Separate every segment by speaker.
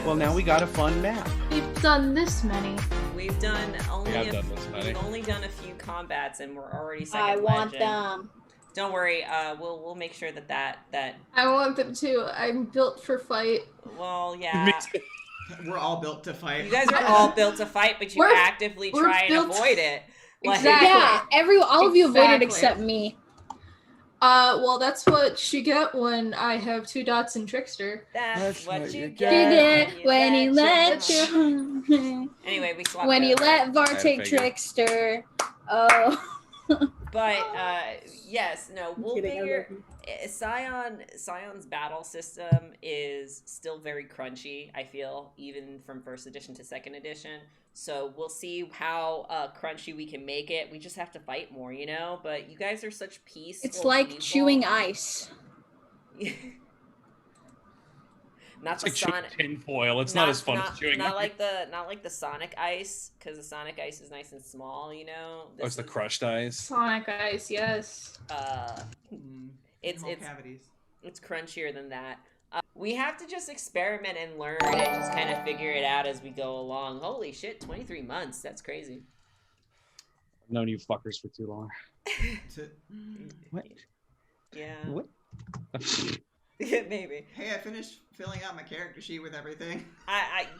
Speaker 1: Well, now we got a fun map.
Speaker 2: We've done this many.
Speaker 3: We've done only
Speaker 1: we've
Speaker 3: only done a few combats, and we're already second
Speaker 4: I want
Speaker 3: legend.
Speaker 4: them.
Speaker 3: Don't worry, we'll make sure that.
Speaker 2: I want them too. I'm built for fight.
Speaker 3: Well, yeah.
Speaker 5: We're all built to fight.
Speaker 3: You guys are all built to fight, but you actively try and avoid it. Like,
Speaker 2: Exactly.
Speaker 4: Yeah, all of you avoided except me.
Speaker 2: Well, that's what you get when I have 2 dots in Trickster.
Speaker 3: That's what you
Speaker 4: You
Speaker 3: get
Speaker 4: get when you let you.
Speaker 3: Anyway, we swapped
Speaker 4: When you
Speaker 3: over.
Speaker 4: let Var take
Speaker 1: figure.
Speaker 4: Trickster. Oh.
Speaker 3: But yes, no, we'll
Speaker 4: kidding, I
Speaker 3: figure.
Speaker 4: love
Speaker 3: Scion's battle system is still very crunchy, I feel, even from first edition to second edition. So we'll see how crunchy we can make it. We just have to fight more, you know? But you guys are such peaceful
Speaker 4: It's like
Speaker 3: people.
Speaker 4: chewing ice.
Speaker 3: Not
Speaker 1: It's
Speaker 3: the
Speaker 1: like chewing
Speaker 3: Sonic.
Speaker 1: tinfoil. It's not as fun as chewing.
Speaker 3: Not like the Sonic ice, because the Sonic ice is nice and small, you know.
Speaker 1: Oh, it's the crushed ice.
Speaker 2: Sonic Ice, yes.
Speaker 3: It's
Speaker 5: cavities.
Speaker 3: It's crunchier than that. We have to just experiment and learn and just kind of figure it out as we go along. Holy shit, 23 months. That's crazy.
Speaker 1: I've known you fuckers for too long. What?
Speaker 3: Yeah.
Speaker 1: What?
Speaker 3: Maybe.
Speaker 5: Hey, I finished filling out my character sheet with everything.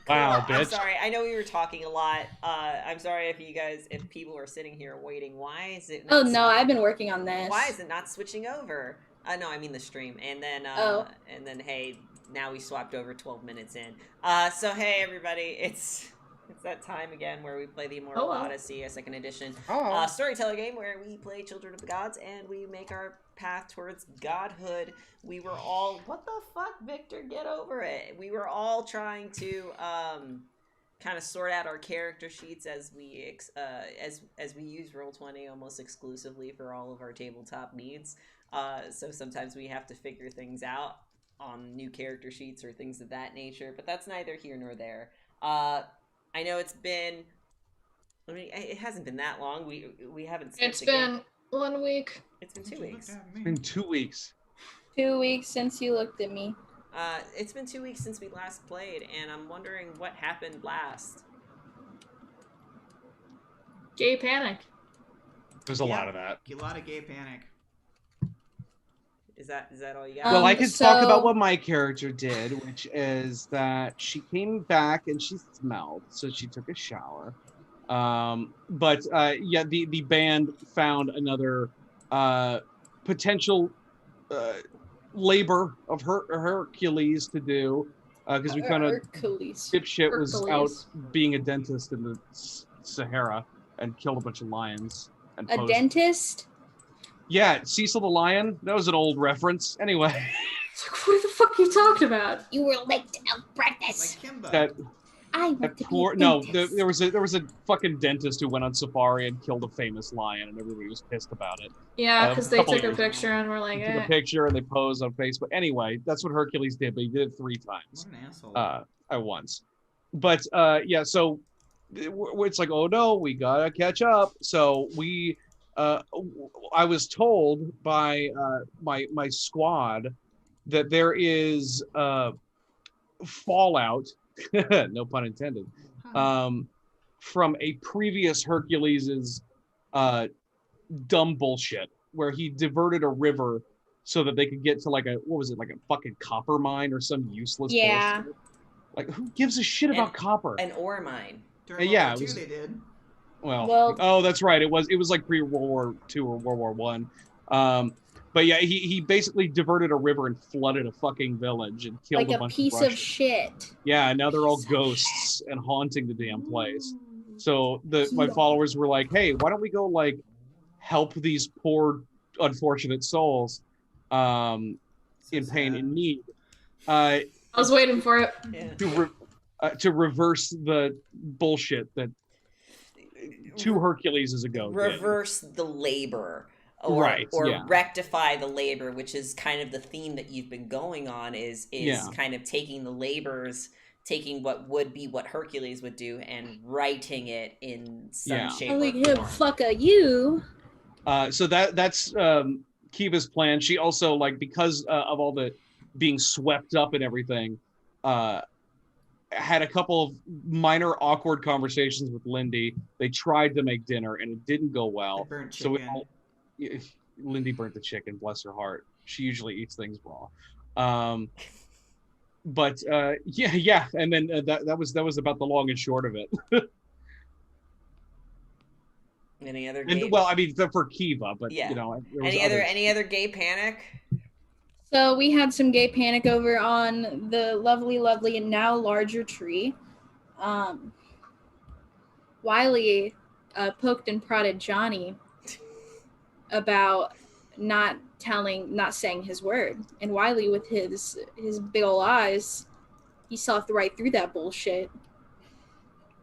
Speaker 1: Wow,
Speaker 3: I'm
Speaker 1: bitch.
Speaker 3: sorry. I know we were talking a lot. I'm sorry if people are sitting here waiting. Why is it
Speaker 4: Oh no, I've been working on this.
Speaker 3: Why is it not switching over? No, I mean the stream. And then and then hey, now we swapped over 12 minutes in. So hey everybody, it's that time again where we play the Immortal Odyssey, a second edition storyteller game where we play children of the gods and we make our path towards godhood. We were all, what the fuck, Victor, get over it. We were all trying to kind of sort out our character sheets as we as we use Roll20 almost exclusively for all of our tabletop needs. So sometimes we have to figure things out on new character sheets or things of that nature, but that's neither here nor there. I know it's been, I mean, it hasn't been that long. We haven't skipped
Speaker 2: It's
Speaker 3: a
Speaker 2: been
Speaker 3: game.
Speaker 2: 1 week.
Speaker 3: It's been 2 weeks.
Speaker 1: It's been 2 weeks.
Speaker 4: 2 weeks since you looked at me.
Speaker 3: It's been 2 weeks since we last played, and I'm wondering what happened last.
Speaker 2: Gay panic.
Speaker 1: There's a lot of that.
Speaker 5: A lot of gay panic.
Speaker 3: Is that all you got?
Speaker 1: Well, I could talk about what my character did, which is that she came back and she smelled, so she took a shower. But yeah, the band found another potential labor of Hercules to do, because we found out dipshit was out being a dentist in the Sahara and killed a bunch of lions. And
Speaker 4: a dentist?
Speaker 1: Yeah, Cecil the Lion. That was an old reference. Anyway.
Speaker 2: What the fuck are you talking about?
Speaker 4: You were late to practice.
Speaker 5: Like Kimba.
Speaker 1: There was a fucking dentist who went on safari and killed a famous lion, and everybody was pissed about it.
Speaker 2: Yeah, because they took a
Speaker 1: years
Speaker 2: picture and were like,
Speaker 1: They took a picture and they posed on Facebook. Anyway, that's what Hercules did, but he did it 3 times.
Speaker 5: What an asshole.
Speaker 1: At once. But yeah, so it's like, oh no, we gotta catch up. So we. I was told by my squad that there is fallout, no pun intended, from a previous Hercules's dumb bullshit where he diverted a river so that they could get to like a fucking copper mine or some useless bullshit. Like, who gives a shit about copper?
Speaker 3: An ore mine.
Speaker 5: During
Speaker 1: Yeah,
Speaker 5: World War II, they did.
Speaker 1: Well, oh, that's right. It was like pre-World War II or World War One. But yeah, he basically diverted a river and flooded a fucking village and killed a bunch
Speaker 4: piece
Speaker 1: of
Speaker 4: of shit.
Speaker 1: Yeah, now they're all ghosts and haunting the damn place. So my followers were like, "Hey, why don't we go like help these poor unfortunate souls in pain and need?"
Speaker 2: I was waiting for it.
Speaker 1: To reverse the bullshit that 2 Hercules ago
Speaker 3: reverse the labor or rectify the labor, which is kind of the theme that you've been going on is kind of taking the labors, taking what would be what Hercules would do and writing it in some shape or form.
Speaker 4: Fuck you.
Speaker 1: So that's Kiva's plan. She also, like, because of all the being swept up and everything, had a couple of minor awkward conversations with Lindy. They tried to make dinner and it didn't go well.
Speaker 5: Burnt
Speaker 1: So
Speaker 5: chicken.
Speaker 1: Lindy burnt the chicken, bless her heart. She usually eats things raw. But yeah, and then that was about the long and short of it.
Speaker 3: Any other gay...
Speaker 1: Well, I mean, for Kiva, but
Speaker 3: yeah.
Speaker 1: you know,
Speaker 3: any other gay panic?
Speaker 4: So we had some gay panic over on the lovely and now larger tree. Wiley poked and prodded Johnny about not saying his word, and Wiley, with his big ol' eyes, he saw right through that bullshit.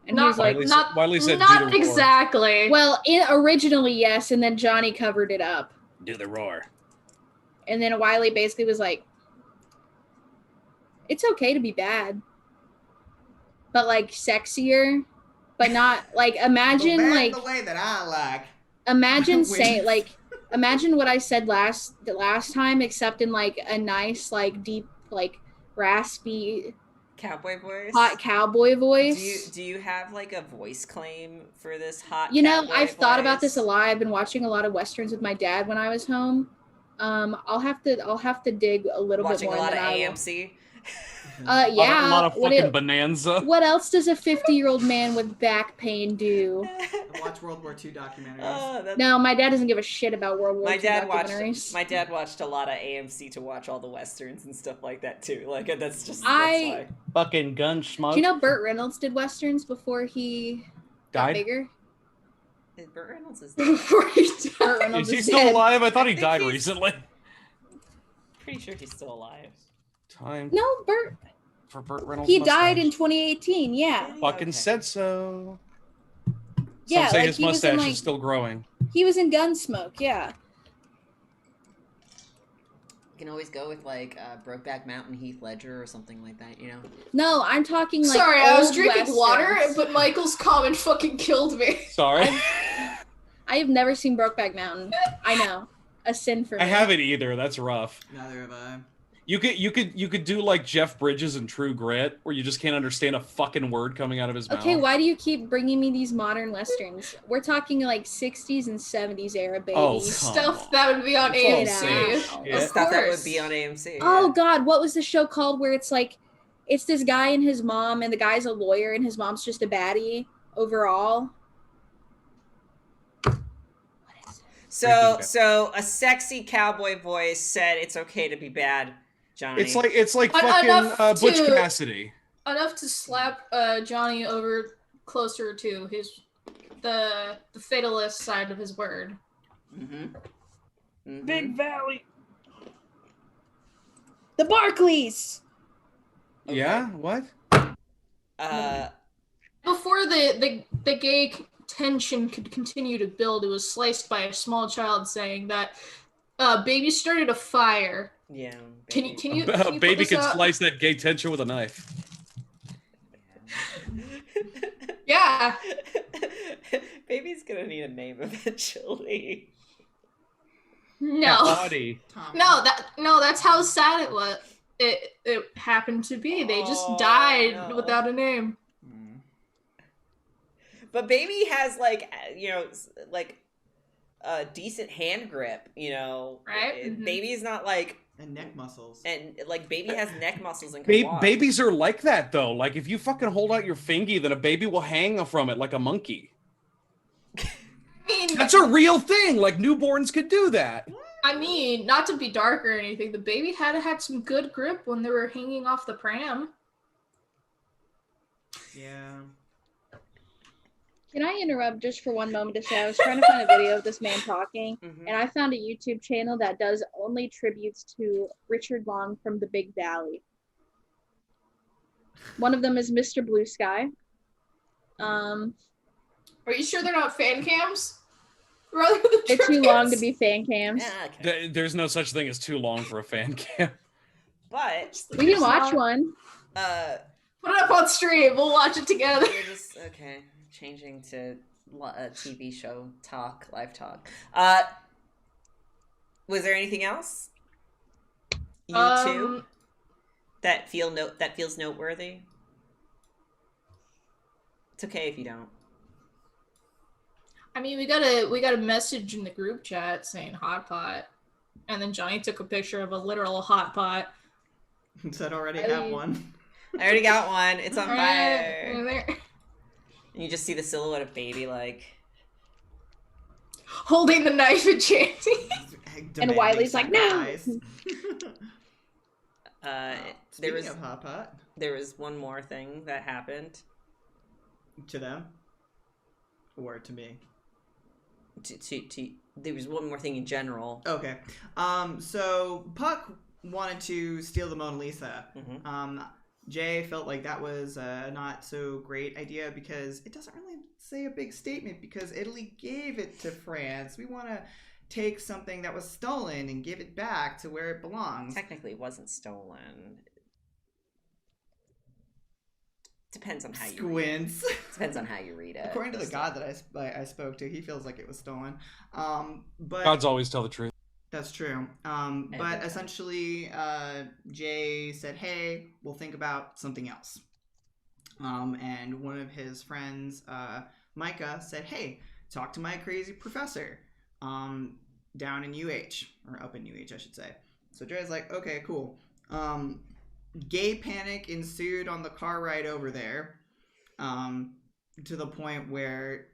Speaker 4: And he was like,
Speaker 1: Wiley said,
Speaker 2: not
Speaker 1: do the roar.
Speaker 2: exactly.
Speaker 4: Well, originally yes, and then Johnny covered it up.
Speaker 1: Do the roar.
Speaker 4: And then Wiley basically was like, it's okay to be bad, but like sexier, but not like, imagine like
Speaker 5: the way that I like.
Speaker 4: Imagine saying like, imagine what I said the last time, except in like a nice, like deep, like raspy
Speaker 3: cowboy voice.
Speaker 4: Hot cowboy voice.
Speaker 3: Do you have like a voice claim for this hot?
Speaker 4: You know,
Speaker 3: cowboy
Speaker 4: I've
Speaker 3: voice?
Speaker 4: thought about this a lot. I've been watching a lot of westerns with my dad when I was home. I'll have to dig a little bit more.
Speaker 3: Watching a lot of AMC.
Speaker 4: Yeah.
Speaker 1: A lot of fucking Bonanza.
Speaker 4: What else does a 50-year-old man with back pain do?
Speaker 5: Watch World War II documentaries.
Speaker 4: No, my dad doesn't give a shit about World War II documentaries.
Speaker 3: My dad watched a lot of AMC to watch all the westerns and stuff like that too. Like that's
Speaker 1: why. Fucking gun schmuck.
Speaker 4: Do you know Burt Reynolds did westerns before he got bigger?
Speaker 3: Burt Reynolds is
Speaker 4: before he died. Burt Reynolds
Speaker 1: is he still alive? I thought he died recently.
Speaker 3: Pretty sure he's still alive.
Speaker 4: No, Burt Reynolds. He died in 2018. Yeah.
Speaker 1: Fucking said so.
Speaker 4: Yeah,
Speaker 1: some say
Speaker 4: like
Speaker 1: his mustache is still growing.
Speaker 4: He was in Gunsmoke. Yeah.
Speaker 3: You can always go with like Brokeback Mountain, Heath Ledger, or something like that. You know.
Speaker 4: No, I'm talking like.
Speaker 2: Sorry, I was drinking
Speaker 4: westerns.
Speaker 2: water, but Michael's comment fucking killed me.
Speaker 1: Sorry.
Speaker 4: I have never seen Brokeback Mountain. I know, a sin for me.
Speaker 1: I haven't either. That's rough.
Speaker 5: Neither have I.
Speaker 1: You could do like Jeff Bridges in True Grit, where you just can't understand a fucking word coming out of his mouth.
Speaker 4: Okay, why do you keep bringing me these modern westerns? We're talking like 60s and 70s era, baby.
Speaker 1: Oh,
Speaker 2: stuff that would be on AMC.
Speaker 3: Stuff that would be on AMC.
Speaker 4: Oh God, what was the show called where it's like, it's this guy and his mom, and the guy's a lawyer, and his mom's just a baddie overall.
Speaker 3: So a sexy cowboy voice said it's okay to be bad. Johnny.
Speaker 1: It's like fucking Butch Cassidy.
Speaker 2: Enough to slap Johnny over closer to the fatalist side of his word.
Speaker 1: Big Valley.
Speaker 4: The Barclays.
Speaker 3: Okay.
Speaker 1: Yeah. What?
Speaker 2: Before the gay tension could continue to build, it was sliced by a small child saying that baby started a fire.
Speaker 3: Yeah.
Speaker 2: Baby. Can you
Speaker 1: baby can slice that gay tension with a knife.
Speaker 2: Yeah.
Speaker 3: Baby's gonna need a name eventually.
Speaker 2: No. No, that's how sad it was. It happened to be. They just died without a name.
Speaker 3: But baby has like a decent hand grip,
Speaker 2: right? Mm-hmm.
Speaker 3: Baby's not like
Speaker 5: and neck muscles,
Speaker 3: and like baby has neck muscles and can walk.
Speaker 1: Babies are like that though. Like if you fucking hold out your fingy, then a baby will hang from it like a monkey. That's a real thing. Like newborns could do that.
Speaker 2: I mean, not to be dark or anything, the baby had some good grip when they were hanging off the pram.
Speaker 5: Yeah.
Speaker 4: Can I interrupt just for one moment to say I was trying to find a video of this man talking, and I found a YouTube channel that does only tributes to Richard Long from the Big Valley. One of them is Mr. Blue Sky.
Speaker 2: Are you sure they're not fan cams?
Speaker 4: They're too long to be fan cams.
Speaker 3: Yeah, okay.
Speaker 1: There's no such thing as too long for a fan cam.
Speaker 3: But
Speaker 4: we can watch one.
Speaker 2: Put it up on stream. We'll watch it together.
Speaker 3: Okay. Changing to a TV show talk, live talk. Was there anything else? You two that feels noteworthy? It's okay if you don't.
Speaker 2: I mean, we got a message in the group chat saying hot pot, and then Johnny took a picture of a literal hot pot.
Speaker 5: Said already have one.
Speaker 3: I already got one. It's on
Speaker 2: Right.
Speaker 3: fire. And you just see the silhouette of baby, like
Speaker 2: holding the knife and chanting.
Speaker 4: And Wiley's like, no.
Speaker 5: Speaking of hot pot,
Speaker 3: there was one more thing that happened
Speaker 5: to them, or to me.
Speaker 3: There was one more thing in general.
Speaker 5: Okay. So Puck wanted to steal the Mona Lisa. Mm-hmm. Jay felt like that was a not so great idea because it doesn't really say a big statement because Italy gave it to France. We want to take something that was stolen and give it back to where it belongs.
Speaker 3: Technically, it wasn't stolen. Depends on how you read it. Depends on how you read it.
Speaker 5: According to the god that I spoke to, he feels like it was stolen. But
Speaker 1: gods always tell the truth.
Speaker 5: That's true. But essentially, Jay said, hey, we'll think about something else. And one of his friends, Micah, said, hey, talk to my crazy professor down in UH, or up in UH, I should say. So Jay's like, okay, cool. Gay panic ensued on the car ride over there, to the point where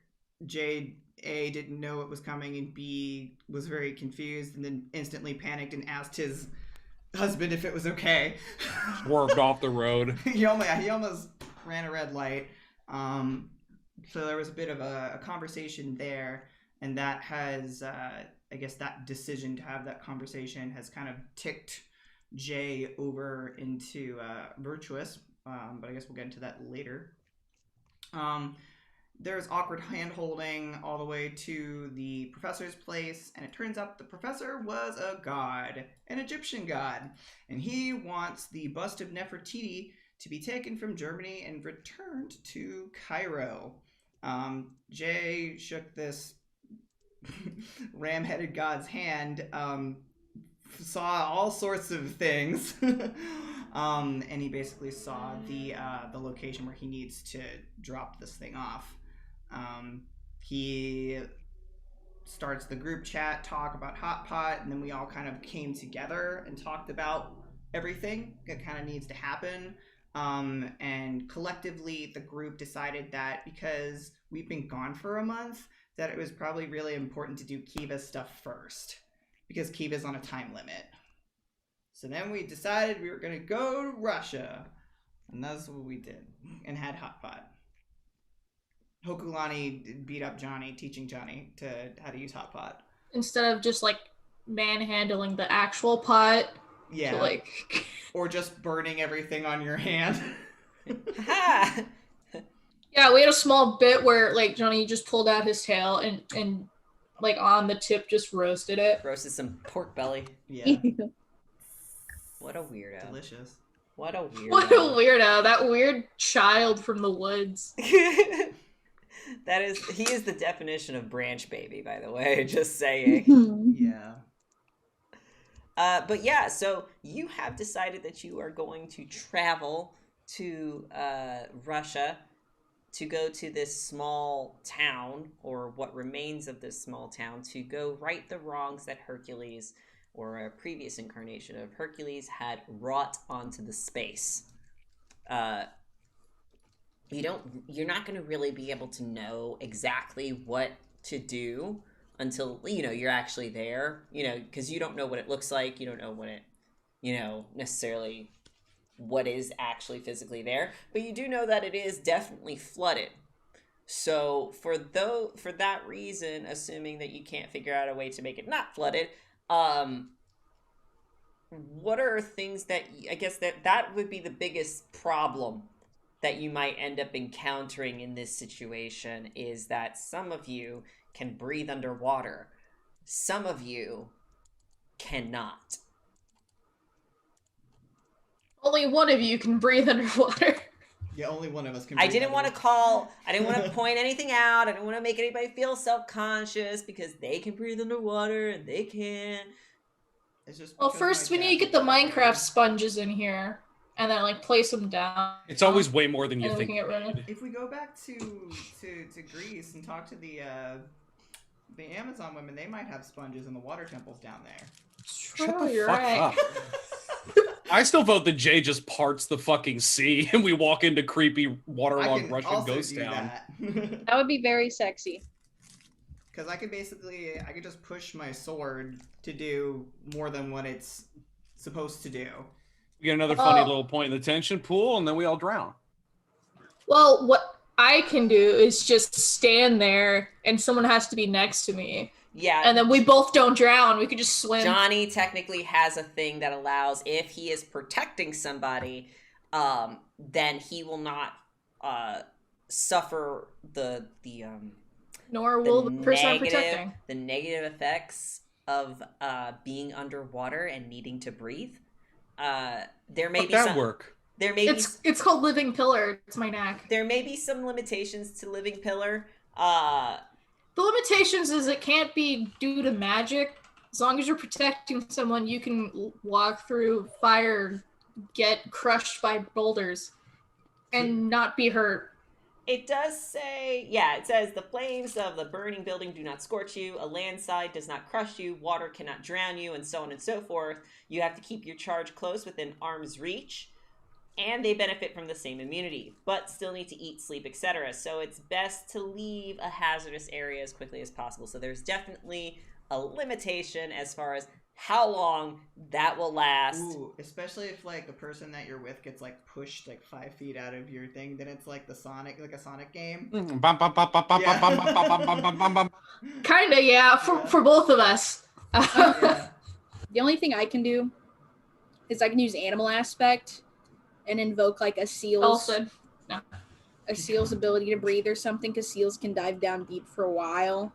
Speaker 5: Jay, A, didn't know it was coming, and B, was very confused, and then instantly panicked and asked his husband if it was okay.
Speaker 1: Swerved off the road.
Speaker 5: He almost ran a red light. So there was a bit of a conversation there, and that has, I guess that decision to have that conversation has kind of ticked Jay over into virtuous, but I guess we'll get into that later. There's awkward hand-holding all the way to the professor's place, and it turns out the professor was a god, an Egyptian god, and he wants the bust of Nefertiti to be taken from Germany and returned to Cairo. Jay shook this ram-headed god's hand, saw all sorts of things, and he basically saw the location where he needs to drop this thing off. He starts the group chat talk about hot pot, and then we all kind of came together and talked about everything that kind of needs to happen. And collectively, the group decided that because we've been gone for a month, that it was probably really important to do Kiva's stuff first, because Kiva's on a time limit. So then we decided we were going to go to Russia, and that's what we did, and had hot pot. Hokulani beat up Johnny, teaching Johnny how to use hot pot. Instead
Speaker 2: of just like manhandling the actual pot.
Speaker 5: Yeah.
Speaker 2: To, like...
Speaker 5: or just burning everything on your hand.
Speaker 2: Yeah, we had a small bit where like Johnny just pulled out his tail and like on the tip just roasted it.
Speaker 3: Roasted some pork belly.
Speaker 5: Yeah.
Speaker 3: What a weirdo.
Speaker 5: Delicious.
Speaker 3: What a weirdo.
Speaker 2: What a weirdo. That weird child from the woods.
Speaker 3: He is the definition of branch baby, by the way, just saying.
Speaker 5: Yeah.
Speaker 3: But yeah, so you have decided that you are going to travel to Russia to go to this small town, or what remains of this small town, to go right the wrongs that Hercules, or a previous incarnation of Hercules, had wrought onto the space. You're not going to really be able to know exactly what to do until, you're actually there, because you don't know what it looks like. You don't know what it, necessarily what is actually physically there, but you do know that it is definitely flooded. So for that reason, assuming that you can't figure out a way to make it not flooded, what are things that, I guess that would be the biggest problem that you might end up encountering in this situation, is that some of you can breathe underwater. Some of you cannot.
Speaker 2: Only one of you can breathe underwater.
Speaker 5: Yeah, only one of us can breathe
Speaker 3: I didn't want to point anything out. I didn't want to make anybody feel self-conscious because they can breathe underwater and they can't.
Speaker 5: It's just
Speaker 2: well, first we need to get the Minecraft sponges in here. and then like place them down.
Speaker 1: It's always way more than you
Speaker 2: and then
Speaker 1: think.
Speaker 2: we can get rid of.
Speaker 5: If we go back to Greece and talk to the Amazon women, they might have sponges in the water temples down there.
Speaker 1: Shut the
Speaker 2: You're
Speaker 1: fuck
Speaker 2: right.
Speaker 1: up. I still vote that Jay just parts the fucking sea and we walk into creepy waterlogged Russian ghost town.
Speaker 4: That would be very sexy.
Speaker 5: Because I could just push my sword to do more than what it's supposed to do.
Speaker 1: We get another funny little point in the tension pool, and then we all drown.
Speaker 2: Well, what I can do is just stand there, and someone has to be next to me.
Speaker 3: Yeah.
Speaker 2: And then we both don't drown. We could just swim.
Speaker 3: Johnny technically has a thing that allows, if he is protecting somebody, then he will not suffer the
Speaker 2: Nor will the person I'm protecting.
Speaker 3: The negative effects of being underwater and needing to breathe. There may be some
Speaker 1: work.
Speaker 3: There may
Speaker 2: it's called Living Pillar. It's my knack.
Speaker 3: There may be some limitations to Living Pillar.
Speaker 2: The limitations is it can't be due to magic. As long as you're protecting someone, you can walk through fire, get crushed by boulders, and not be hurt.
Speaker 3: It does say, it says the flames of the burning building do not scorch you, a landslide does not crush you, water cannot drown you, and so on and so forth. You have to keep your charge close within arm's reach, and they benefit from the same immunity, but still need to eat, sleep, etc. So it's best to leave a hazardous area as quickly as possible. So there's definitely a limitation as far as how long that will last.
Speaker 5: Ooh, especially if like the person that you're with gets like pushed like 5 feet out of your thing, then it's like a Sonic game.
Speaker 2: Kinda, yeah, for both of us.
Speaker 5: Yeah.
Speaker 4: The only thing I can do is I can use animal aspect and invoke like a seal's ability to breathe or something, because seals can dive down deep for a while.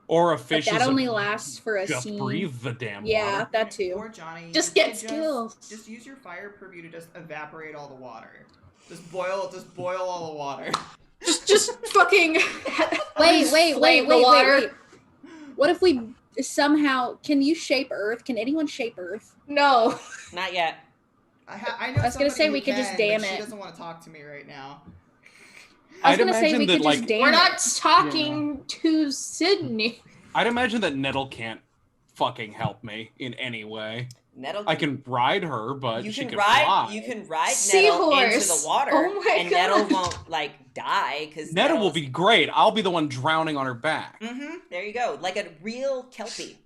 Speaker 1: Or a fish
Speaker 4: but that only lasts for a
Speaker 1: just
Speaker 4: scene.
Speaker 1: Breathe the damn
Speaker 4: Yeah,
Speaker 1: water.
Speaker 4: that too.
Speaker 5: Or Johnny,
Speaker 2: just get skills.
Speaker 5: Just use your fire purview to just evaporate all the water. Just boil all the water.
Speaker 2: Just fucking
Speaker 4: wait.
Speaker 2: water.
Speaker 4: What if we somehow, can you shape Earth? Can anyone shape Earth?
Speaker 2: No.
Speaker 3: Not yet.
Speaker 5: I know
Speaker 4: I was gonna say
Speaker 5: who
Speaker 4: we could
Speaker 5: can,
Speaker 4: just damn
Speaker 5: but
Speaker 4: it.
Speaker 5: She doesn't want to talk to me right now.
Speaker 4: I was gonna say we could just damn
Speaker 2: We're
Speaker 4: it.
Speaker 2: not talking to Sydney.
Speaker 1: I'd imagine that Nettle can't fucking help me in any way.
Speaker 3: Nettle.
Speaker 1: I can ride her, but she can
Speaker 3: ride.
Speaker 1: fly.
Speaker 3: You can ride
Speaker 2: Seahorse.
Speaker 3: Nettle into the water,
Speaker 2: Oh my
Speaker 3: and
Speaker 2: God.
Speaker 3: Nettle won't like die because
Speaker 1: Nettle will be great. I'll be the one drowning on her back.
Speaker 3: Mm-hmm. There you go, like a real Kelpie.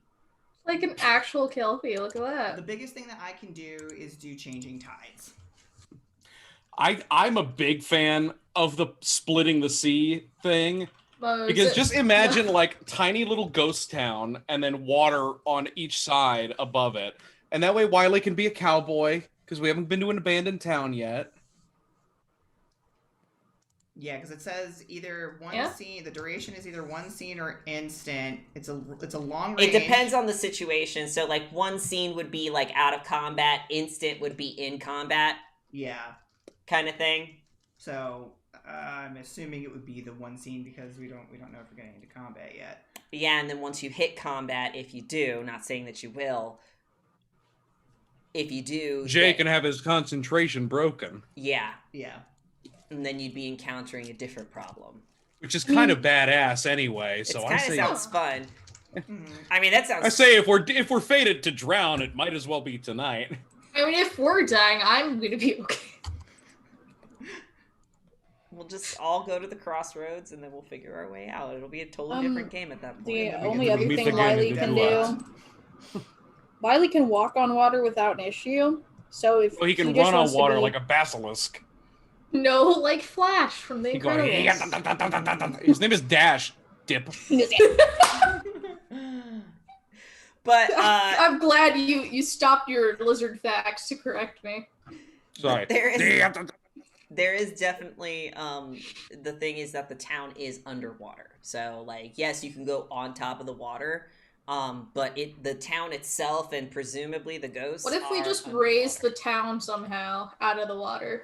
Speaker 2: Like an actual Kelpie. Look at that.
Speaker 5: The biggest thing that I can do is do changing tides.
Speaker 1: I'm a big fan of the splitting the sea thing. Because just imagine like tiny little ghost town and then water on each side above it. And that way Wiley can be a cowboy because we haven't been to an abandoned town yet.
Speaker 5: Yeah, because it says either one scene, the duration is either one scene or instant. It's a long range.
Speaker 3: It depends on the situation. So like one scene would be like out of combat, instant would be in combat.
Speaker 5: Yeah.
Speaker 3: Kind of thing.
Speaker 5: So I'm assuming it would be the one scene because we don't know if we're getting into combat yet.
Speaker 3: Yeah, and then once you hit combat, if you do, not saying that you will, if you do,
Speaker 1: Jay can have his concentration broken.
Speaker 3: Yeah.
Speaker 5: Yeah.
Speaker 3: And then you'd be encountering a different problem.
Speaker 1: Which is kind of badass anyway. So
Speaker 3: I say sounds fun. I mean, that sounds.
Speaker 1: I say if we're fated to drown, it might as well be tonight.
Speaker 2: I mean, if we're dying, I'm gonna be okay.
Speaker 3: We'll just all go to the crossroads and then we'll figure our way out. It'll be a totally different game at that point.
Speaker 4: The only other thing Wiley can do, Wiley can walk on water without an issue. So if
Speaker 1: he can run on water like a basilisk.
Speaker 2: No, like Flash from The Incredibles.
Speaker 1: His name is Dash. Dip.
Speaker 3: But
Speaker 2: I'm glad you stopped your lizard facts to correct me.
Speaker 1: Sorry.
Speaker 3: There is definitely the thing is that the town is underwater. So like yes, you can go on top of the water, but the town itself and presumably the ghosts.
Speaker 2: What if we just raise the town somehow out of the water?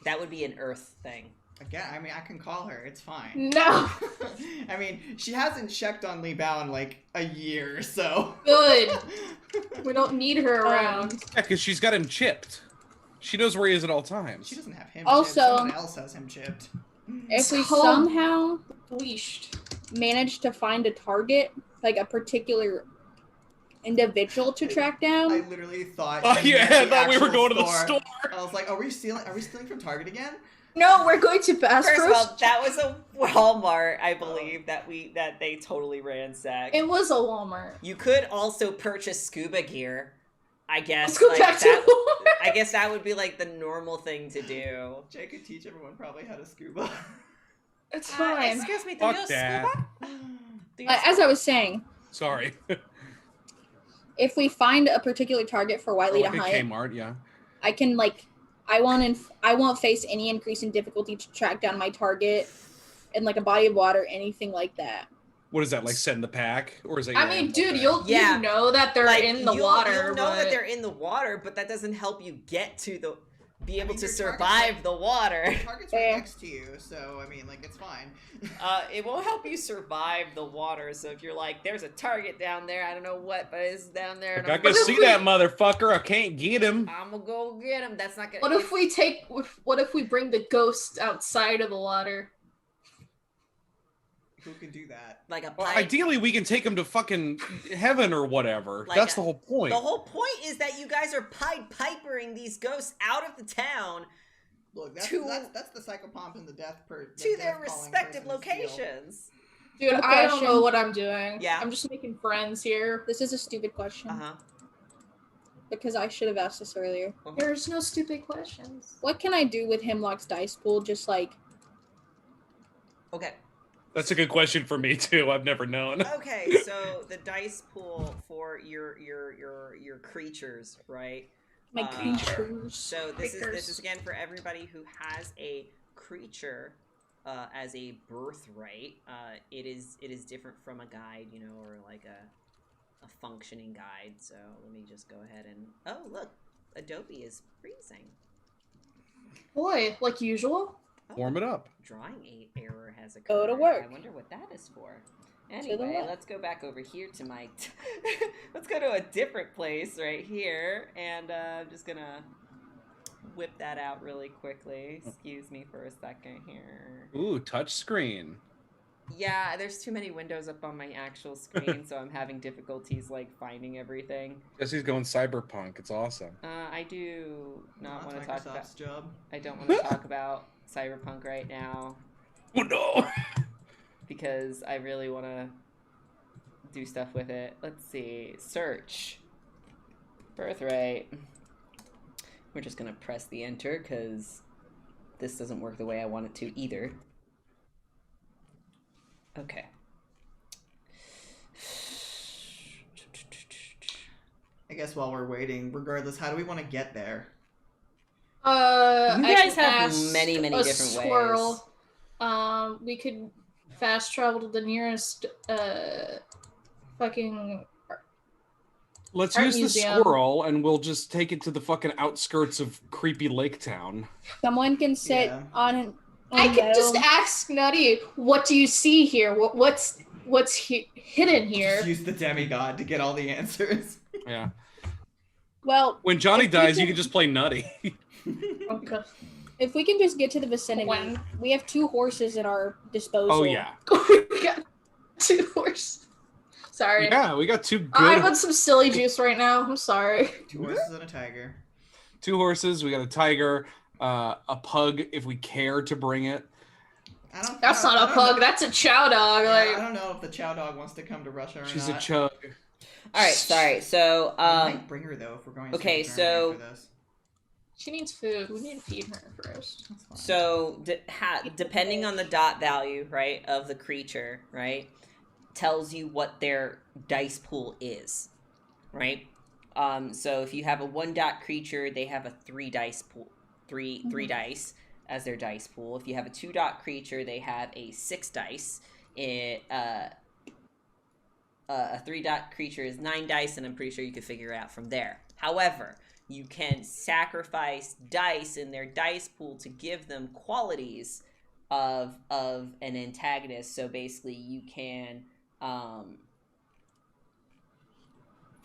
Speaker 3: That would be an Earth thing.
Speaker 5: Again, I mean, I can call her. It's fine.
Speaker 2: No.
Speaker 5: I mean, she hasn't checked on Li Bao in like a year, so.
Speaker 2: Good. We don't need her around.
Speaker 1: Yeah, because she's got him chipped. She knows where he is at all times.
Speaker 5: She doesn't have him
Speaker 4: Also,
Speaker 5: chipped. Someone else has him chipped.
Speaker 4: If we
Speaker 2: So
Speaker 4: somehow
Speaker 2: leashed.
Speaker 4: manage to find a target, like a particular individual to track down.
Speaker 5: I literally thought.
Speaker 1: Oh yeah, I thought we were going to the store.
Speaker 5: I was like, are we stealing from Target again?
Speaker 4: No, we're going to Bass
Speaker 3: First
Speaker 4: Pro.
Speaker 3: of all, that was a Walmart, I believe, that they totally ransacked.
Speaker 2: It was a Walmart.
Speaker 3: You could also purchase scuba gear. I guess.
Speaker 2: Let's go
Speaker 3: like,
Speaker 2: back to Walmart.
Speaker 3: I guess that would be like the normal thing to do.
Speaker 5: Jay could teach everyone probably how to scuba.
Speaker 2: It's fine.
Speaker 3: Excuse me, do
Speaker 1: Fuck
Speaker 3: you
Speaker 1: that.
Speaker 3: scuba? Do you
Speaker 4: As I was saying,
Speaker 1: Sorry.
Speaker 4: if we find a particular target for Whiteley
Speaker 1: Like
Speaker 4: to
Speaker 1: a
Speaker 4: hunt,
Speaker 1: Kmart, yeah.
Speaker 4: I can I won't face any increase in difficulty to track down my target in like a body of water, anything like that.
Speaker 1: What is that, like send the pack? Or is that
Speaker 2: I mean, dude, you know that they're
Speaker 3: like,
Speaker 2: in the water.
Speaker 3: You'll know
Speaker 2: but...
Speaker 3: that they're in the water, but that doesn't help you get to be able to
Speaker 5: your
Speaker 3: survive the water.
Speaker 5: The target's right next to you, so I mean, like, it's fine.
Speaker 3: It won't help you survive the water. So if you're like, there's a target down there, I don't know what, but it's down there. And
Speaker 1: I can see that motherfucker. I can't get him.
Speaker 3: I'm gonna go get him. That's not gonna.
Speaker 2: What if we bring the ghost outside of the water?
Speaker 5: Who can do that?
Speaker 3: Like a pipe.
Speaker 1: Well, ideally, we can take him to fucking heaven or whatever.
Speaker 3: Like
Speaker 1: That's the whole point.
Speaker 3: The whole point is that you guys are Pied Pipering these ghosts out of the town.
Speaker 5: Look, that's the psychopomp and the death
Speaker 3: to their respective locations.
Speaker 2: Dude, I don't know what I'm doing.
Speaker 3: Yeah.
Speaker 2: I'm just making friends here.
Speaker 4: This is a stupid question.
Speaker 3: Uh-huh.
Speaker 4: Because I should have asked this earlier.
Speaker 2: There's no stupid questions.
Speaker 4: What can I do with Hemlock's dice pool? Just like...
Speaker 3: Okay.
Speaker 1: That's a good question for me too. I've never known.
Speaker 3: Okay, so the dice pool for your creatures, right?
Speaker 4: My creatures.
Speaker 3: So this is again for everybody who has a creature as a birthright. It is different from a guide, you know, or like a functioning guide. So let me just go ahead and look, Adobe is freezing.
Speaker 2: Boy, like usual.
Speaker 1: Warm it up.
Speaker 3: Drawing error has occurred.
Speaker 4: Go to work.
Speaker 3: I wonder what that is for. Anyway, let's go back over here to my... let's go to a different place right here. And I'm just going to whip that out really quickly. Excuse me for a second here.
Speaker 1: Ooh, touch screen.
Speaker 3: Yeah, there's too many windows up on my actual screen, so I'm having difficulties, like, finding everything.
Speaker 1: Jesse's going cyberpunk. It's awesome.
Speaker 3: I do not want to talk about...
Speaker 5: job.
Speaker 3: I don't want to talk about Cyberpunk right now.
Speaker 1: Oh, no!
Speaker 3: Because I really want to do stuff with it. Let's see. Search. Birthright. We're just going to press the enter because this doesn't work the way I want it to either. Okay.
Speaker 5: I guess while we're waiting, regardless, how do we want to get there?
Speaker 3: You guys have many different
Speaker 2: squirrel. Ways. We could fast travel to the nearest fucking
Speaker 1: Let's
Speaker 2: art
Speaker 1: use
Speaker 2: museum.
Speaker 1: the squirrel and we'll just take it to the fucking outskirts of creepy Lake Town.
Speaker 4: Someone can sit on
Speaker 2: I could just ask Nutty, what do you see here? What's hidden here?
Speaker 5: Just use the demigod to get all the answers.
Speaker 1: Yeah.
Speaker 4: Well,
Speaker 1: when Johnny dies, you can just play Nutty.
Speaker 2: Okay.
Speaker 4: If we can just get to the vicinity, we have 2 horses at our disposal.
Speaker 1: Oh, yeah.
Speaker 2: We got 2 horses. Sorry.
Speaker 1: Yeah, we got 2 good...
Speaker 2: I want some silly juice right now. I'm sorry.
Speaker 5: 2 horses and a tiger.
Speaker 1: 2 horses. We got a tiger, a pug if we care to bring it.
Speaker 2: That's not a pug. That's a chow dog.
Speaker 5: Yeah,
Speaker 2: like
Speaker 5: I don't know if the chow dog wants to come to Russia or not.
Speaker 1: She's a chug.
Speaker 3: All right, sorry. So,
Speaker 5: I might bring her though if we're going.
Speaker 3: Okay,
Speaker 5: to
Speaker 3: so
Speaker 5: for this.
Speaker 2: She needs food. We need to feed her first.
Speaker 3: So, depending on the dot value, right, of the creature, right, tells you what their dice pool is, right? So if you have a 1 dot creature, they have a 3 dice pool, three dice as their dice pool. If you have a 2 dot creature, they have a 6 dice. A 3 dot creature is 9 dice, and I'm pretty sure you could figure it out from there. However, you can sacrifice dice in their dice pool to give them qualities of an antagonist. So basically, you can,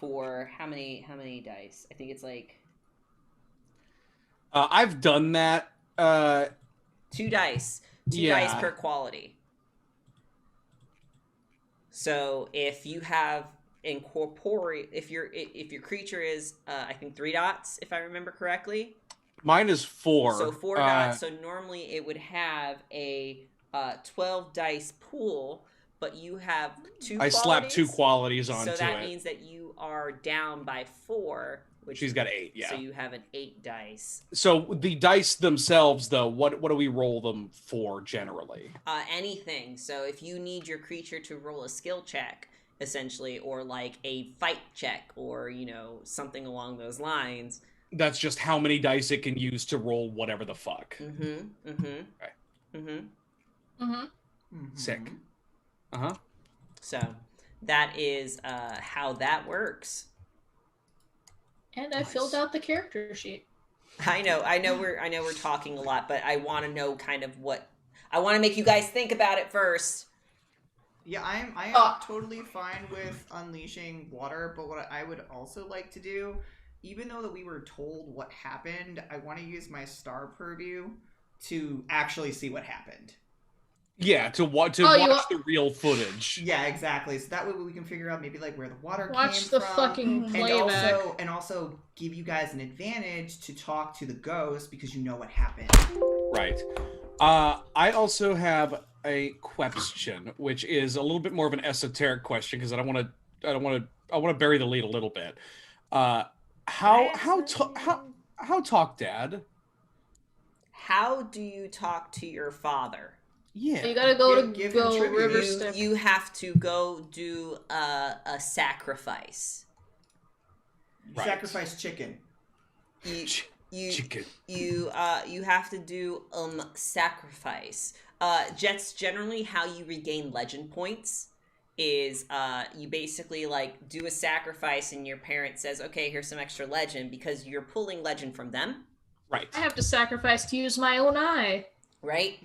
Speaker 3: for how many dice? I think it's like
Speaker 1: I've done that.
Speaker 3: 2 dice. 2 dice per quality. So if you have incorporate, if your creature is I think 3 dots, if I remember correctly.
Speaker 1: Mine is 4.
Speaker 3: So 4 dots. So normally it would have a 12 dice pool, but you have 2 qualities.
Speaker 1: I slapped 2 qualities onto it.
Speaker 3: So that means that you are down by 4. Which
Speaker 1: she's got 8, yeah.
Speaker 3: So you have an 8 dice.
Speaker 1: So the dice themselves, though, what do we roll them for generally?
Speaker 3: Anything. So if you need your creature to roll a skill check, essentially, or like a fight check, or, you know, something along those lines.
Speaker 1: That's just how many dice it can use to roll whatever the fuck. Sick.
Speaker 3: So that is how that works.
Speaker 2: And I filled out the character sheet.
Speaker 3: I know we're talking a lot, but I want to know kind of what I want to make you guys think about it first.
Speaker 5: Yeah, I am totally fine with unleashing water, but what I would also like to do, even though that we were told what happened, I want to use my star purview to actually see what happened.
Speaker 1: Yeah, to watch the real footage.
Speaker 5: Yeah, exactly. So that way we can figure out maybe like where the water came
Speaker 2: Watch the
Speaker 5: from.
Speaker 2: fucking playback.
Speaker 5: And also give you guys an advantage to talk to the ghost because you know what happened.
Speaker 1: Right. I also have a question, which is a little bit more of an esoteric question because I want to bury the lead a little bit. How talk, Dad?
Speaker 3: How do you talk to your father?
Speaker 1: Yeah,
Speaker 2: you gotta go to River Stick.
Speaker 3: You have to go do a sacrifice.
Speaker 5: Right. Sacrifice chicken.
Speaker 1: Chicken.
Speaker 3: You have to do sacrifice. That's generally how you regain legend points. Is you basically like do a sacrifice and your parent says, okay, here's some extra legend because you're pulling legend from them.
Speaker 1: Right.
Speaker 2: I have to sacrifice to use my own eye.
Speaker 3: Right?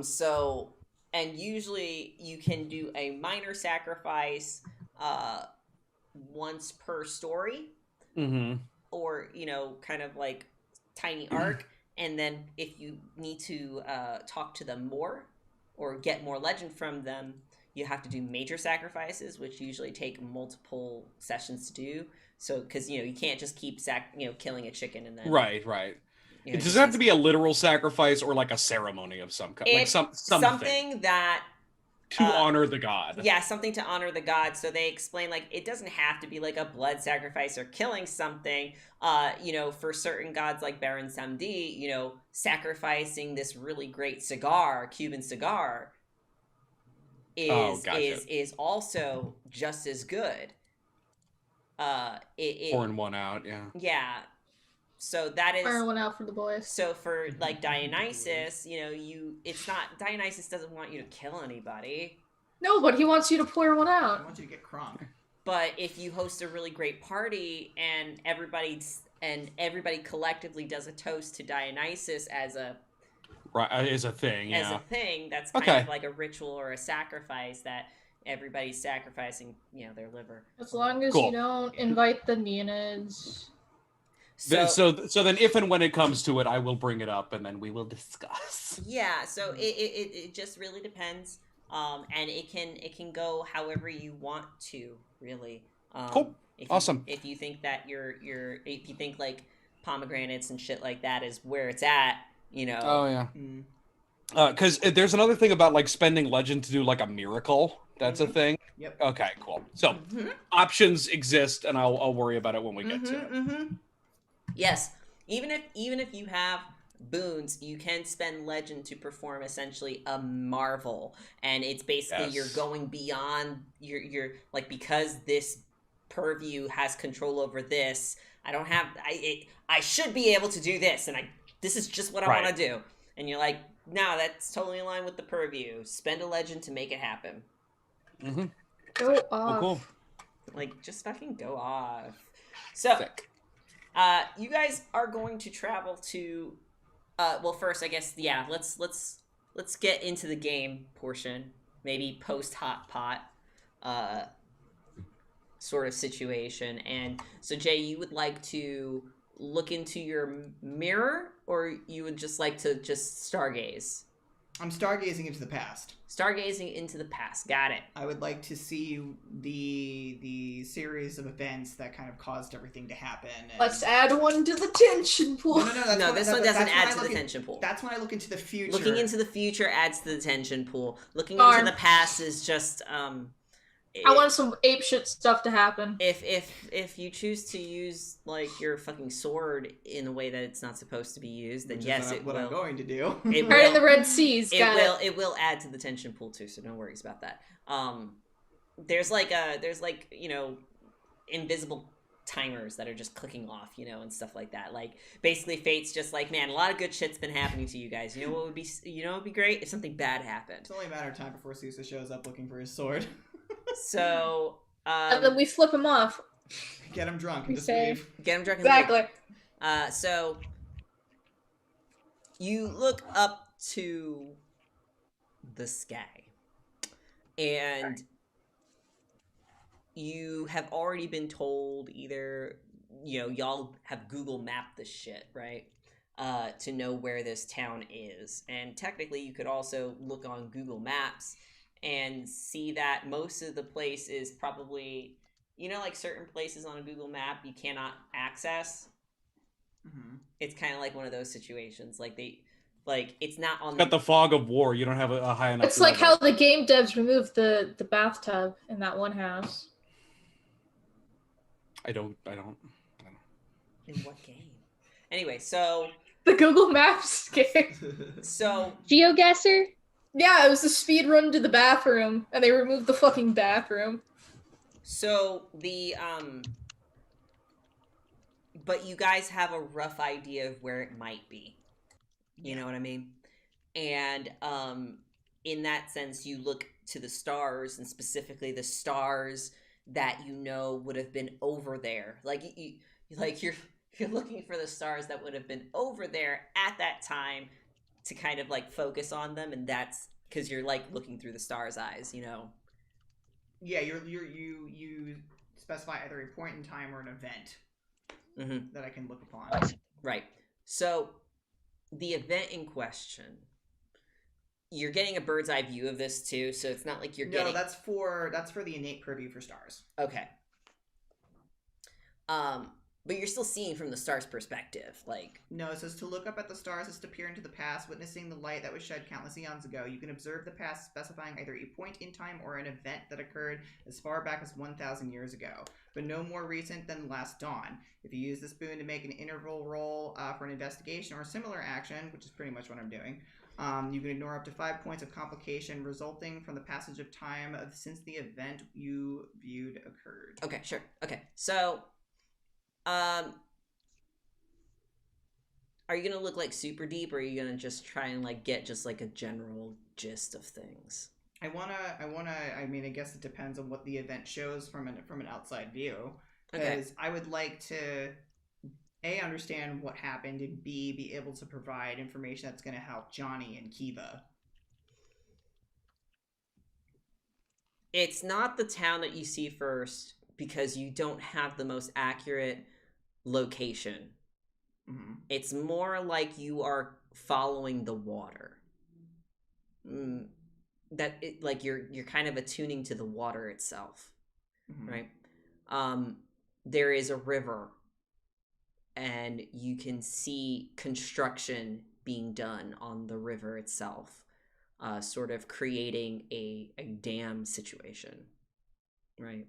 Speaker 3: So, and usually you can do a minor sacrifice once per story. Or, you know, kind of like tiny arc. And then if you need to talk to them more or get more legend from them, you have to do major sacrifices, which usually take multiple sessions to do. So, because, you know, you can't just keep killing a chicken and then...
Speaker 1: Right. You know, does it have to be a literal sacrifice or like a ceremony of some kind? Like something
Speaker 3: that...
Speaker 1: To honor the god.
Speaker 3: Yeah, something to honor the god. So they explain, like, it doesn't have to be like a blood sacrifice or killing something. You know, for certain gods like Baron Samedi, you know, sacrificing this really great cigar, Cuban cigar, is also just as good.
Speaker 1: Pouring one out, yeah.
Speaker 3: Yeah. So that is
Speaker 2: Pouring one out for the boys.
Speaker 3: So for like Dionysus, you know, it's not Dionysus doesn't want you to kill anybody.
Speaker 2: No, but he wants you to pour one out.
Speaker 5: I want you to get crunk.
Speaker 3: But if you host a really great party and everybody collectively does a toast to Dionysus as a
Speaker 1: thing, yeah.
Speaker 3: As a thing, that's kind of like a ritual or a sacrifice that everybody's sacrificing, you know, their liver.
Speaker 2: As long as you don't invite the Neonids.
Speaker 3: So
Speaker 1: then if and when it comes to it, I will bring it up and then we will discuss.
Speaker 3: Yeah, so it just really depends. And it can go however you want to, really.
Speaker 1: Cool. Awesome.
Speaker 3: If you think that if you think like pomegranates and shit like that is where it's at, you know.
Speaker 1: Oh yeah. Because there's another thing about like spending legend to do like a miracle. That's a thing.
Speaker 5: Yep.
Speaker 1: Okay, cool. So options exist, and I'll worry about it when we get to it.
Speaker 3: Yes, even if you have boons, you can spend legend to perform essentially a marvel, and it's basically you're going beyond your like, because this purview has control over this. I should be able to do this, and this is just what I want to do. And you're like, no, that's totally in line with the purview. Spend a legend to make it happen.
Speaker 2: Go off.
Speaker 1: Cool.
Speaker 3: Like, just fucking go off. So. Sick. You guys are going to travel to, well, first, I guess, yeah, let's get into the game portion, maybe post hot pot. sort of situation. And so, Jay, you would like to look into your mirror, or you would just like to just stargaze?
Speaker 5: I'm stargazing into the past.
Speaker 3: Stargazing into the past. Got it.
Speaker 5: I would like to see the series of events that kind of caused everything to happen. And...
Speaker 2: Let's add one to the tension pool.
Speaker 3: No, this one doesn't add to the tension pool.
Speaker 5: That's when I look into the future.
Speaker 3: Looking into the future adds to the tension pool. Looking into the past is just
Speaker 2: I want some apeshit stuff to happen.
Speaker 3: If you choose to use like your fucking sword in a way that it's not supposed to be used, then yes, it will.
Speaker 5: What I'm going to do.
Speaker 3: It
Speaker 2: right in the Red Seas.
Speaker 3: It will add to the tension pool too, so no worries about that. There's invisible timers that are just clicking off, and stuff like that. Like basically, Fate's just like, man, a lot of good shit's been happening to you guys. You know what would be great if something bad happened.
Speaker 5: It's only a matter of time before Sousa shows up looking for his sword.
Speaker 3: So,
Speaker 2: and then we flip him off.
Speaker 5: Get him drunk and just leave.
Speaker 3: Get him drunk and
Speaker 2: exactly.
Speaker 3: Leave. So you look up to the sky, and you have already been told either, y'all have Google mapped this shit, right? To know where this town is. And technically you could also look on Google Maps and see that most of the place is probably, like certain places on a Google map you cannot access.
Speaker 5: Mm-hmm.
Speaker 3: It's kind of like one of those situations. It's not on.
Speaker 1: It's got the fog of war. You don't have a high enough.
Speaker 2: It's like how the game devs removed the bathtub in that one house.
Speaker 1: I don't.
Speaker 3: In what game? Anyway, so
Speaker 2: the Google Maps game.
Speaker 3: So
Speaker 4: GeoGuessr.
Speaker 2: Yeah, it was a speed run to the bathroom, and they removed the fucking bathroom.
Speaker 3: So but you guys have a rough idea of where it might be. You know what I mean? And in that sense, you look to the stars, and specifically the stars that would have been over there. You're looking for the stars that would have been over there at that time to kind of focus on them, and that's because you're looking through the stars' eyes,
Speaker 5: Yeah, you specify either a point in time or an event that I can look upon.
Speaker 3: Right. So the event in question, you're getting a bird's eye view of this too, so it's not like you're getting.
Speaker 5: No, that's for the innate purview for stars.
Speaker 3: Okay. But you're still seeing from the stars' perspective,
Speaker 5: No, it says to look up at the stars is to peer into the past, witnessing the light that was shed countless eons ago. You can observe the past, specifying either a point in time or an event that occurred as far back as 1,000 years ago, but no more recent than last dawn. If you use this boon to make an interval roll for an investigation or a similar action, which is pretty much what I'm doing, you can ignore up to 5 points of complication resulting from the passage of time since the event you viewed occurred.
Speaker 3: Okay, sure. Okay, so are you gonna look super deep, or are you gonna just try and get just a general gist of things?
Speaker 5: I mean, I guess it depends on what the event shows from an outside view. Because I would like to A, understand what happened, and B, be able to provide information that's going to help Johnny and Kiva.
Speaker 3: It's not the town that you see first, because you don't have the most accurate location.
Speaker 5: Mm-hmm.
Speaker 3: It's more like you are following the water. You're kind of attuning to the water itself, right? There is a river, and you can see construction being done on the river itself, sort of creating a dam situation, right?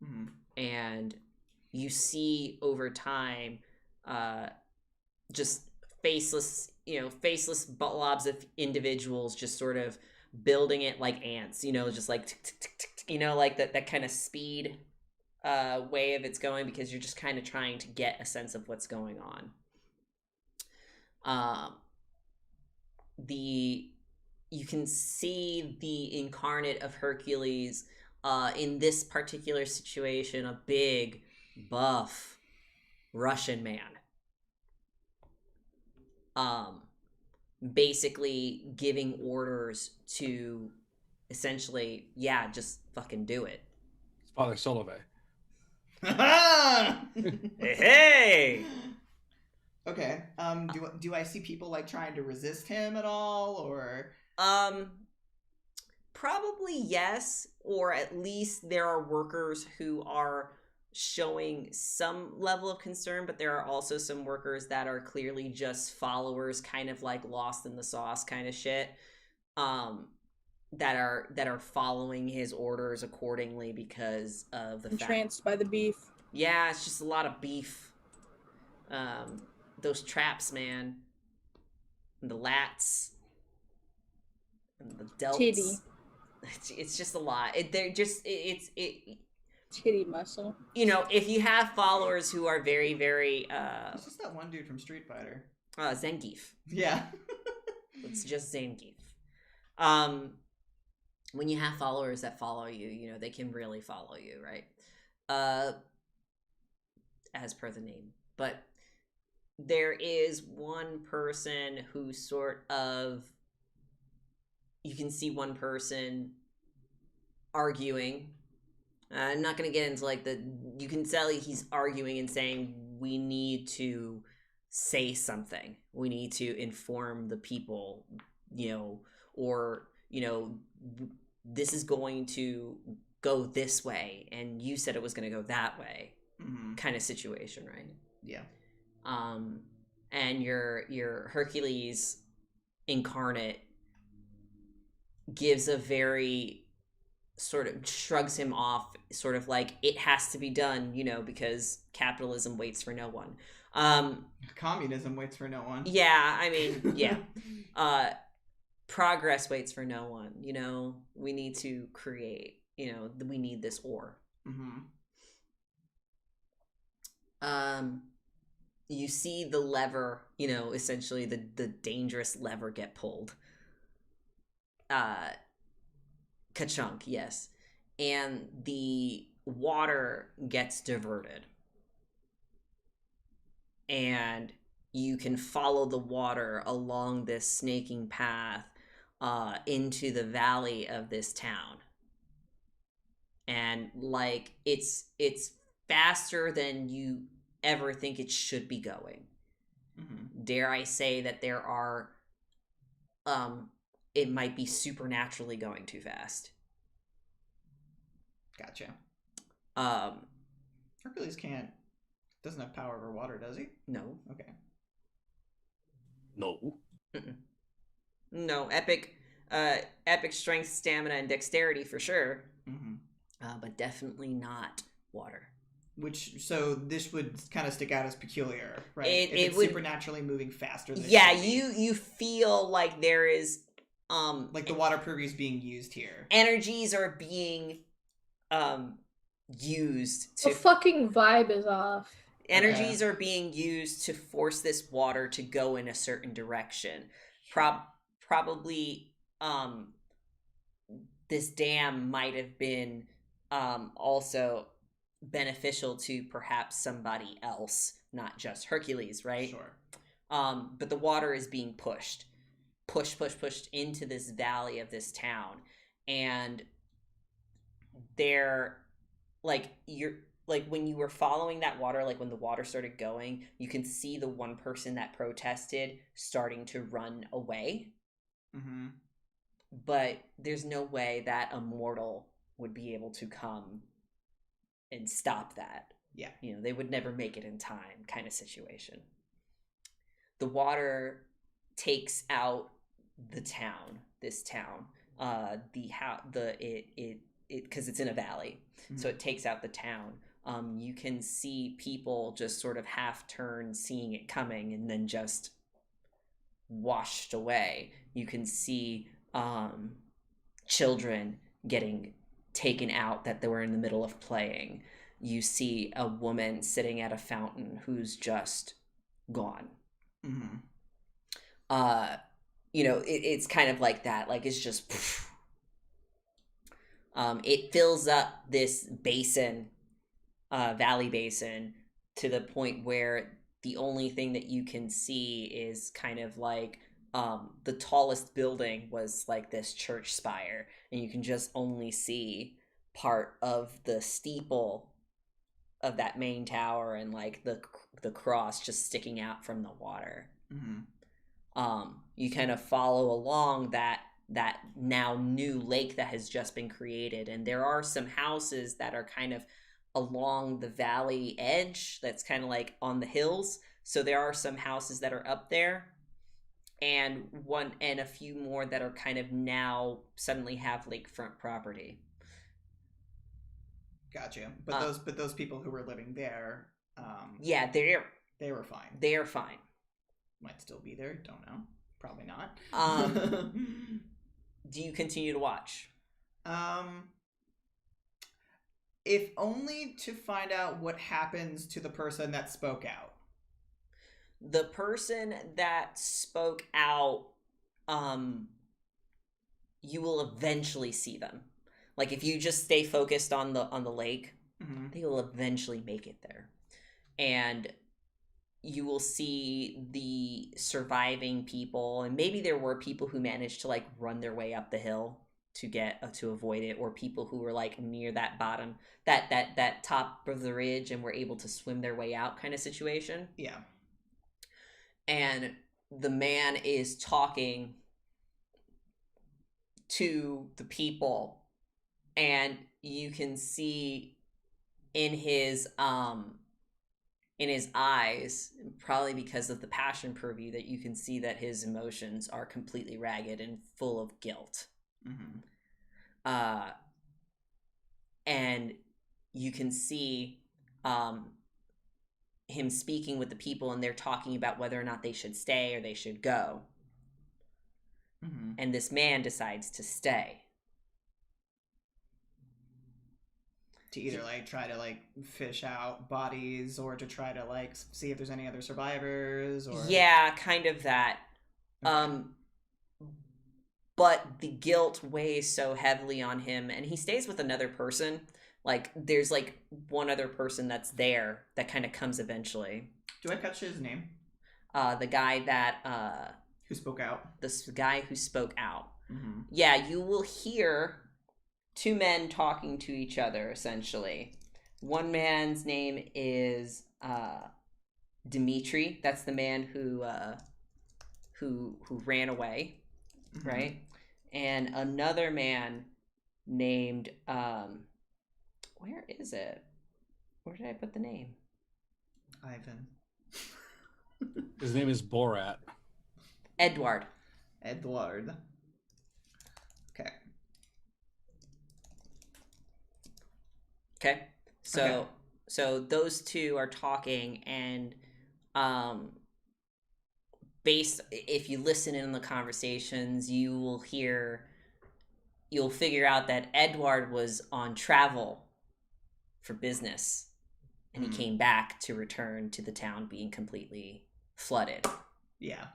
Speaker 5: Mm-hmm.
Speaker 3: And you see over time just faceless blobs of individuals just sort of building it like ants, just that kind of speed way of it's going, because you're just kind of trying to get a sense of what's going on. You can see the incarnate of Hercules in this particular situation, a big, buff Russian man. Basically giving orders to essentially, just fucking do it.
Speaker 1: Father Solovey.
Speaker 3: Hey.
Speaker 5: Okay. Do I see people like trying to resist him at all, or?
Speaker 3: Probably yes, or at least there are workers who are showing some level of concern, but there are also some workers that are clearly just followers, kind of like lost in the sauce kind of shit. That are following his orders accordingly because of the
Speaker 4: entranced by the beef.
Speaker 3: Yeah, it's just a lot of beef. Those traps, man. And the lats. And the delts.
Speaker 4: Titty.
Speaker 3: It's just a lot. It's
Speaker 4: titty muscle.
Speaker 3: You know, if you have followers who are very, very
Speaker 5: it's just that one dude from Street Fighter.
Speaker 3: Zangief.
Speaker 5: Yeah.
Speaker 3: It's just Zangief. When you have followers that follow you, you know, they can really follow you, right? As per the name. But there is one person who sort of, you can see one person arguing. I'm not going to get into like you can tell he's arguing and saying, we need to say something. We need to inform the people, you know, or, you know, this is going to go this way and you said it was going to go that way, kind of situation, right?
Speaker 5: Yeah.
Speaker 3: And your Hercules incarnate gives a very sort of shrugs him off, sort of like, it has to be done, you know, because capitalism waits for no one.
Speaker 5: Communism waits for no one.
Speaker 3: Yeah, I mean, yeah. Progress waits for no one, you know. We need to create, you know, we need this ore. You see the lever, you know, essentially the dangerous lever get pulled. Ka-chunk, yes. And the water gets diverted. And you can follow the water along this snaking path into the valley of this town. And like it's faster than you ever think it should be going. Dare I say that there are it might be supernaturally going too fast.
Speaker 5: Gotcha. Hercules doesn't have power over water, does he?
Speaker 3: No.
Speaker 5: Okay.
Speaker 1: No.
Speaker 3: No, epic strength, stamina, and dexterity for sure. But definitely not water.
Speaker 5: So this would kind of stick out as peculiar, right? It's would, supernaturally moving faster than
Speaker 3: you feel like there is
Speaker 5: like the water privy is being used here.
Speaker 3: Energies are being used to
Speaker 2: the fucking vibe is off.
Speaker 3: Energies are being used to force this water to go in a certain direction. Probably this dam might have been also beneficial to perhaps somebody else, not just Hercules, right?
Speaker 5: Sure.
Speaker 3: But the water is being pushed into this valley of this town, and they're like, when you were following that water, like when the water started going, you can see the one person that protested starting to run away. But there's no way that a mortal would be able to come and stop that.
Speaker 5: Yeah.
Speaker 3: You know, they would never make it in time, kind of situation. The water takes out this town, because it's in a valley. So it takes out the town. You can see people just sort of half turn, seeing it coming, and then just washed away. You can see children getting taken out that they were in the middle of playing. You see a woman sitting at a fountain who's just gone. You know, it's kind of like that. Like, it's just it fills up this basin, valley basin, to the point where the only thing that you can see is kind of like the tallest building was like this church spire, and you can just only see part of the steeple that main tower and like the cross just sticking out from the water. You kind of follow along that now new lake that has just been created, and there are some houses that are kind of along the valley edge that's kind of like on the hills. So there are some houses that are up there, and a few more that are kind of now suddenly have lakefront property.
Speaker 5: Gotcha. But those people who were living there,
Speaker 3: yeah,
Speaker 5: they were fine.
Speaker 3: They're fine.
Speaker 5: Might still be there. Don't know. Probably not.
Speaker 3: Do you continue to watch?
Speaker 5: If only to find out what happens to the person that spoke out.
Speaker 3: The person that spoke out, you will eventually see them. Like if you just stay focused on the lake, they will eventually make it there. And you will see the surviving people, and maybe there were people who managed to like run their way up the hill to get to avoid it, or people who were like near that bottom, that top of the ridge and were able to swim their way out kind of situation.
Speaker 5: Yeah.
Speaker 3: And the man is talking to the people, and you can see in his eyes, probably because of the passion purview, that you can see that his emotions are completely ragged and full of guilt. And you can see him speaking with the people, and they're talking about whether or not they should stay or they should go. And this man decides to stay.
Speaker 5: To either like try to like fish out bodies, or to try to like see if there's any other survivors, or
Speaker 3: yeah, kind of that. Okay. But the guilt weighs so heavily on him, and he stays with another person. Like there's like one other person that's there that kind of comes eventually.
Speaker 5: Do I catch his name?
Speaker 3: The guy that
Speaker 5: who spoke out.
Speaker 3: This guy who spoke out. Yeah, you will hear two men talking to each other, essentially. One man's name is Dimitri. That's the man who ran away, right? And another man named where is it? Where did I put the name?
Speaker 5: Ivan.
Speaker 1: His name is Borat.
Speaker 3: Edward. Okay. So those two are talking, and if you listen in the conversations, you'll figure out that Edward was on travel for business, and he came back to return to the town being completely flooded.
Speaker 5: Yeah.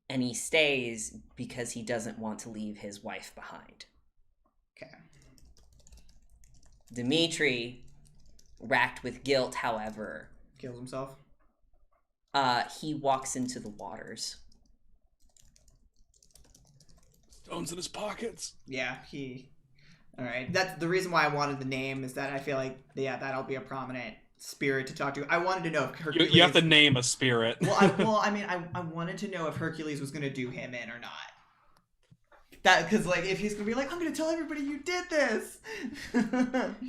Speaker 3: And he stays because he doesn't want to leave his wife behind.
Speaker 5: Okay.
Speaker 3: Dimitri, racked with guilt, however,
Speaker 5: kills himself.
Speaker 3: He walks into the waters.
Speaker 1: Stones in his pockets.
Speaker 5: Yeah, all right. That's the reason why I wanted the name, is that I feel like, yeah, that'll be a prominent spirit to talk to. I wanted to know if Hercules...
Speaker 1: You have to name a spirit.
Speaker 5: I wanted to know if Hercules was going to do him in or not. That, because like if he's gonna be like, I'm gonna tell everybody you did this.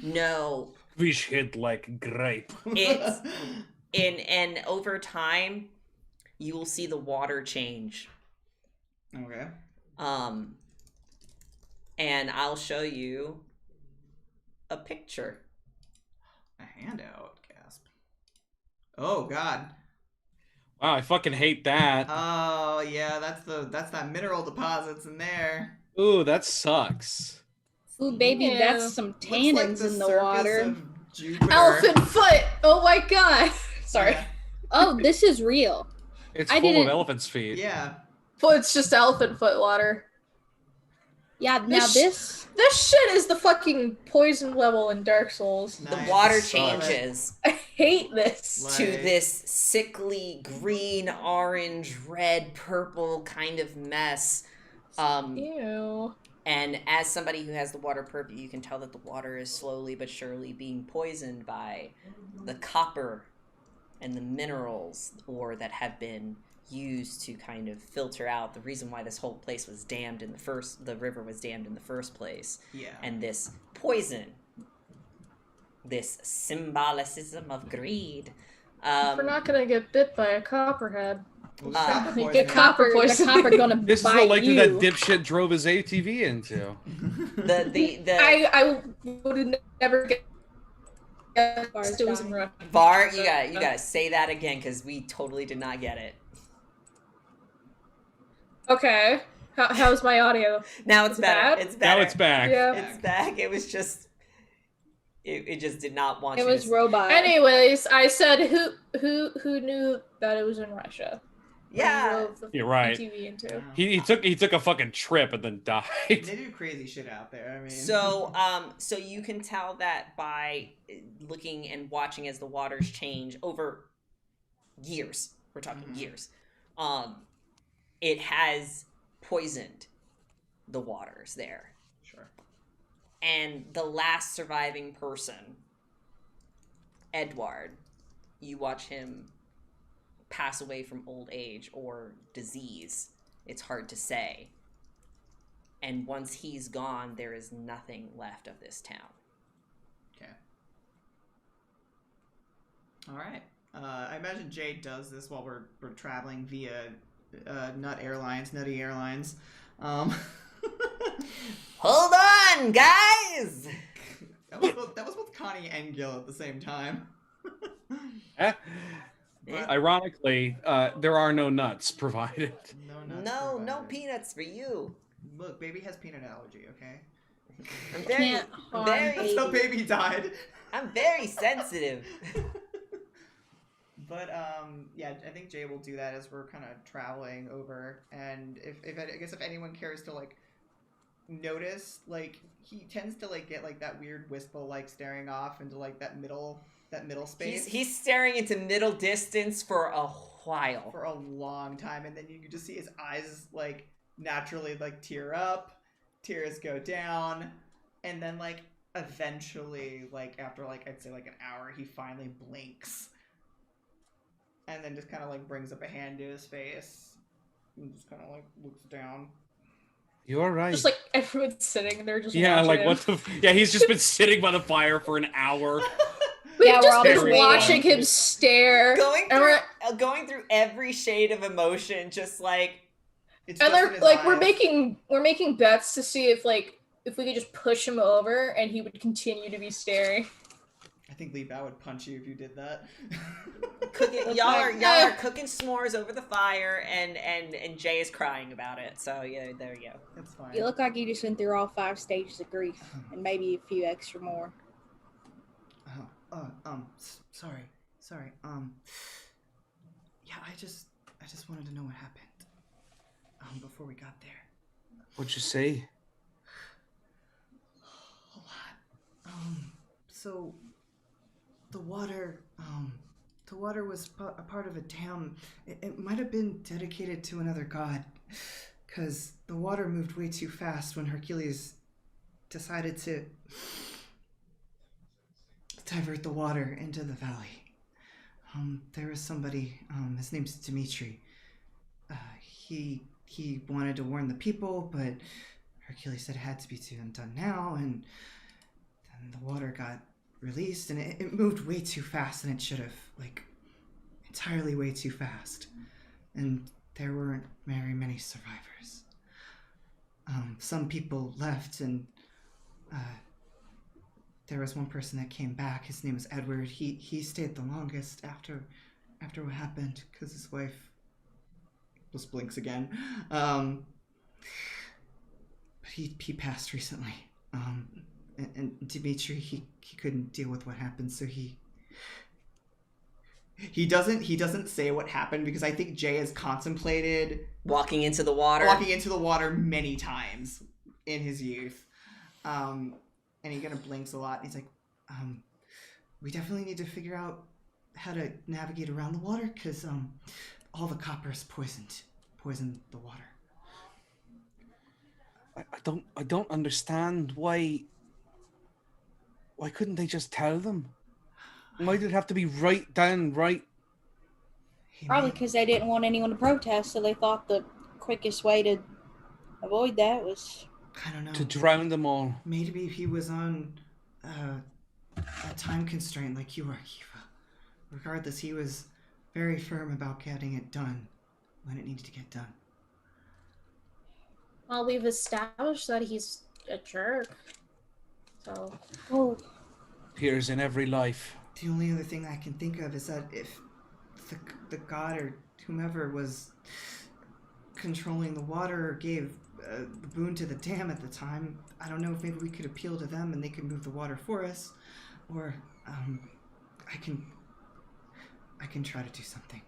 Speaker 3: No.
Speaker 1: Fish hit like grape.
Speaker 3: It's and over time, you will see the water change.
Speaker 5: Okay.
Speaker 3: And I'll show you a picture.
Speaker 5: A handout. Gasp. Oh God.
Speaker 1: Wow, I fucking hate that.
Speaker 5: Oh yeah, that's that mineral deposits in there.
Speaker 1: Ooh, that sucks.
Speaker 4: Ooh, baby, that's some tannins in the water.
Speaker 2: Elephant foot! Oh my god! Sorry.
Speaker 5: Yeah.
Speaker 4: Oh, this is real.
Speaker 1: It's full of elephant's feet.
Speaker 5: Yeah.
Speaker 2: Well, it's just elephant foot water.
Speaker 4: Yeah, now this
Speaker 2: shit is the fucking poison level in Dark Souls.
Speaker 5: Nice.
Speaker 3: The water changes.
Speaker 2: I hate this.
Speaker 3: To this sickly green, orange, red, purple kind of mess.
Speaker 2: Ew.
Speaker 3: And as somebody who has the water purview, you can tell that the water is slowly but surely being poisoned by the copper and the minerals ore that have been used to kind of filter out the reason why this whole place was dammed in the river was dammed in the first place.
Speaker 5: Yeah.
Speaker 3: And this poison, this symbolicism of greed.
Speaker 2: We're not gonna get bit by a copperhead.
Speaker 4: The copper gonna
Speaker 1: This is
Speaker 4: bite
Speaker 1: the lake
Speaker 4: you.
Speaker 1: that dipshit drove his ATV into.
Speaker 2: I would never get. It was in Russia.
Speaker 3: Var, you gotta say that again because we totally did not get it.
Speaker 2: Okay, how's my audio?
Speaker 3: Now it's better.
Speaker 2: Bad?
Speaker 3: It's better.
Speaker 1: Now it's back.
Speaker 2: Yeah.
Speaker 3: It's back. It was just. It just did not want
Speaker 4: It
Speaker 3: you.
Speaker 4: was robot.
Speaker 2: Anyways, I said who knew that it was in Russia?
Speaker 3: Yeah.
Speaker 1: You're right.
Speaker 2: TV into.
Speaker 1: He took a fucking trip and then died.
Speaker 5: They do crazy shit out there. I mean.
Speaker 3: So you can tell that by looking and watching as the waters change over years. We're talking years. It has poisoned the waters there.
Speaker 5: Sure.
Speaker 3: And the last surviving person, Edward, you watch him pass away from old age or disease. It's hard to say. And once he's gone, there is nothing left of this town.
Speaker 5: Okay. All right. I imagine Jay does this while we're traveling via Nutty Airlines.
Speaker 3: Hold on, guys!
Speaker 5: That was both Connie and Gil at the same time. But,
Speaker 1: Ironically, there are no nuts provided.
Speaker 3: No peanuts for you.
Speaker 5: Look, baby has peanut allergy, okay?
Speaker 3: I'm very,
Speaker 5: That's how baby died.
Speaker 3: I'm very sensitive.
Speaker 5: But yeah, I think Jay will do that as we're kind of traveling over, and if anyone cares to like notice, like he tends to like get like that weird wistful like staring off into like that middle space.
Speaker 3: He's staring into middle distance for a while,
Speaker 5: for a long time, and then you can just see his eyes like naturally like tear up, tears go down, and then like eventually like after like I'd say like an hour he finally blinks. And then just kind of like brings up a hand to his face and just kind of like looks down.
Speaker 1: You're right.
Speaker 2: Just like everyone's sitting there just
Speaker 1: yeah,
Speaker 2: watching
Speaker 1: like
Speaker 2: him.
Speaker 1: what the? Yeah, he's just been sitting by the fire for an hour.
Speaker 2: We've
Speaker 4: Yeah, we're
Speaker 2: just
Speaker 4: all
Speaker 2: been
Speaker 4: just waiting.
Speaker 2: watching him stare.
Speaker 3: going through every shade of emotion, just like.
Speaker 5: It's
Speaker 2: And
Speaker 5: just in
Speaker 2: they're
Speaker 5: his
Speaker 2: like
Speaker 5: eyes.
Speaker 2: we're making bets to see if we could just push him over and he would continue to be staring.
Speaker 5: I think Lee Bao would punch you if you did that.
Speaker 3: Y'all are cooking s'mores over the fire, and Jay is crying about it. So yeah, there you go.
Speaker 5: It's fine.
Speaker 4: You look like you just went through all 5 stages of grief, and maybe a few extra more.
Speaker 5: Sorry. Yeah, I just wanted to know what happened. Before we got there.
Speaker 1: What'd you say?
Speaker 5: A lot. So the water was a part of a dam. It might have been dedicated to another god, because the water moved way too fast when Hercules decided to divert the water into the valley. There was somebody, his name's Dimitri. He wanted to warn the people, but Hercules said it had to be done now, and then the water got released, and it moved way too fast, and it should have, like, entirely way too fast. And there weren't very many survivors. Some people left, and there was one person that came back. His name was Edward. He stayed the longest after what happened, because his wife just blinks again. But he passed recently. And Dimitri, he couldn't deal with what happened, so he doesn't say what happened, because I think Jay has contemplated
Speaker 3: Walking into the water
Speaker 5: many times in his youth. And he kind of blinks a lot. He's like, we definitely need to figure out how to navigate around the water, because all the copper is poisoned the water.
Speaker 1: I don't understand why couldn't they just tell them? Why did it have to be right?
Speaker 4: Probably because they didn't want anyone to protest, so they thought the quickest way to avoid that was...
Speaker 5: I don't know.
Speaker 1: To drown them all.
Speaker 5: Maybe he was on a time constraint like you are, Kiva. Regardless, he was very firm about getting it done when it needed to get done.
Speaker 2: Well, we've established that he's a jerk. So...
Speaker 4: Oh.
Speaker 1: Appears in every life.
Speaker 5: The only other thing I can think of is that if the god or whomever was controlling the water or gave the boon to the dam at the time, I don't know if maybe we could appeal to them and they could move the water for us, or I can try to do something.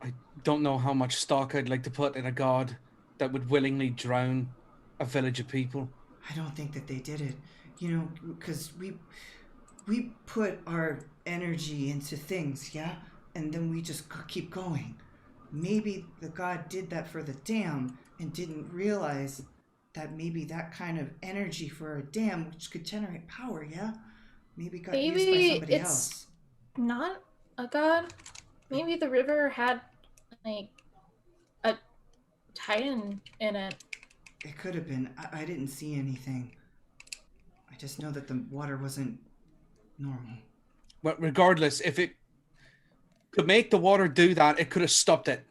Speaker 1: I don't know how much stock I'd like to put in a god that would willingly drown a village of people.
Speaker 5: I don't think that they did it, because we put our energy into things, yeah? And then we just keep going. Maybe the god did that for the dam and didn't realize that maybe that kind of energy for a dam, which could generate power, yeah? Maybe got used by somebody else.
Speaker 2: Not a god. Maybe the river had, like, a titan in it.
Speaker 5: It could have been. I didn't see anything. I just know that the water wasn't normal.
Speaker 1: But regardless, if it could make the water do that, it could have stopped it.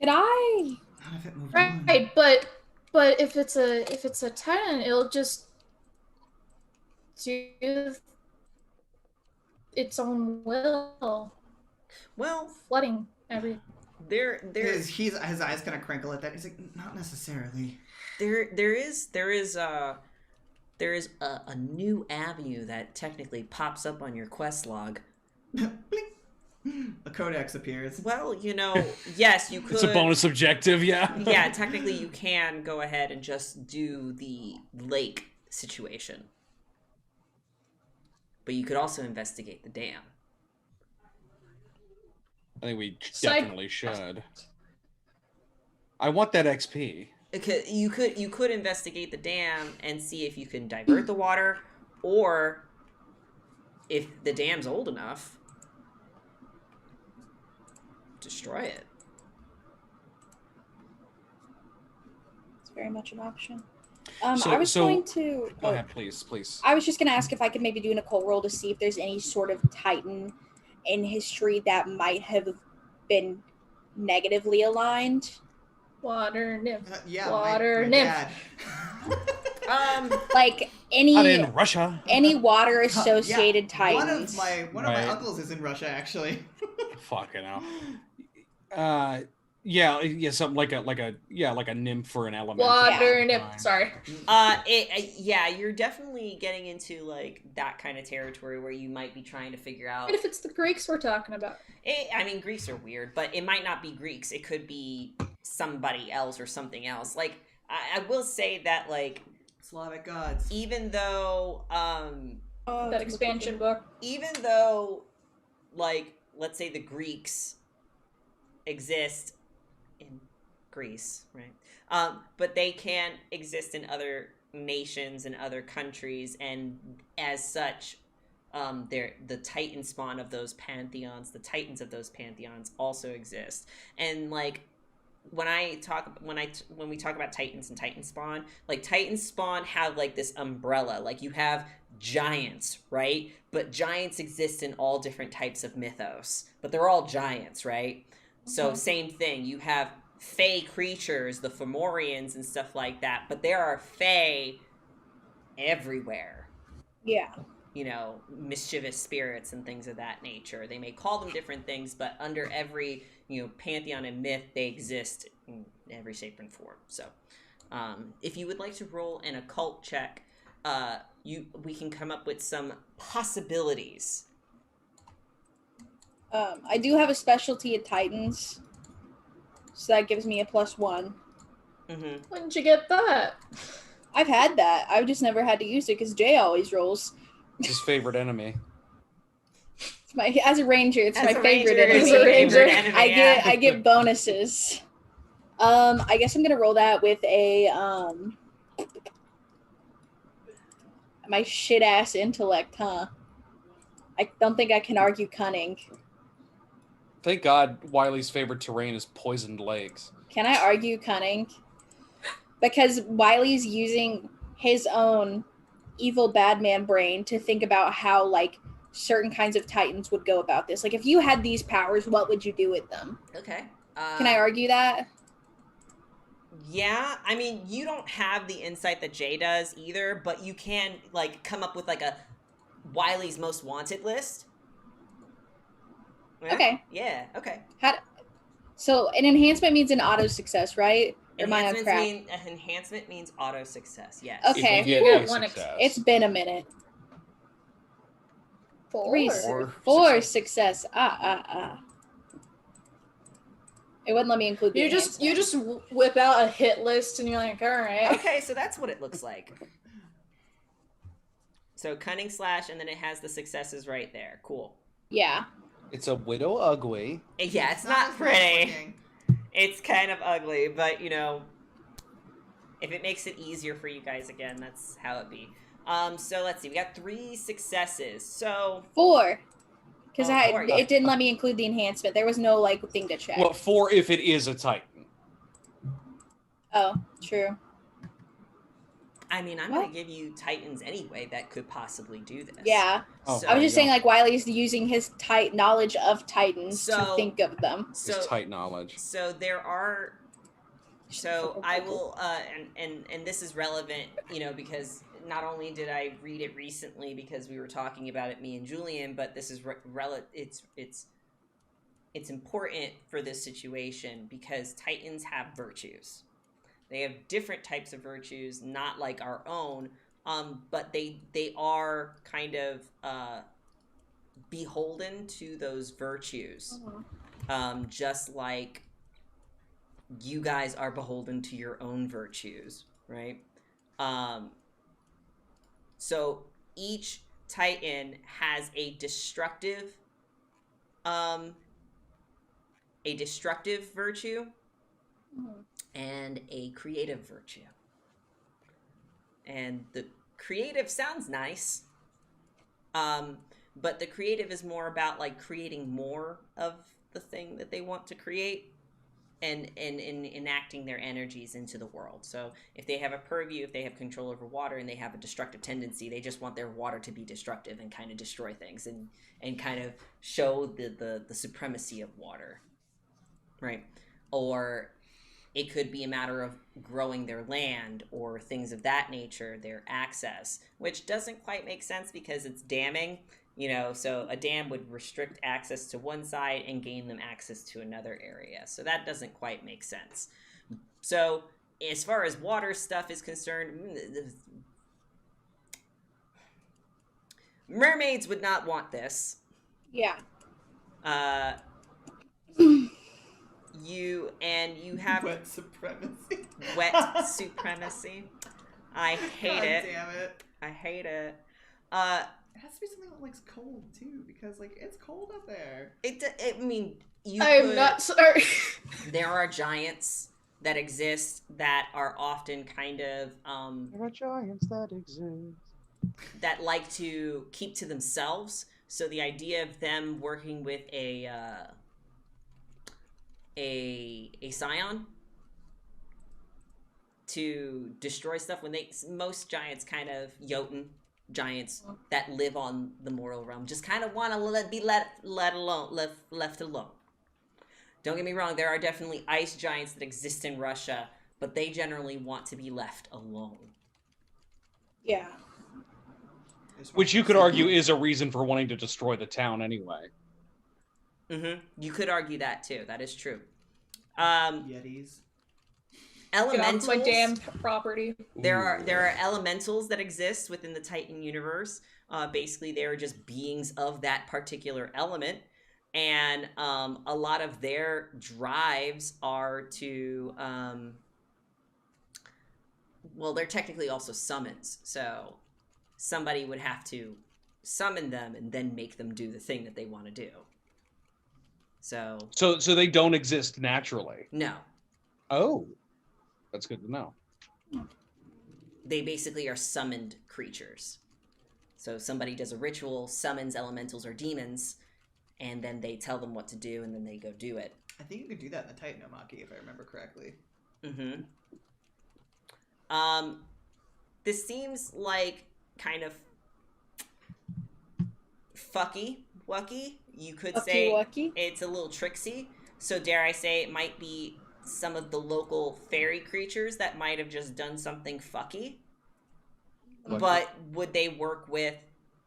Speaker 4: Did I?
Speaker 5: None of it moved on.
Speaker 2: Right, but if it's a titan, it'll just do its own will.
Speaker 3: Well,
Speaker 2: flooding everything.
Speaker 5: His eyes kind of crinkle at that. He's like, not necessarily.
Speaker 3: There is a new avenue that technically pops up on your quest log.
Speaker 5: A codex appears.
Speaker 3: Well, yes, you could.
Speaker 1: It's a bonus objective, yeah.
Speaker 3: Yeah, technically you can go ahead and just do the lake situation. But you could also investigate the dam.
Speaker 1: I think we definitely should. I want that XP.
Speaker 3: You could investigate the dam and see if you can divert the water, or if the dam's old enough, destroy it.
Speaker 4: It's very much an option. I was going to...
Speaker 1: Go ahead, please.
Speaker 4: I was just going to ask if I could maybe do an occult roll to see if there's any sort of titan in history that might have been negatively aligned.
Speaker 2: Water nymph.
Speaker 5: Yeah,
Speaker 2: water
Speaker 5: my
Speaker 2: nymph.
Speaker 4: Like
Speaker 1: not in Russia.
Speaker 4: Any water associated titans.
Speaker 5: One of my uncles is in Russia, actually.
Speaker 1: Fucking hell. Something like a nymph or an element.
Speaker 2: Water nymph. Sorry.
Speaker 3: You're definitely getting into like that kind of territory where you might be trying to figure out.
Speaker 2: What if it's the Greeks we're talking about?
Speaker 3: Greeks are weird, but it might not be Greeks. It could be somebody else or something else. Like, I will say that, like,
Speaker 5: Slavic gods.
Speaker 3: Even though,
Speaker 2: that expansion book.
Speaker 3: Even though, like, let's say the Greeks exist in Greece, right? But they can exist in other nations and other countries, and as such, they're the Titan spawn of those pantheons. The Titans of those pantheons also exist, and like when we talk about Titans and Titan spawn, like Titan spawn have like this umbrella. Like you have giants, right? But giants exist in all different types of mythos, but they're all giants, right? So same thing. You have Fey creatures, the Fomorians and stuff like that, but there are Fey everywhere.
Speaker 4: Yeah.
Speaker 3: Mischievous spirits and things of that nature. They may call them different things, but under every, pantheon and myth, they exist in every shape and form. So, if you would like to roll an occult check, we can come up with some possibilities.
Speaker 4: I do have a specialty at Titans, so that gives me a +1.
Speaker 3: Mm-hmm.
Speaker 2: When did you get that?
Speaker 4: I've had that. I've just never had to use it because Jay always rolls.
Speaker 1: His favorite enemy.
Speaker 4: As a ranger, it's my favorite
Speaker 3: enemy.
Speaker 4: enemy.
Speaker 2: As a ranger.
Speaker 4: I get bonuses. I guess I'm gonna roll that with a my shit ass intellect, huh? I don't think I can argue cunning.
Speaker 1: Thank God Wiley's favorite terrain is poisoned lakes.
Speaker 4: Can I argue cunning? Because Wiley's using his own evil bad man brain to think about how, like, certain kinds of titans would go about this. Like, if you had these powers, what would you do with them?
Speaker 3: Okay.
Speaker 4: Can I argue that?
Speaker 3: Yeah, I mean, you don't have the insight that Jay does either, but you can, like, come up with, like, a Wiley's most wanted list. Yeah?
Speaker 4: Okay.
Speaker 3: Yeah, okay.
Speaker 4: So an enhancement means an auto success, right? Or am I on crap?
Speaker 3: Enhancement means auto success, yes.
Speaker 4: Okay.
Speaker 1: If you get a success.
Speaker 4: It's been a minute.
Speaker 2: Four.
Speaker 4: Four success. It wouldn't let me include the
Speaker 2: You just whip out a hit list and you're like, all right.
Speaker 3: Okay, so that's what it looks like. So cunning slash, and then it has the successes right there. Cool.
Speaker 4: Yeah.
Speaker 1: It's a widow ugly.
Speaker 3: Yeah, it's not pretty. It's kind of ugly, but you know, if it makes it easier for you guys, again, that's how it be. So let's see, we got 3 successes. So
Speaker 4: 4. Because
Speaker 3: four, yeah.
Speaker 4: it didn't let me include the enhancement. There was no like thing to check.
Speaker 1: Well, 4 if it is a titan.
Speaker 4: Oh, true.
Speaker 3: I mean, I'm going to give you titans anyway that could possibly do this.
Speaker 4: Yeah.
Speaker 1: Oh,
Speaker 3: So,
Speaker 4: I was just saying, like, Wiley's using his knowledge of titans to think of them.
Speaker 1: His tight knowledge.
Speaker 3: So there are. So I will, and this is relevant, you know, because not only did I read it recently because we were talking about it, me and Julian, but this is it's important for this situation because titans have virtues. They have different types of virtues, not like our own, but they are kind of beholden to those virtues, just like you guys are beholden to your own virtues, right? So each titan has a destructive virtue and a creative virtue. And the creative sounds nice, but the creative is more about like creating more of the thing that they want to create and enacting their energies into the world. So if they have a purview, if they have control over water and they have a destructive tendency, they just want their water to be destructive and kind of destroy things and kind of show the supremacy of water, right? Or it could be a matter of growing their land or things of that nature, their access, which doesn't quite make sense because it's damming, you know, so a dam would restrict access to one side and gain them access to another area. So that doesn't quite make sense. So as far as water stuff is concerned, mermaids would not want this.
Speaker 4: Yeah.
Speaker 3: You have
Speaker 5: wet supremacy.
Speaker 3: Wet supremacy. I hate
Speaker 5: God
Speaker 3: it.
Speaker 5: Damn it.
Speaker 3: I hate it.
Speaker 5: It has to be something that likes cold too, because like it's cold up there.
Speaker 3: I mean,
Speaker 2: I'm not sorry.
Speaker 3: There are giants that exist that are often kind of
Speaker 1: There are giants that exist
Speaker 3: that like to keep to themselves. So the idea of them working with a Scion to destroy stuff when most giants kind of Jotun giants that live on the mortal realm just kind of want to be left alone. Don't get me wrong, there are definitely ice giants that exist in Russia, but they generally want to be left alone.
Speaker 4: Yeah.
Speaker 1: which you could argue is a reason for wanting to destroy the town anyway.
Speaker 3: You could argue that too. That is true.
Speaker 5: Yetis.
Speaker 3: Elementals.
Speaker 2: My damn property.
Speaker 3: There are elementals that exist within the Titan universe. Basically, they are just beings of that particular element, and a lot of their drives are to. Well, they're technically also summons, so somebody would have to summon them and then make them do the thing that they want to do. So
Speaker 1: they don't exist naturally.
Speaker 3: No.
Speaker 1: Oh, that's good to know.
Speaker 3: They basically are summoned creatures. So somebody does a ritual, summons elementals or demons, and then they tell them what to do, and then they go do it.
Speaker 5: I think you could do that in the Titanomachy, if I remember correctly.
Speaker 3: Mm-hmm. This seems like kind of wucky. You could say
Speaker 4: Wucky.
Speaker 3: It's a little tricksy. So dare I say it might be some of the local fairy creatures that might have just done something fucky. But would they work with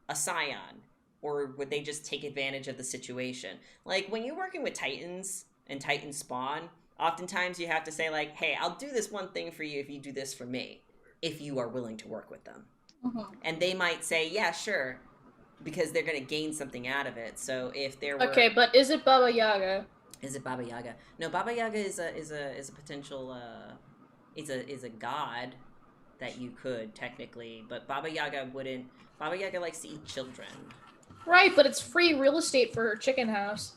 Speaker 3: a Scion? Or would they just take advantage of the situation? Like, when you're working with Titans and Titan spawn, oftentimes you have to say, like, hey, I'll do this one thing for you if you do this for me, if you are willing to work with them.
Speaker 4: Mm-hmm.
Speaker 3: And they might say, yeah, sure, because they're going to gain something out of it. So if there were...
Speaker 2: Okay, but is it Baba Yaga?
Speaker 3: Is it Baba Yaga? No, Baba Yaga is a potential, is a god that you could, technically, but Baba Yaga wouldn't... Baba Yaga likes to eat children.
Speaker 2: Right, but it's free real estate for her chicken house.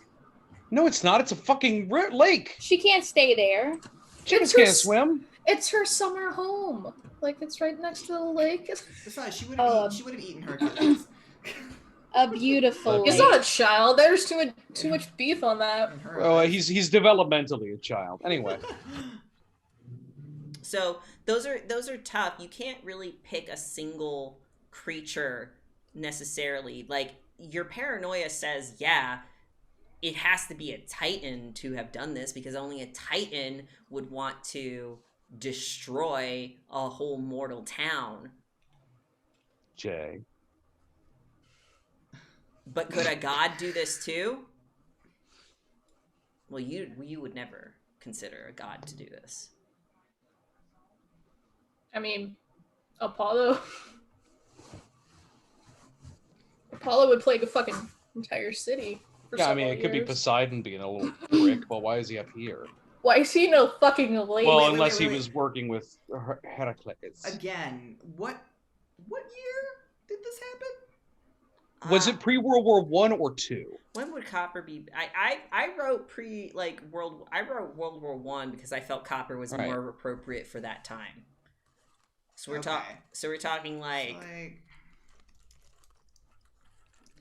Speaker 1: No, it's not. It's a fucking lake.
Speaker 4: She can't stay there.
Speaker 1: Chickens can't swim.
Speaker 2: It's her summer home. Like, it's right next to the lake.
Speaker 5: Besides, she would have eaten Hercules.
Speaker 4: A beautiful
Speaker 2: He's
Speaker 4: lake.
Speaker 2: not a child. There's too much beef on that.
Speaker 1: Oh, he's developmentally a child. Anyway.
Speaker 3: So those are tough. You can't really pick a single creature necessarily. Like, your paranoia says, yeah, it has to be a Titan to have done this, because only a Titan would want to destroy a whole mortal town.
Speaker 1: Jay.
Speaker 3: But could a god do this too? Well, you would never consider a god to do this.
Speaker 2: I mean, Apollo would plague a fucking entire city.
Speaker 1: Yeah, I mean, it could be Poseidon being a little prick. Well, why is he up here?
Speaker 2: Why is he no fucking lake?
Speaker 1: Well, unless he was working with Heracles.
Speaker 5: Again, what year did this happen?
Speaker 1: Was it pre-World War I or II?
Speaker 3: When would copper be? I wrote World War I because I felt copper was more appropriate for that time. So we're talking like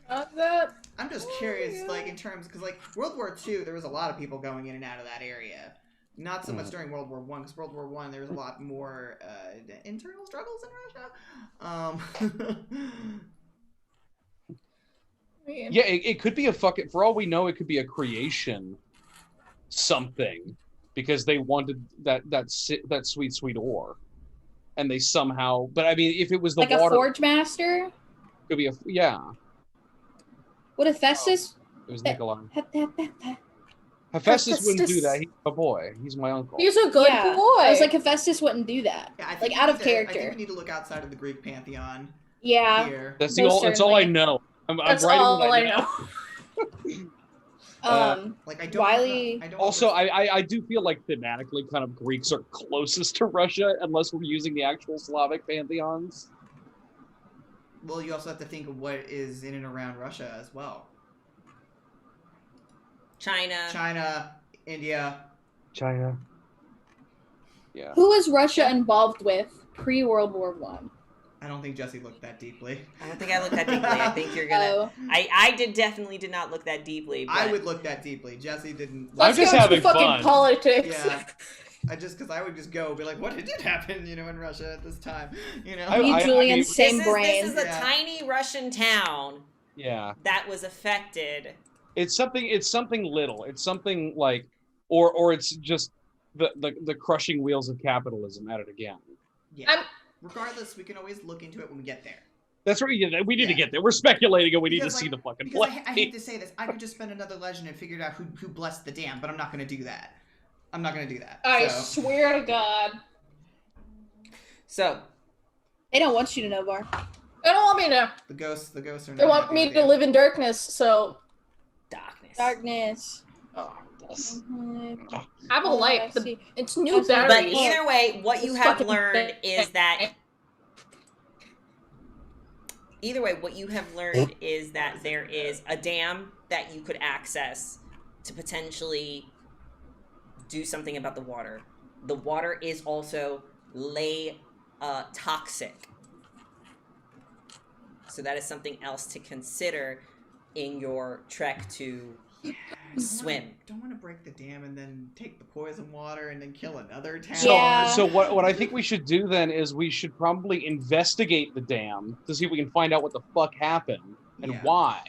Speaker 2: that.
Speaker 5: I'm just curious, like, in terms, because, like, World War II, there was a lot of people going in and out of that area. Not so much during World War I, because World War I, there was a lot more internal struggles in Russia.
Speaker 1: Yeah, it could be a fucking... For all we know, it could be a creation something, because they wanted that sweet, sweet ore. And they somehow... But, I mean, if it was the
Speaker 4: like
Speaker 1: water...
Speaker 4: Like a Forge Master?
Speaker 1: Could be a... Yeah.
Speaker 4: What Hephaestus?
Speaker 1: It was Nikolai. Hephaestus wouldn't do that. He's a boy. He's my uncle.
Speaker 2: He's a good boy.
Speaker 4: I was like, Hephaestus wouldn't do that.
Speaker 5: Yeah,
Speaker 4: like, out of character.
Speaker 5: I think we need to look outside of the Greek pantheon.
Speaker 4: Yeah.
Speaker 5: Here.
Speaker 1: That's all I know.
Speaker 2: That's all I know.
Speaker 5: Like, I don't.
Speaker 4: Wiley.
Speaker 1: I do feel like thematically, kind of Greeks are closest to Russia, unless we're using the actual Slavic pantheons.
Speaker 5: Well, you also have to think of what is in and around Russia as well. China, India.
Speaker 1: China. Yeah.
Speaker 4: Who was Russia involved with pre-World War I?
Speaker 5: I don't think Jesse looked that deeply.
Speaker 3: I don't think I looked that deeply. I think you're gonna. I definitely did not look that deeply. But...
Speaker 5: I would look that deeply. Jesse didn't.
Speaker 1: I'm just having fun.
Speaker 2: Fucking politics.
Speaker 5: Yeah. Because I would just go be like, what did happen, in Russia at this time,
Speaker 4: Julian, same brain.
Speaker 3: This is a tiny Russian town.
Speaker 1: Yeah.
Speaker 3: That was affected.
Speaker 1: It's something little. It's something like, or it's just the crushing wheels of capitalism at it again.
Speaker 5: Yeah. Regardless, we can always look into it when we get there.
Speaker 1: That's right. Yeah, we need to get there. We're speculating, and we need to see the fucking place.
Speaker 5: I hate to say this. I could just spend another legend and figure out who blessed the dam, but I'm not going to do that.
Speaker 2: I swear to God.
Speaker 3: So.
Speaker 4: They don't want you to know, Bar.
Speaker 2: They don't want me to.
Speaker 5: The ghosts are not.
Speaker 2: They want me to live in darkness, so.
Speaker 4: Darkness.
Speaker 2: Oh, I have a light. It's new batteries.
Speaker 3: But either way, what you have learned is that. Either way, what you have learned is that there is a dam that you could access to potentially do something about the water. the water is also toxic. So that is something else to consider in your trek to swim.
Speaker 5: Don't want to break the dam and then take the poison water and then kill another town.
Speaker 1: So what I think we should do then is we should probably investigate the dam to see if we can find out what the fuck happened and why.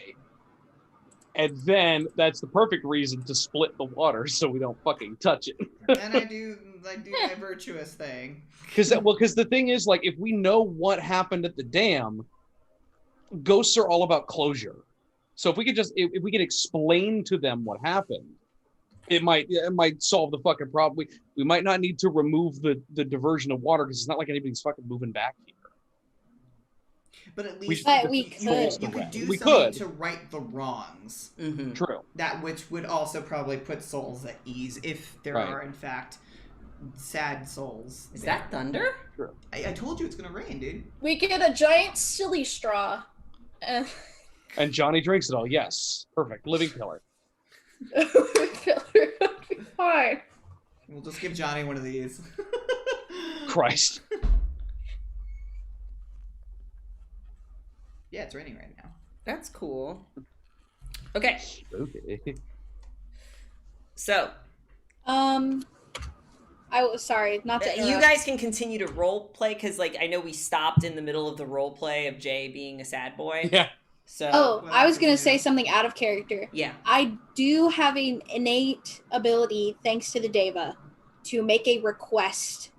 Speaker 1: And then that's the perfect reason to split the water so we don't fucking touch it.
Speaker 5: And I do my virtuous thing.
Speaker 1: Because the thing is, like, if we know what happened at the dam, ghosts are all about closure. So if we could explain to them what happened, it might solve the fucking problem. We might not need to remove the diversion of water because it's not like anybody's fucking moving back here.
Speaker 5: But at least
Speaker 4: we could
Speaker 5: do something to right the wrongs.
Speaker 3: Mm-hmm.
Speaker 1: True.
Speaker 5: That which would also probably put souls at ease if there are in fact sad souls.
Speaker 3: Is that thunder?
Speaker 1: True.
Speaker 5: I told you it's gonna rain, dude.
Speaker 2: We get a giant silly straw.
Speaker 1: And Johnny drinks it all. Yes. Perfect. Living pillar.
Speaker 2: Fine.
Speaker 5: We'll just give Johnny one of these.
Speaker 1: Christ.
Speaker 5: Yeah, it's raining right now.
Speaker 3: That's cool. Okay.
Speaker 1: Okay.
Speaker 3: So.
Speaker 4: I was sorry, not to interrupt.
Speaker 3: You guys can continue to role play because, like, I know we stopped in the middle of the role play of Jay being a sad boy.
Speaker 1: Yeah.
Speaker 3: So.
Speaker 4: I was gonna say something out of character.
Speaker 3: Yeah.
Speaker 4: I do have an innate ability, thanks to the Deva, to make a request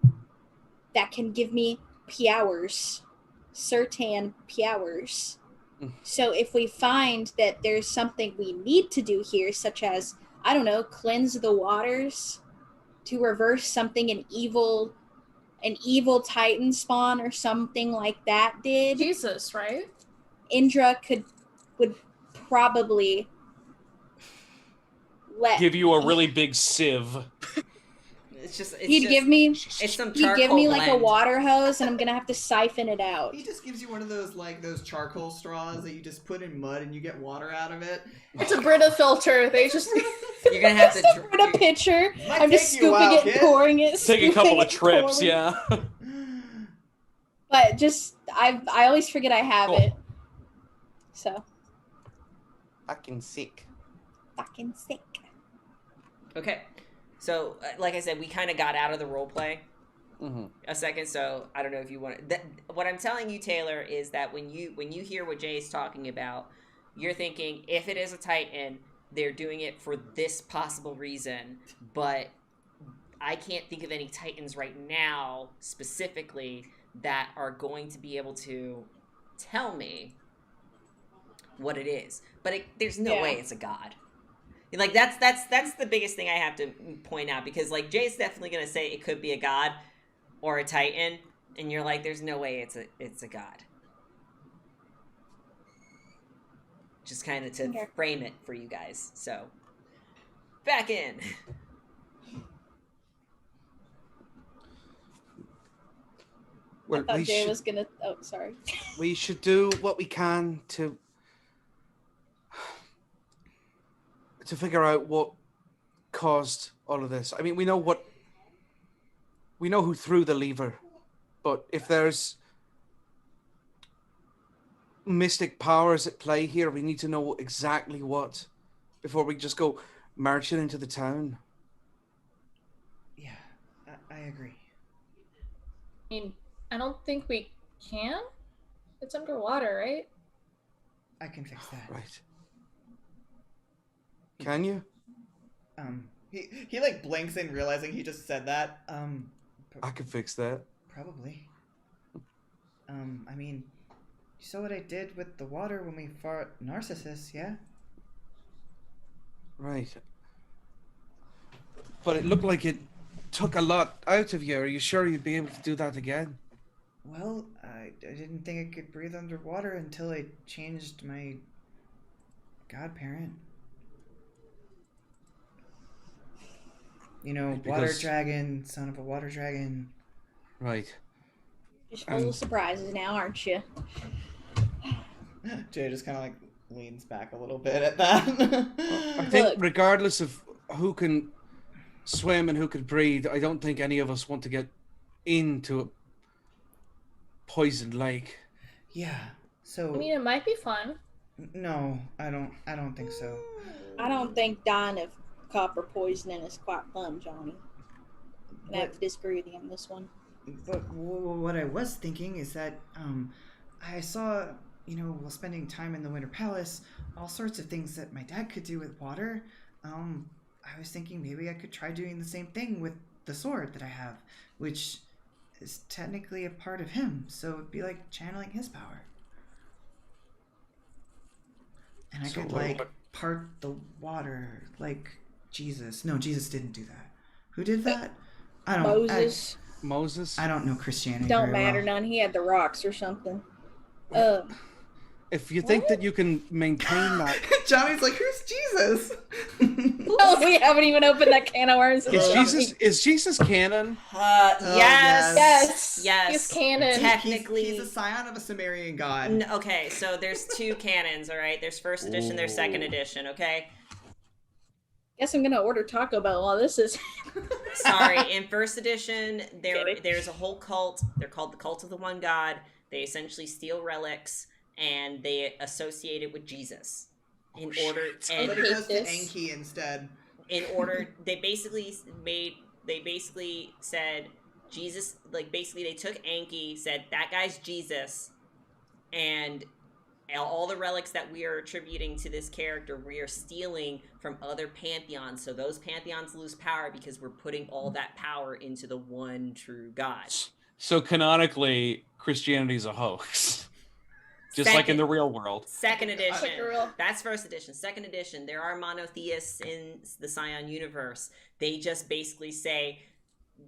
Speaker 4: that can give me powers, certain powers. So if we find that there's something we need to do here, such as, I don't know, cleanse the waters to reverse something an evil Titan spawn or something like that did.
Speaker 2: Jesus, right?
Speaker 4: Indra would probably
Speaker 1: give you a really big sieve.
Speaker 4: He'd give me like
Speaker 3: blend.
Speaker 4: a water hose, and I'm gonna have to siphon it out.
Speaker 5: He just gives you one of those charcoal straws that you just put in mud and you get water out of it.
Speaker 2: It's a Brita filter. They just
Speaker 3: You're gonna have to
Speaker 4: put a pitcher. I'm just scooping it, pouring it.
Speaker 1: Take a couple of trips, yeah.
Speaker 4: But just I always forget I have it. So.
Speaker 1: Fucking sick.
Speaker 3: Okay. So, like I said, we kind of got out of the role play a second. So I don't know if you want to. What I'm telling you, Taylor, is that when you hear what Jay is talking about, you're thinking if it is a Titan, they're doing it for this possible reason. But I can't think of any Titans right now specifically that are going to be able to tell me what it is. But there's no way it's a god. Like that's the biggest thing I have to point out, because like Jay's definitely gonna say it could be a god or a Titan, and you're like, there's no way it's a god. Just kind of to frame it for you guys. So back in.
Speaker 6: Well,
Speaker 4: I thought Jay was gonna. Oh, sorry.
Speaker 6: We should do what we can to figure out what caused all of this. I mean, we know who threw the lever, but if there's mystic powers at play here, we need to know exactly what before we just go marching into the town.
Speaker 5: Yeah, I agree.
Speaker 2: I mean, I don't think we can. It's underwater, right?
Speaker 5: I can fix that.
Speaker 6: Right. Can you?
Speaker 5: He like blinks in, realizing he just said that.
Speaker 6: I can fix that.
Speaker 5: Probably. I mean, you saw what I did with the water when we fought Narcissus, yeah?
Speaker 6: Right. But it looked like it took a lot out of you. Are you sure you'd be able to do that again?
Speaker 5: Well, I didn't think I could breathe underwater until I changed my godparent. You know, water dragon, son of a water dragon.
Speaker 6: Right.
Speaker 4: Just full of surprises now, aren't you?
Speaker 5: Jay just kind of like leans back a little bit at that.
Speaker 6: I think regardless of who can swim and who could breathe, I don't think any of us want to get into a poisoned lake.
Speaker 5: Yeah. So
Speaker 2: I mean, it might be fun.
Speaker 5: no, I don't think so.
Speaker 4: I don't think dying of copper poisoning is quite fun, Johnny. I have to disagree with you on this one.
Speaker 5: But what I was thinking is that I saw, while spending time in the Winter Palace, all sorts of things that my dad could do with water. I was thinking maybe I could try doing the same thing with the sword that I have, which is technically a part of him, so it'd be like channeling his power. And I could part the water like Jesus. No, Jesus didn't do that. Who did that? I don't.
Speaker 6: Moses.
Speaker 5: I don't know Christianity.
Speaker 4: Don't
Speaker 5: very
Speaker 4: matter
Speaker 5: well.
Speaker 4: none. He had the rocks or something.
Speaker 6: If you think that you can maintain that,
Speaker 5: Johnny's like, who's Jesus?
Speaker 4: Oh, we haven't even opened that can of worms.
Speaker 6: is Jesus canon?
Speaker 3: Yes.
Speaker 2: He's canon.
Speaker 3: Technically,
Speaker 5: he's a scion of a Sumerian god.
Speaker 3: Okay, so there's two canons. All right, there's first edition, there's second edition. Okay.
Speaker 4: Guess I'm gonna order Taco Bell while this is.
Speaker 3: Sorry, in first edition, there's a whole cult. They're called the Cult of the One God. They essentially steal relics and they associate it with Jesus. But it
Speaker 5: goes to Enki instead.
Speaker 3: They basically said Jesus. Like basically, they took Enki, said that guy's Jesus, and all the relics that we are attributing to this character, we are stealing from other pantheons. So those pantheons lose power because we're putting all that power into the one true God.
Speaker 1: So canonically, Christianity is a hoax. Just like in the real world.
Speaker 3: Second edition. That's first edition. Second edition, there are monotheists in the Scion universe. They just basically say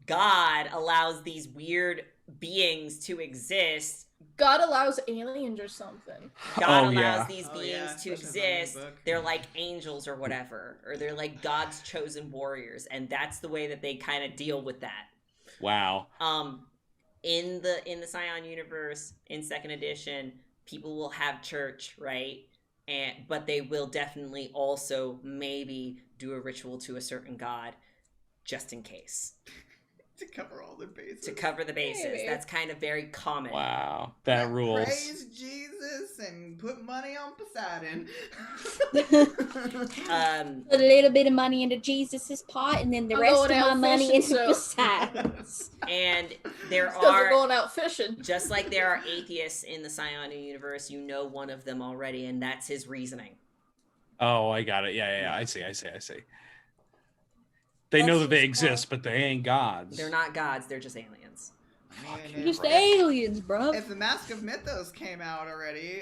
Speaker 3: God allows these weird beings to exist.
Speaker 2: God allows aliens or something.
Speaker 3: God allows these beings to exist. They're like angels or whatever. Or they're like God's chosen warriors. And that's the way that they kind of deal with that.
Speaker 1: Wow.
Speaker 3: In the Scion universe, in second edition, people will have church, right? But they will definitely also maybe do a ritual to a certain god, just in case.
Speaker 5: To cover all the bases.
Speaker 3: To cover the bases. Maybe. That's kind of very common.
Speaker 1: Wow, that rules.
Speaker 5: Praise Jesus and put money on Poseidon.
Speaker 4: Put a little bit of money into Jesus's pot, and then the rest of my money into Poseidon's.
Speaker 3: And there
Speaker 2: are going out fishing.
Speaker 3: Just like there are atheists in the Scion universe, you know one of them already, and that's his reasoning.
Speaker 1: Oh, I got it. Yeah. I see. They know that they exist, but they ain't gods.
Speaker 3: They're not gods. They're just aliens.
Speaker 4: Just aliens, bro.
Speaker 5: If the Mask of Mythos came out already,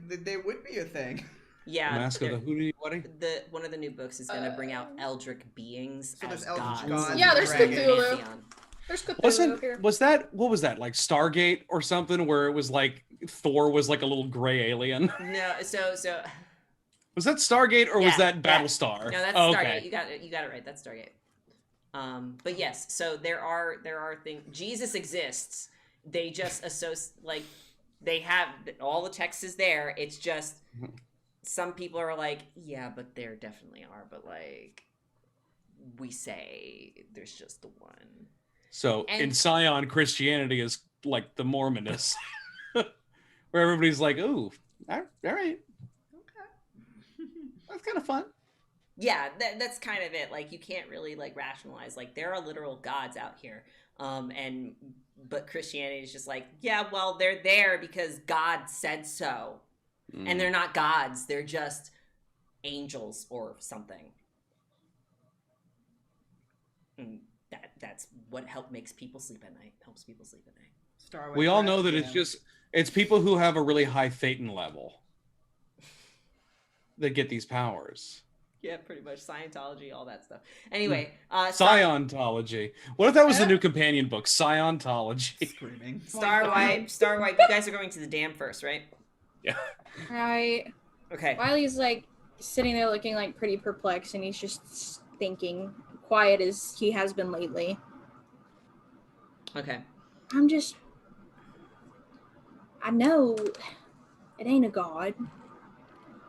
Speaker 5: they would be a thing.
Speaker 3: Yeah.
Speaker 1: The Mask of the Hootie Wedding?
Speaker 3: One of the new books is going to bring out eldritch beings as gods.
Speaker 2: Yeah, there's Cthulhu. There's Cthulhu here.
Speaker 1: What was that, like Stargate or something, where it was like Thor was like a little gray alien?
Speaker 3: No, so...
Speaker 1: Was that Stargate or was that Battlestar?
Speaker 3: No, that's Stargate. Okay. You got it right. That's Stargate. But yes, so there are things. Jesus exists. They just associate, they have all the text is there. It's just some people are like, yeah, but there definitely are. But we say there's just the one.
Speaker 1: So in Scion, Christianity is like the Mormonists, where everybody's like, ooh, all right. That's kind of fun.
Speaker 3: Yeah, that's kind of it. You can't really rationalize. There are literal gods out here, but Christianity is just yeah, well, they're there because God said so, and they're not gods. They're just angels or something. And that's what makes people sleep at night. Helps people sleep at night.
Speaker 1: We all know that it's people who have a really high Thetan level that get these powers.
Speaker 3: Yeah, pretty much. Scientology, all that stuff. Anyway,
Speaker 1: Sciontology. What if that was the new companion book? Sciontology.
Speaker 5: Screaming.
Speaker 3: Starwipe. You guys are going to the dam first, right?
Speaker 1: Yeah.
Speaker 4: Right.
Speaker 3: Okay.
Speaker 4: Wiley's sitting there looking pretty perplexed, and he's just thinking, quiet as he has been lately.
Speaker 3: Okay.
Speaker 4: I know it ain't a god.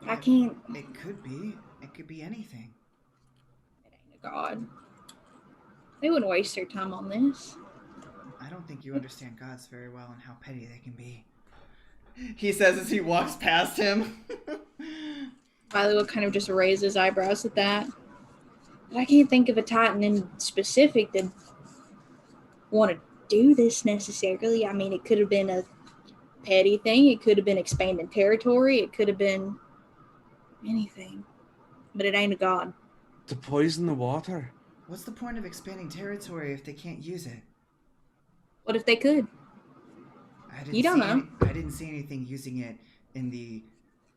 Speaker 4: I can't.
Speaker 5: It could be. It could be anything.
Speaker 4: It ain't a god. They wouldn't waste their time on this.
Speaker 5: I don't think you understand gods very well and how petty they can be. He says as he walks past him.
Speaker 4: Riley will kind of just raise his eyebrows at that. But I can't think of a Titan in specific that want to do this necessarily. I mean, it could have been a petty thing. It could have been expanding territory. It could have been anything. But it ain't a god.
Speaker 6: To poison the water.
Speaker 5: What's the point of expanding territory if they can't use it?
Speaker 4: What if they could? You don't know.
Speaker 5: I didn't see anything using it in the...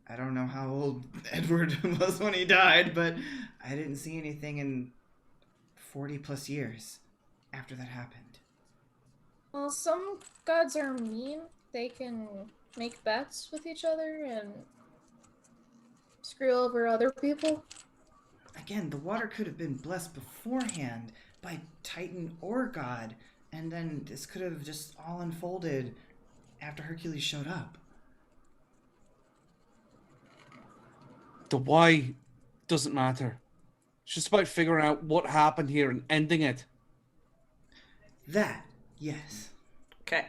Speaker 5: I don't know how old Edward was when he died, but I didn't see anything in 40 plus years after that happened.
Speaker 2: Well, some gods are mean. They can make bets with each other and screw over other people.
Speaker 5: Again, the water could have been blessed beforehand by Titan or God, and then this could have just all unfolded after Hercules showed up.
Speaker 6: The why doesn't matter. It's just about figuring out what happened here and ending it.
Speaker 5: That, yes.
Speaker 3: Okay.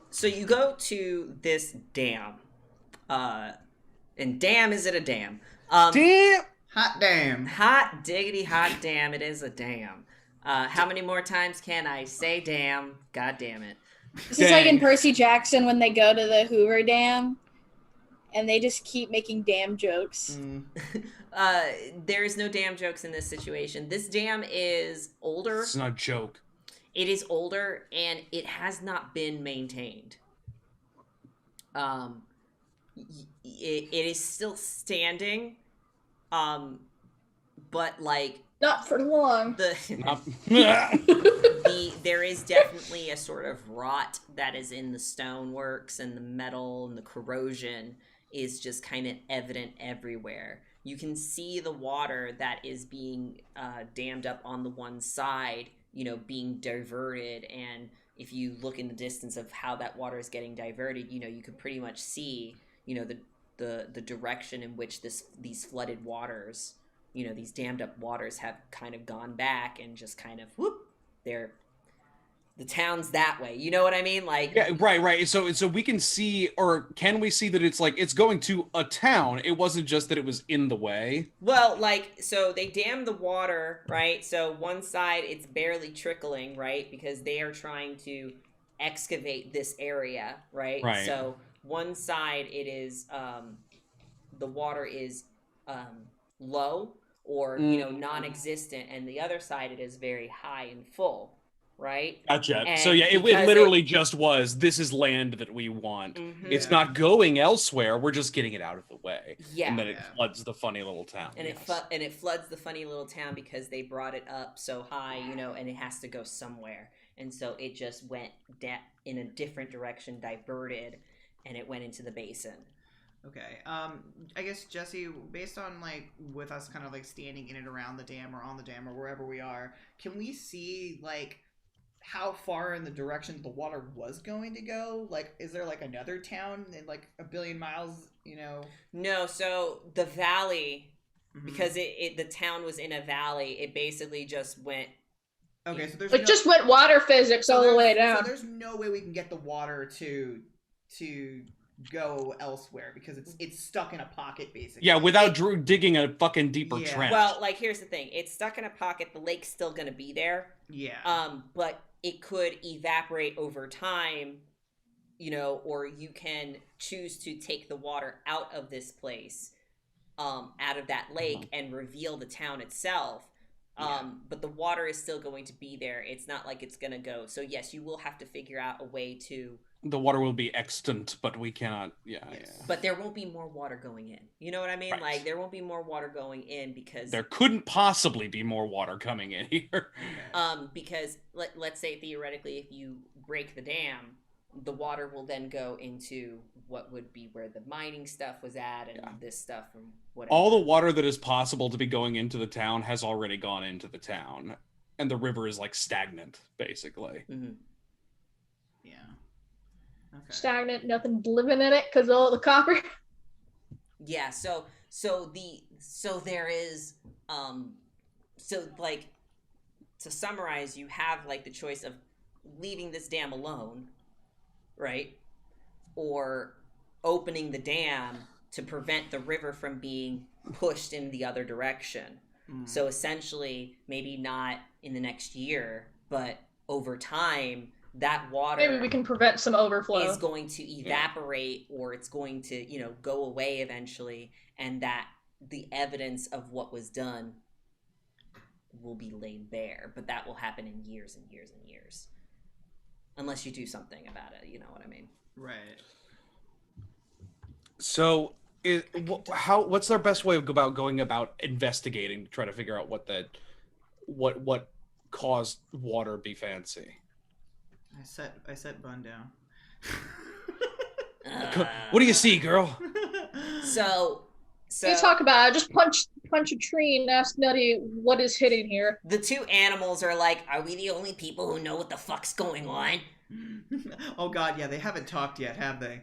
Speaker 3: So you go to this dam. And damn, is it a dam?
Speaker 6: Damn!
Speaker 5: Hot damn.
Speaker 3: Hot diggity hot damn, it is a dam. How many more times can I say damn? God damn it.
Speaker 4: This is like in Percy Jackson when they go to the Hoover Dam and they just keep making dam jokes.
Speaker 3: There is no dam jokes in this situation. This dam is older.
Speaker 6: It's not a joke.
Speaker 3: It is older and it has not been maintained. It is still standing, but like
Speaker 2: not for long.
Speaker 3: There is definitely a sort of rot that is in the stoneworks, and the metal and the corrosion is just kind of evident everywhere. You can see the water that is being dammed up on the one side, being diverted, and if you look in the distance of how that water is getting diverted, you could pretty much see, the direction in which these flooded waters, these dammed up waters have kind of gone back and just kind of the town's that way. You know what I mean? Like,
Speaker 6: yeah, right. So we can see, or can we see that it's like it's going to a town? It wasn't just that it was in the way.
Speaker 3: Well, so they dammed the water, right? So one side it's barely trickling, right? Because they are trying to excavate this area, right?
Speaker 6: Right.
Speaker 3: So one side it is the water is low or non-existent, and the other side it is very high and full. Right?
Speaker 6: Gotcha.
Speaker 3: And
Speaker 6: so yeah, it literally just was, this is land that we want.
Speaker 3: Mm-hmm.
Speaker 6: It's not going elsewhere. We're just getting it out of the way.
Speaker 3: Yeah.
Speaker 6: And then it floods the funny little town.
Speaker 3: And it floods the funny little town because they brought it up so high, and it has to go somewhere. And so it just went in a different direction, diverted, and it went into the basin.
Speaker 5: Okay. I guess, Jesse, based on with us kind of standing in and around the dam or on the dam or wherever we are, can we see how far in the direction the water was going to go? Is there another town in a billion miles,
Speaker 3: No, so the valley, because the town was in a valley, it basically just went.
Speaker 5: Okay, so there's
Speaker 2: just went water physics all the way down.
Speaker 5: So there's no way we can get the water to go elsewhere because it's stuck in a pocket basically.
Speaker 6: Yeah, without Drew digging a fucking deeper trench.
Speaker 3: Well, here's the thing. It's stuck in a pocket. The lake's still going to be there.
Speaker 5: Yeah.
Speaker 3: But it could evaporate over time, or you can choose to take the water out of this place, out of that lake and reveal the town itself. But the water is still going to be there. It's not like it's going to go. So yes, you will have to figure out a way to...
Speaker 6: The water will be extant, but we cannot... Yeah.
Speaker 3: But there won't be more water going in. You know what I mean?
Speaker 6: Right.
Speaker 3: There won't be more water going in because...
Speaker 6: There couldn't possibly be more water coming in here.
Speaker 3: Because let's say theoretically, if you break the dam, the water will then go into what would be where the mining stuff was at and this stuff and whatever.
Speaker 6: All the water that is possible to be going into the town has already gone into the town. And the river is stagnant, basically.
Speaker 3: Mm-hmm.
Speaker 5: Yeah. Okay.
Speaker 2: Stagnant, nothing living in it because of all the copper.
Speaker 3: Yeah, so there is So, like, to summarize, you have, like, the choice of leaving this dam alone, right? Or opening the dam to prevent the river from being pushed in the other direction. So essentially, maybe not in the next year, but over time, that water
Speaker 2: Maybe we can prevent some overflow.
Speaker 3: Is going to evaporate, or it's going to, you know, go away eventually, and that the evidence of what was done will be laid bare. But that will happen in years and years and years, unless you do something about it. You know what I mean?
Speaker 5: Right.
Speaker 6: So, what's their best way about going about investigating to try to figure out what caused water be fancy?
Speaker 5: I set Bun down.
Speaker 6: What do you see, girl?
Speaker 3: So
Speaker 2: you talk about it. Just punch a tree and ask Nutty what is hidden here.
Speaker 3: The two animals are like, are we the only people who know what the fuck's going on?
Speaker 5: Oh god, yeah, they haven't talked yet, have they?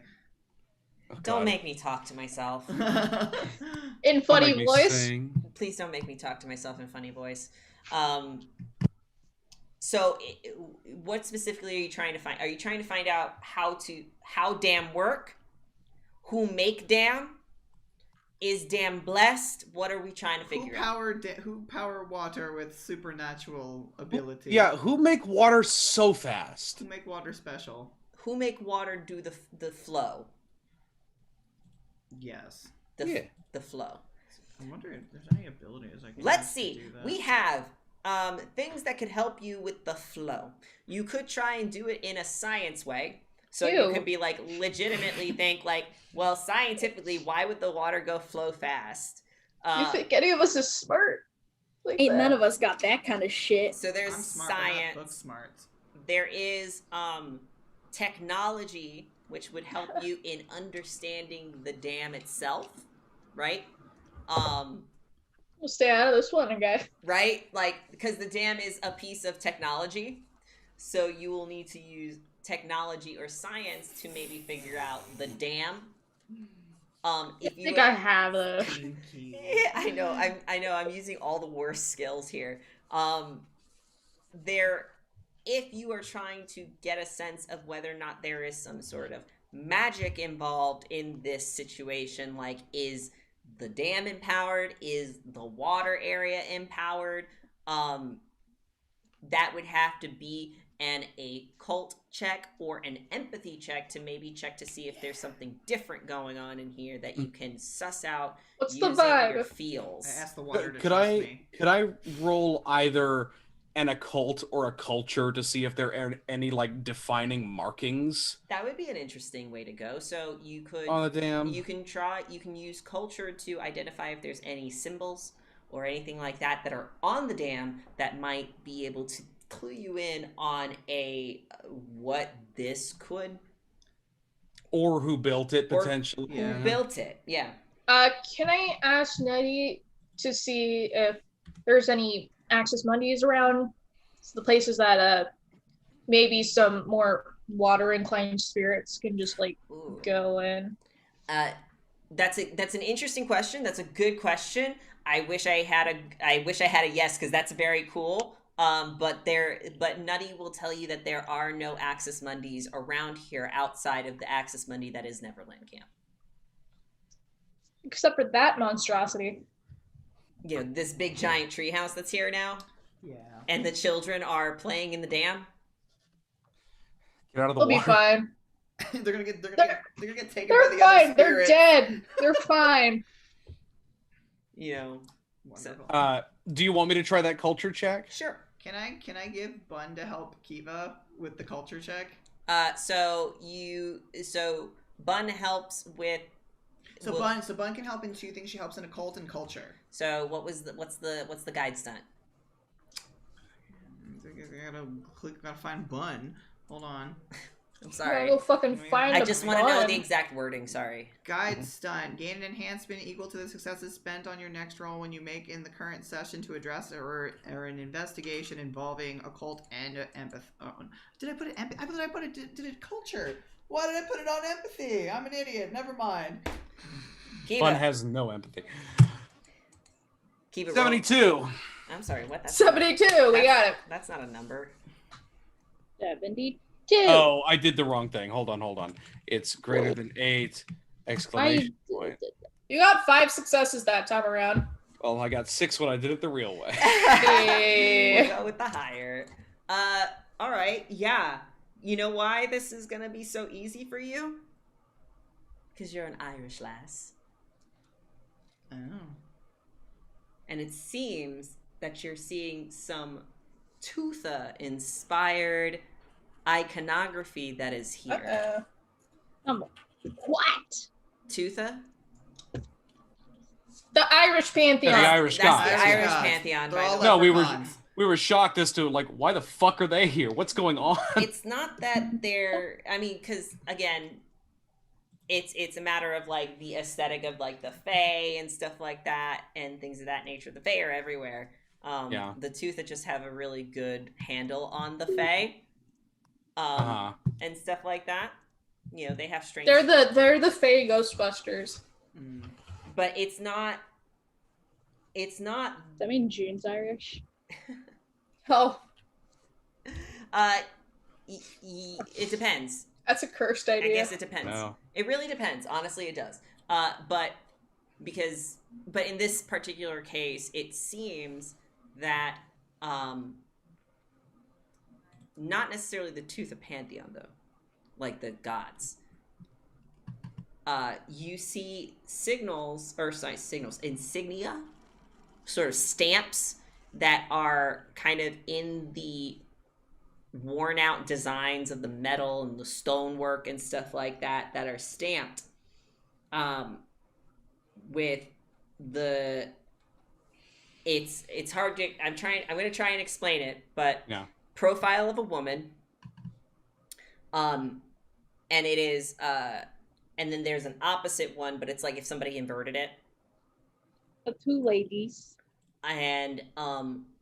Speaker 6: Oh,
Speaker 3: don't make me talk to myself.
Speaker 2: In funny voice.
Speaker 3: Please don't make me talk to myself in funny voice. So, what specifically are you trying to find? Are you trying to find out how dam work? Who make dam? Is dam blessed? What are we trying to figure out?
Speaker 5: Who power water with supernatural ability?
Speaker 6: Yeah, who make water so fast?
Speaker 5: Who make water special?
Speaker 3: Who make water do the flow?
Speaker 5: Yes.
Speaker 3: The flow.
Speaker 5: I wonder if there's any abilities I can
Speaker 3: Let's
Speaker 5: use
Speaker 3: see.
Speaker 5: to do that.
Speaker 3: We have things that could help you with the flow. You could try and do it in a science way. So you could be like, legitimately think like, well, scientifically, why would the water go flow fast?
Speaker 2: You think any of us is smart?
Speaker 4: Like ain't none of us got that kind of shit.
Speaker 3: So there's science.
Speaker 5: Book smart.
Speaker 3: There is technology which would help you in understanding the dam itself, right?
Speaker 2: We'll stay out of this one, guy.
Speaker 3: Right? Like, because the dam is a piece of technology, so you will need to use technology or science to maybe figure out the dam. If you
Speaker 2: I have a.
Speaker 3: Yeah, I know. I'm using all the worst skills here. If you are trying to get a sense of whether or not there is some sort of magic involved in this situation, like is the dam empowered, is the water area empowered, that would have to be an occult check or an empathy check to maybe check to see if there's something different going on in here that you can suss out.
Speaker 2: What's
Speaker 3: using
Speaker 2: the vibe?
Speaker 3: your feels.
Speaker 5: I asked the water to
Speaker 6: Could
Speaker 5: trust me.
Speaker 6: I roll either an occult or a culture to see if there are any like defining markings?
Speaker 3: That would be an interesting way to go. So you could
Speaker 6: on the dam.
Speaker 3: You can use culture to identify if there's any symbols or anything like that that are on the dam that might be able to clue you in on what this could,
Speaker 6: or who built it potentially.
Speaker 3: Who built it? Yeah.
Speaker 2: Can I ask Nutty to see if there's any Access Mondays around the places that maybe some more water inclined spirits can just like go in?
Speaker 3: That's an interesting question. That's a good question. I wish I had a yes, because that's very cool. But Nutty will tell you that there are no Access Mondays around here outside of the Access Monday that is Neverland Camp.
Speaker 2: Except for that monstrosity.
Speaker 3: You know, this big giant treehouse that's here now.
Speaker 5: Yeah.
Speaker 3: And the children are playing in the dam.
Speaker 6: Get out of the
Speaker 2: They'll
Speaker 6: water.
Speaker 2: be fine.
Speaker 5: they're gonna get taken
Speaker 2: They're
Speaker 5: by the
Speaker 2: fine.
Speaker 5: other
Speaker 2: They're
Speaker 5: spirits.
Speaker 2: dead. They're fine.
Speaker 3: You know.
Speaker 5: Wonderful.
Speaker 6: Do you want me to try that culture check?
Speaker 3: Sure.
Speaker 5: Can I give Bun to help Kiva with the culture check?
Speaker 3: So Bun helps with.
Speaker 5: So Bun can help in two things. She helps in occult and culture.
Speaker 3: So what's the guide stunt?
Speaker 5: I gotta find Bun. Hold on.
Speaker 3: I'm sorry.
Speaker 2: Go fucking find
Speaker 3: I just want to
Speaker 2: Bun.
Speaker 3: know the exact wording. Sorry.
Speaker 5: Guide stunt. Gain an enhancement equal to the successes spent on your next roll when you make in the current session to address or an investigation involving occult and empathy. Oh, did I put it empathy? I thought I put it. Did it culture? Why did I put it on empathy? I'm an idiot. Never mind.
Speaker 3: Kiva.
Speaker 6: Bun has no empathy.
Speaker 3: Keep it
Speaker 6: 72.
Speaker 3: I'm sorry, what? That's
Speaker 2: 72. We got it.
Speaker 3: That's not a number.
Speaker 4: 72.
Speaker 1: Oh, I did the wrong thing. Hold on. It's greater than 8! Exclamation point.
Speaker 2: You got 5 successes that time around.
Speaker 1: Well, I got 6 when I did it the real way.
Speaker 3: We'll go with the higher. All right, yeah. You know why this is gonna be so easy for you? Because you're an Irish lass.
Speaker 5: Oh.
Speaker 3: And it seems that you're seeing some Tootha-inspired iconography that is here.
Speaker 4: What?
Speaker 3: Tootha?
Speaker 2: The Irish Pantheon.
Speaker 1: The Irish gods.
Speaker 3: That's the Irish
Speaker 5: gods.
Speaker 3: Pantheon.
Speaker 5: They're all
Speaker 1: No, we
Speaker 5: leprechauns.
Speaker 1: were shocked as to like why the fuck are they here? What's going on?
Speaker 3: It's not that they're. I mean, because again, it's a matter of like the aesthetic of like the Fae and stuff like that and things of that nature. The Fae are everywhere.
Speaker 1: Yeah.
Speaker 3: The Tootha just have a really good handle on the Fae, and stuff like that. You know, they have strange.
Speaker 2: They're the Fae Ghostbusters.
Speaker 3: But it's not. It's not.
Speaker 4: Does that mean June's Irish?
Speaker 2: Oh,
Speaker 3: it depends.
Speaker 2: that's a cursed idea.
Speaker 3: I guess it depends.
Speaker 1: No.
Speaker 3: It really depends. Honestly, it does. But in this particular case, it seems that not necessarily the Tooth of Pantheon though, like the gods. You see insignia, sort of stamps that are kind of in the worn out designs of the metal and the stonework and stuff like that are stamped with the it's hard to I'm going to try and explain it, but
Speaker 1: Yeah.
Speaker 3: profile of a woman, and it is and then there's an opposite one, but it's like if somebody inverted it.
Speaker 4: The 2 ladies.
Speaker 3: And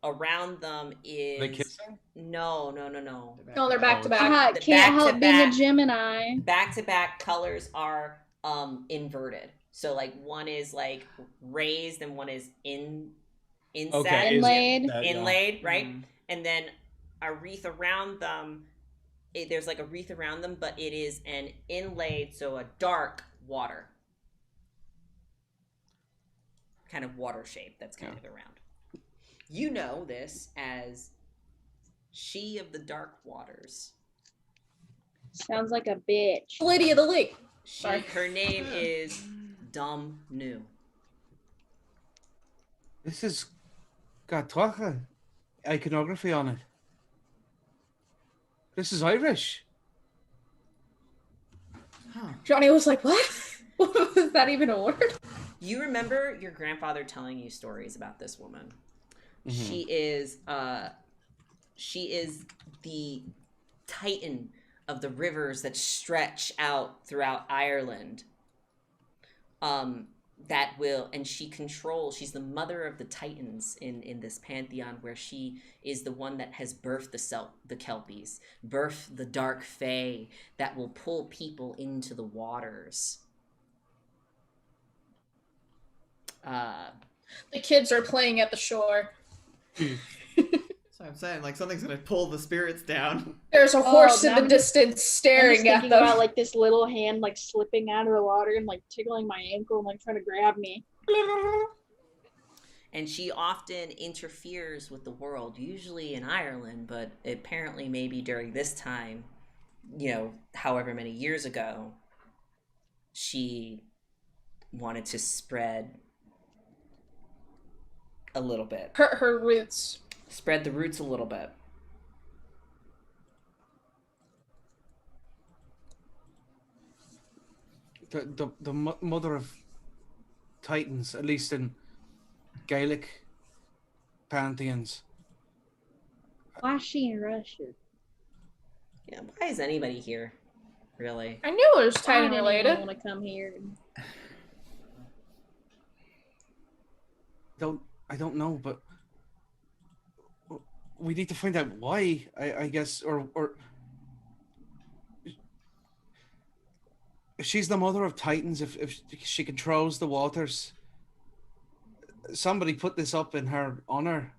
Speaker 3: around them is
Speaker 1: They kissing?
Speaker 3: No.
Speaker 2: No, they're back to back.
Speaker 3: The
Speaker 4: Can't help being a
Speaker 3: back-to-back-
Speaker 4: Gemini.
Speaker 3: Back-to-back colors are inverted. So like one is like raised and one is inset.
Speaker 1: Okay.
Speaker 4: Inlaid.
Speaker 3: Inlaid, right?
Speaker 5: Mm.
Speaker 3: And then a wreath around them. There's like a wreath around them, but it is an inlaid, so a dark water. Kind of water shape that's kind of around. You know this as She of the Dark Waters.
Speaker 4: Sounds like a bitch.
Speaker 2: Lady of the Lake. Sorry.
Speaker 3: Her name is Dum Nu.
Speaker 6: This has got Tuatha iconography on it. This is Irish.
Speaker 5: Huh.
Speaker 2: Johnny was like, what? Was that even a word?
Speaker 3: You remember your grandfather telling you stories about this woman.
Speaker 1: Mm-hmm.
Speaker 3: She is the titan of the rivers that stretch out throughout Ireland. She's the mother of the titans in this pantheon, where she is the one that has birthed the Kelpies, birthed the dark fae that will pull people into the waters.
Speaker 2: The kids are playing at the shore.
Speaker 5: So I'm saying, like, something's gonna pull the spirits down.
Speaker 2: There's a horse in
Speaker 4: now
Speaker 2: the
Speaker 4: I'm
Speaker 2: distance
Speaker 4: I'm just
Speaker 2: staring at
Speaker 4: thinking
Speaker 2: them.
Speaker 4: about like this little hand like slipping out of the water and like tickling my ankle and like trying to grab me.
Speaker 3: And she often interferes with the world, usually in Ireland, but apparently maybe during this time, however many years ago, she wanted to spread a little bit.
Speaker 2: Her roots.
Speaker 3: Spread the roots a little bit.
Speaker 6: The mother of titans, at least in Gaelic pantheons.
Speaker 4: Why is she in Russia?
Speaker 3: Yeah, why is anybody here, really?
Speaker 2: I knew it was
Speaker 4: I
Speaker 2: Titan
Speaker 4: didn't
Speaker 2: related.
Speaker 4: even want to come here.
Speaker 6: I don't know, but we need to find out why. I guess, or if she's the mother of titans, if she controls the waters. Somebody put this up in her honor.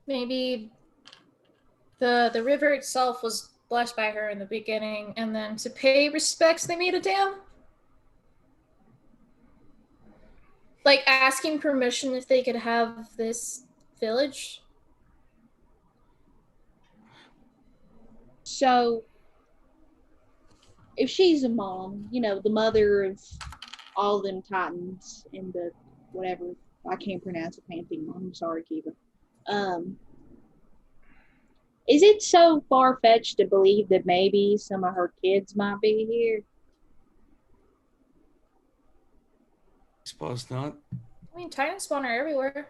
Speaker 2: Maybe the river itself was blessed by her in the beginning, and then to pay respects, they made a dam. Like asking permission if they could have this village.
Speaker 4: So, if she's a mom, you know, the mother of all them titans in the whatever, I can't pronounce a pantheon. I'm sorry, Kiva. Is it so far-fetched to believe that maybe some of her kids might be here?
Speaker 6: I suppose not.
Speaker 2: I mean, Titan spawn are everywhere.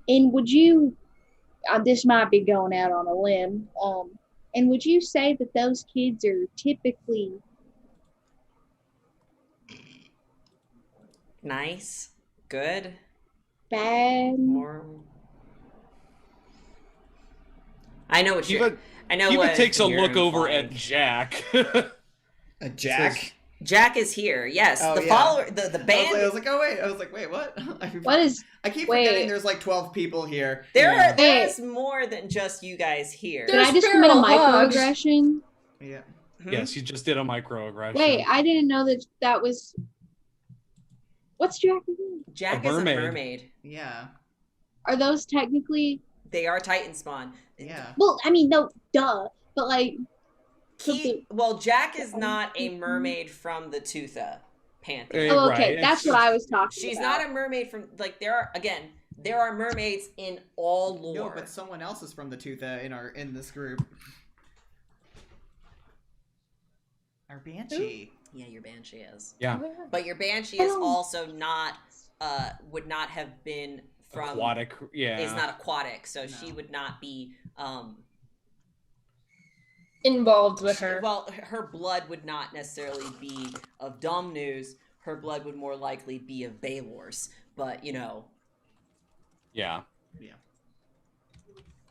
Speaker 4: And would you, this might be going out on a limb, and would you say that those kids are typically
Speaker 3: Nice, good,
Speaker 4: bad?
Speaker 3: or I know what you're. I know
Speaker 1: Kiva
Speaker 3: what
Speaker 1: takes a
Speaker 3: you're
Speaker 1: look over
Speaker 3: implying.
Speaker 1: at Jack.
Speaker 5: A Jack?
Speaker 3: Jack is here. Yes,
Speaker 5: Oh,
Speaker 3: the
Speaker 5: yeah.
Speaker 3: follower, the band.
Speaker 5: I was like, oh wait. I was like, wait, what?
Speaker 4: What is?
Speaker 5: I keep
Speaker 4: Wait.
Speaker 5: forgetting there's like 12 people here.
Speaker 3: There's more than just you guys here.
Speaker 4: Did I
Speaker 2: There's
Speaker 4: just commit a
Speaker 2: feral hogs.
Speaker 4: microaggression?
Speaker 5: Yeah.
Speaker 1: Yes, you just did a microaggression.
Speaker 4: Wait, I didn't know that was. What's Jack again?
Speaker 3: Jack
Speaker 1: A
Speaker 3: is a
Speaker 1: mermaid.
Speaker 3: mermaid.
Speaker 5: Yeah.
Speaker 4: Are those technically?
Speaker 3: They are Titan spawn.
Speaker 5: Yeah.
Speaker 4: Well, I mean, no, duh. But like,
Speaker 3: Jack is not a mermaid from the Tootha pantheon.
Speaker 4: oh, okay,
Speaker 1: Right.
Speaker 4: that's what I was talking
Speaker 3: She's
Speaker 4: about.
Speaker 3: not a mermaid from there are mermaids in all lore.
Speaker 5: No, but someone else is from the Tootha in this group. Our Banshee.
Speaker 3: Yeah, your banshee is.
Speaker 1: Yeah.
Speaker 3: But your banshee is also not would not have been from
Speaker 1: Aquatic. Yeah.
Speaker 3: is not aquatic, so
Speaker 5: No.
Speaker 3: she would not be
Speaker 2: Involved with her.
Speaker 3: well, her blood would not necessarily be of Domnus. Her blood would more likely be of Baelor's. But, you know,
Speaker 1: Yeah.
Speaker 5: Yeah.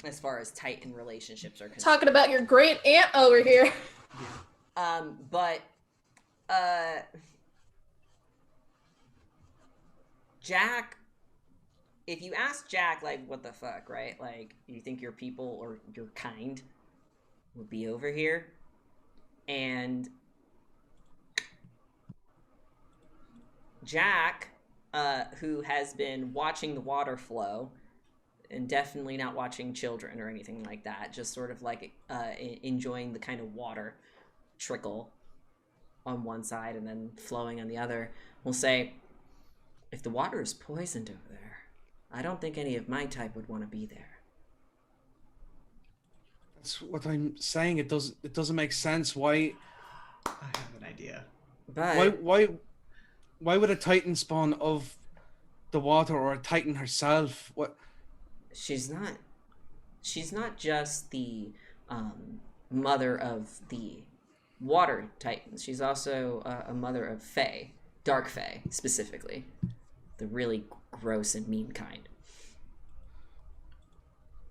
Speaker 3: as far as Titan relationships are concerned.
Speaker 2: Talking about your great aunt over here.
Speaker 3: But Jack, if you ask Jack, like, what the fuck, right? Like, you think your people or your kind would be over here? And Jack, who has been watching the water flow and definitely not watching children or anything like that, just sort of like enjoying the kind of water trickle on one side and then flowing on the other, will say, if the water is poisoned over there, I don't think any of my type would want to be there.
Speaker 6: That's what I'm saying. It doesn't make sense. Why
Speaker 5: I have an idea.
Speaker 3: But
Speaker 6: why would a Titan spawn of the water or a Titan herself? What?
Speaker 3: she's not just the mother of the water titans. She's also a mother of Fae, dark Fae specifically, the really gross and mean kind.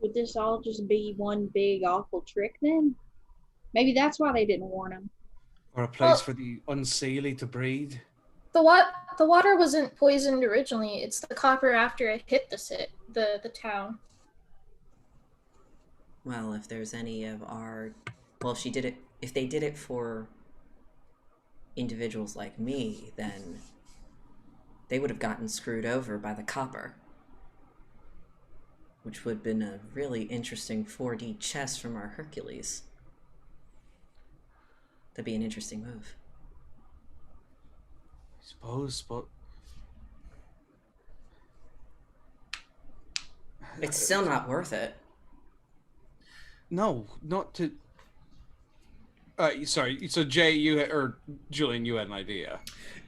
Speaker 4: Would this all just be one big awful trick then? Maybe that's why they didn't warn him.
Speaker 6: Or a place for the unseelie to breed?
Speaker 2: The water wasn't poisoned originally. It's the copper after it hit the town.
Speaker 3: Well, if there's any of our, well, if they did it for individuals like me, then they would have gotten screwed over by the copper, which would have been a really interesting 4D chess from our Hercules. That'd be an interesting move.
Speaker 6: I suppose, but
Speaker 3: It's still not worth it.
Speaker 6: no, not to. Sorry. So Jay, or Julian, you had an idea.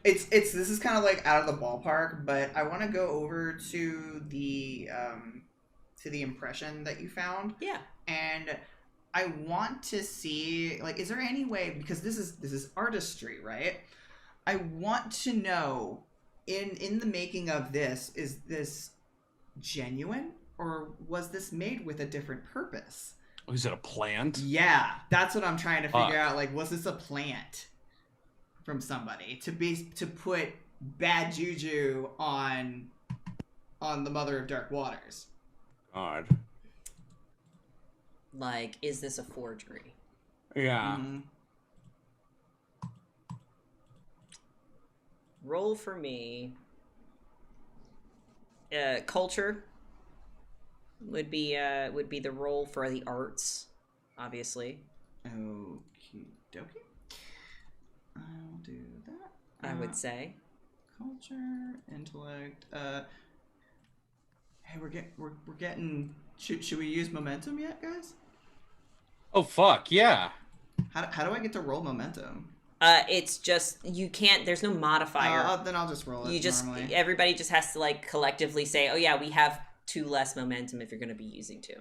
Speaker 5: This is kind of like out of the ballpark, but I want to go over to the impression that you found.
Speaker 3: Yeah.
Speaker 5: And I want to see, like, is there any way, because this is artistry, right? I want to know, in the making of this, is this genuine, or was this made with a different purpose?
Speaker 1: Oh, is it a plant?
Speaker 5: Yeah, that's what I'm trying to figure out. Like, was this a plant from somebody to put bad juju on on the Mother of Dark Waters.
Speaker 6: God.
Speaker 3: Like, is this a forgery?
Speaker 6: Yeah.
Speaker 5: Mm-hmm.
Speaker 3: Roll for me. Culture would be the roll for the arts, obviously.
Speaker 5: Okie dokie. I'll do that.
Speaker 3: I would say.
Speaker 5: Culture, intellect. Hey, we're getting. Should we use momentum yet, guys?
Speaker 1: Oh fuck yeah!
Speaker 5: How do I get to roll momentum?
Speaker 3: It's just you can't. There's no modifier.
Speaker 5: Then I'll just roll it.
Speaker 3: You just
Speaker 5: normally.
Speaker 3: Everybody just has to like collectively say, oh yeah, we have 2 less momentum if you're going to be using 2.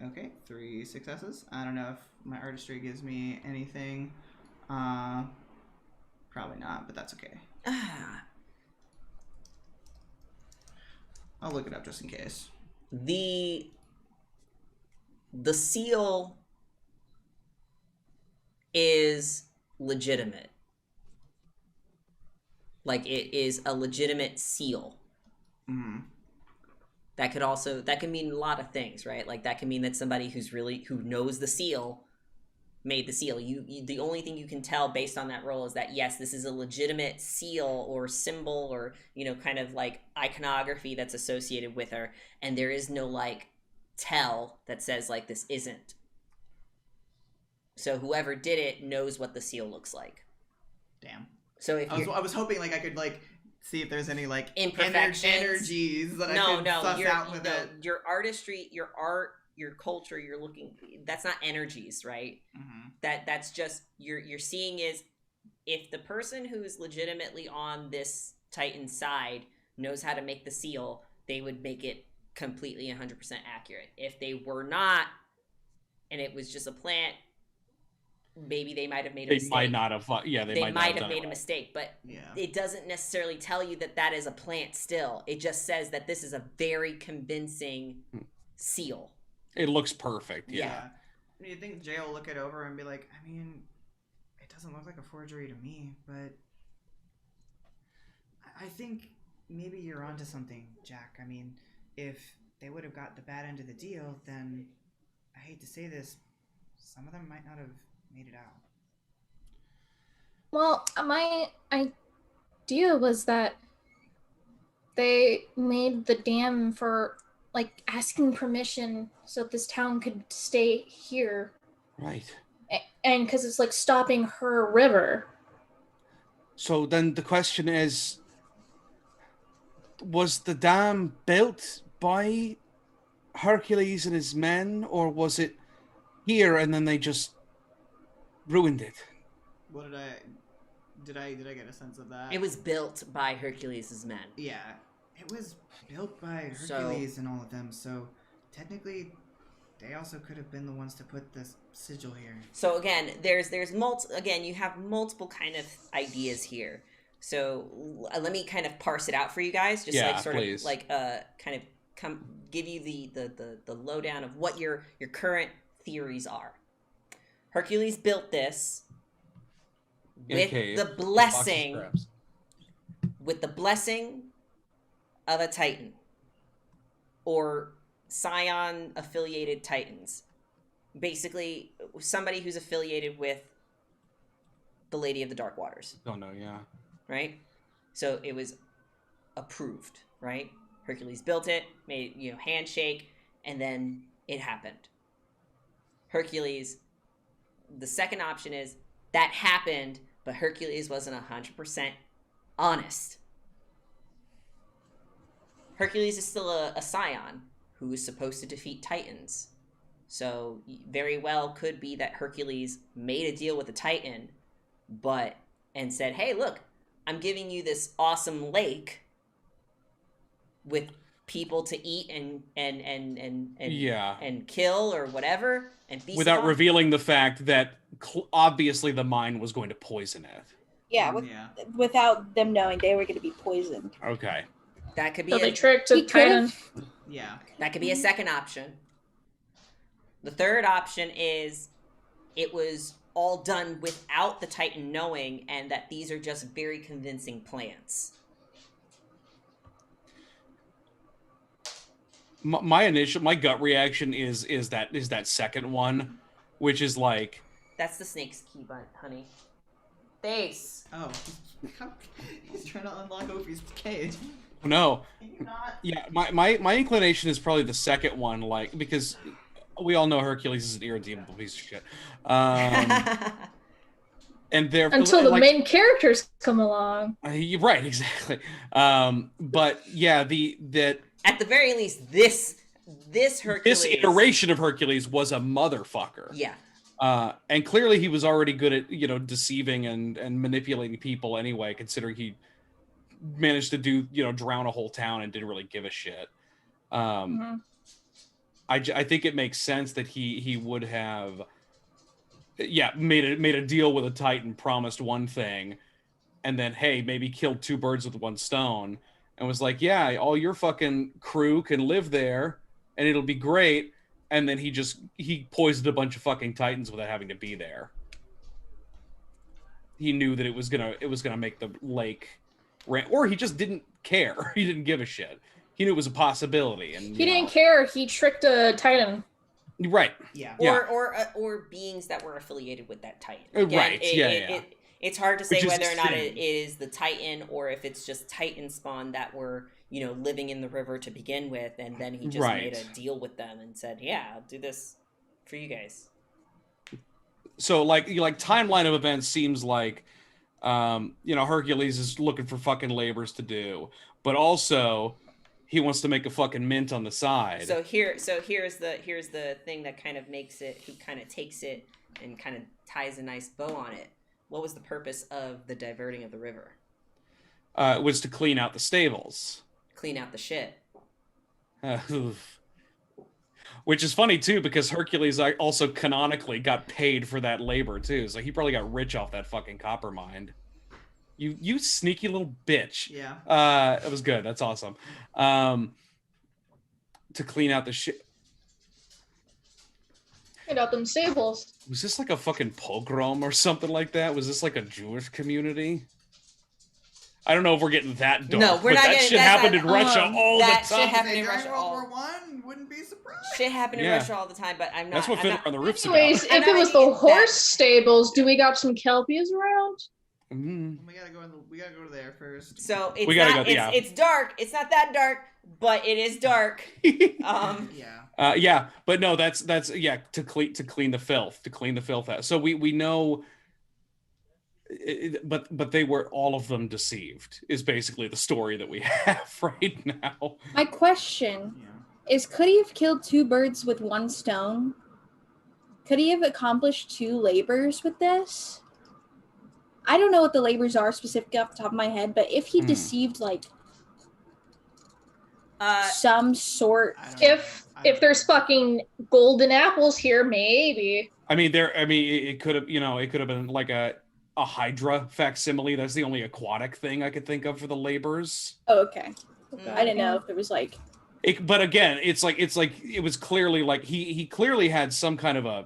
Speaker 5: Okay, 3 successes. I don't know if my artistry gives me anything. Probably not, but that's okay. I'll look it up just in case.
Speaker 3: The seal is legitimate. Like, it is a legitimate seal.
Speaker 5: Mm-hmm.
Speaker 3: That can mean a lot of things, right? Like, that can mean that somebody who knows the seal made the seal. You the only thing you can tell based on that roll is that, yes, this is a legitimate seal or symbol or, kind of like iconography that's associated with her. And there is no like tell that says like this isn't. So whoever did it knows what the seal looks like.
Speaker 5: Damn.
Speaker 3: So if
Speaker 5: I was hoping like I could like see if there's any like
Speaker 3: imperfections,
Speaker 5: energies that I could suss out with it.
Speaker 3: Your artistry, your art, your culture, you're looking. That's not energies, right?
Speaker 5: Mm-hmm.
Speaker 3: That's just you're seeing is if the person who's legitimately on this Titan side knows how to make the seal, they would make it completely 100% accurate. If they were not, and it was just a plant, maybe they might have made a mistake.
Speaker 1: They might not have. Yeah, they
Speaker 3: might have made a mistake, but
Speaker 5: yeah.
Speaker 3: It doesn't necessarily tell you that is a plant still. It just says that this is a very convincing seal.
Speaker 1: It looks perfect, yeah.
Speaker 5: Do you think Jay will look it over and be like, I mean, it doesn't look like a forgery to me, but I think maybe you're onto something, Jack. I mean, if they would have got the bad end of the deal, then I hate to say this, some of them might not have made it out.
Speaker 2: Well, my idea was that they made the dam for like asking permission so this town could stay here.
Speaker 6: Right.
Speaker 2: And because it's like stopping her river.
Speaker 6: So then the question is, was the dam built by Hercules and his men, or was it here and then they just ruined it?
Speaker 5: What did I get a sense of that?
Speaker 3: It was built by Hercules' men.
Speaker 5: Yeah, it was built by Hercules and all of them, so technically they also could have been the ones to put this sigil here.
Speaker 3: So again, you have multiple kind of ideas here. So let me kind of parse it out for you guys, just
Speaker 1: please.
Speaker 3: of like kind of give you the lowdown of what your current theories are. Hercules built this with the blessing of a Titan or Scion affiliated Titans. Basically, somebody who's affiliated with the Lady of the Dark Waters.
Speaker 1: Don't know, yeah.
Speaker 3: Right? So it was approved, right? Hercules built it, made, handshake, and then it happened. Hercules, the second option is that happened, but Hercules wasn't 100% honest. Hercules is still a Scion who is supposed to defeat Titans. So very well could be that Hercules made a deal with a Titan, and said, hey, look, I'm giving you this awesome lake with people to eat and kill or whatever, and feast
Speaker 1: without revealing the fact that obviously the mine was going to poison it.
Speaker 4: Yeah, without them knowing they were going to be poisoned.
Speaker 1: Okay.
Speaker 3: That could be
Speaker 2: so they tricked a Titan.
Speaker 5: Yeah.
Speaker 3: That could be a second option. The third option is it was all done without the Titan knowing, and that these are just very convincing plans.
Speaker 1: My gut reaction is that second one, which is like,
Speaker 3: that's the snake's key, honey. Face.
Speaker 5: Oh, he's trying to unlock Ophi's cage.
Speaker 1: No. Yeah, my inclination is probably the second one, like, because we all know Hercules is an irredeemable piece of shit. And therefore,
Speaker 2: until the main characters come along.
Speaker 1: Right, exactly. But yeah, that
Speaker 3: at the very least, this Hercules,
Speaker 1: this iteration of Hercules was a motherfucker.
Speaker 3: Yeah.
Speaker 1: And clearly he was already good at, deceiving and manipulating people anyway, considering he managed to drown a whole town and didn't really give a shit. I think it makes sense that he would have, made a deal with a Titan, promised one thing, and then, hey, maybe killed two birds with one stone, and was like, yeah, all your fucking crew can live there, and it'll be great. And then he poisoned a bunch of fucking Titans without having to be there. He knew that it was gonna make the lake, or he just didn't care. He didn't give a shit. He knew it was a possibility, and
Speaker 2: he didn't care. He tricked a Titan.
Speaker 1: Right.
Speaker 5: Yeah.
Speaker 3: Or beings that were affiliated with that Titan. Again,
Speaker 1: right.
Speaker 3: It's hard to say whether or not it is the Titan or if it's just Titan spawn that were, living in the river to begin with, and then he just made a deal with them and said, yeah, I'll do this for you guys.
Speaker 1: So like timeline of events seems like Hercules is looking for fucking labors to do, but also he wants to make a fucking mint on the side.
Speaker 3: So here's the thing that kind of makes it, he kind of takes it and kind of ties a nice bow on it. What was the purpose of the diverting of the river?
Speaker 1: It was to clean out the stables.
Speaker 3: Clean out the shit.
Speaker 1: Which is funny too, because Hercules also canonically got paid for that labor too, so he probably got rich off that fucking copper mine. You sneaky little bitch.
Speaker 5: Yeah.
Speaker 1: It was good. That's awesome. To clean out the shit.
Speaker 2: Clean out them stables.
Speaker 1: Was this like a fucking pogrom or something like that? Was this like a Jewish community? I don't know if we're getting that dark.
Speaker 3: No, we're not
Speaker 1: that
Speaker 3: getting
Speaker 1: shit happened in Russia all the time.
Speaker 3: That shit happened in
Speaker 5: During
Speaker 3: Russia
Speaker 5: World War I, wouldn't be surprised.
Speaker 3: Shit happened in Russia all the time, but I'm not.
Speaker 1: That's what Fiddler on the Roof's about.
Speaker 2: Anyways, if it was the horse stables, do we got some Kelpies around?
Speaker 5: We gotta go there first.
Speaker 3: So it's dark. It's not that dark, but it is dark.
Speaker 1: But no, that's to clean the filth out. So we know. But they were all of them deceived is basically the story that we have right now.
Speaker 4: My question is, could he have killed two birds with one stone? Could he have accomplished two labors with this? I don't know what the labors are specifically off the top of my head, but if he deceived some sort,
Speaker 2: if there's fucking golden apples here, maybe.
Speaker 1: It could have been like a Hydra facsimile. That's the only aquatic thing I could think of for the labors.
Speaker 4: Oh, okay. I didn't know if there was like.
Speaker 1: But again, it's like it was clearly like he clearly had some kind of a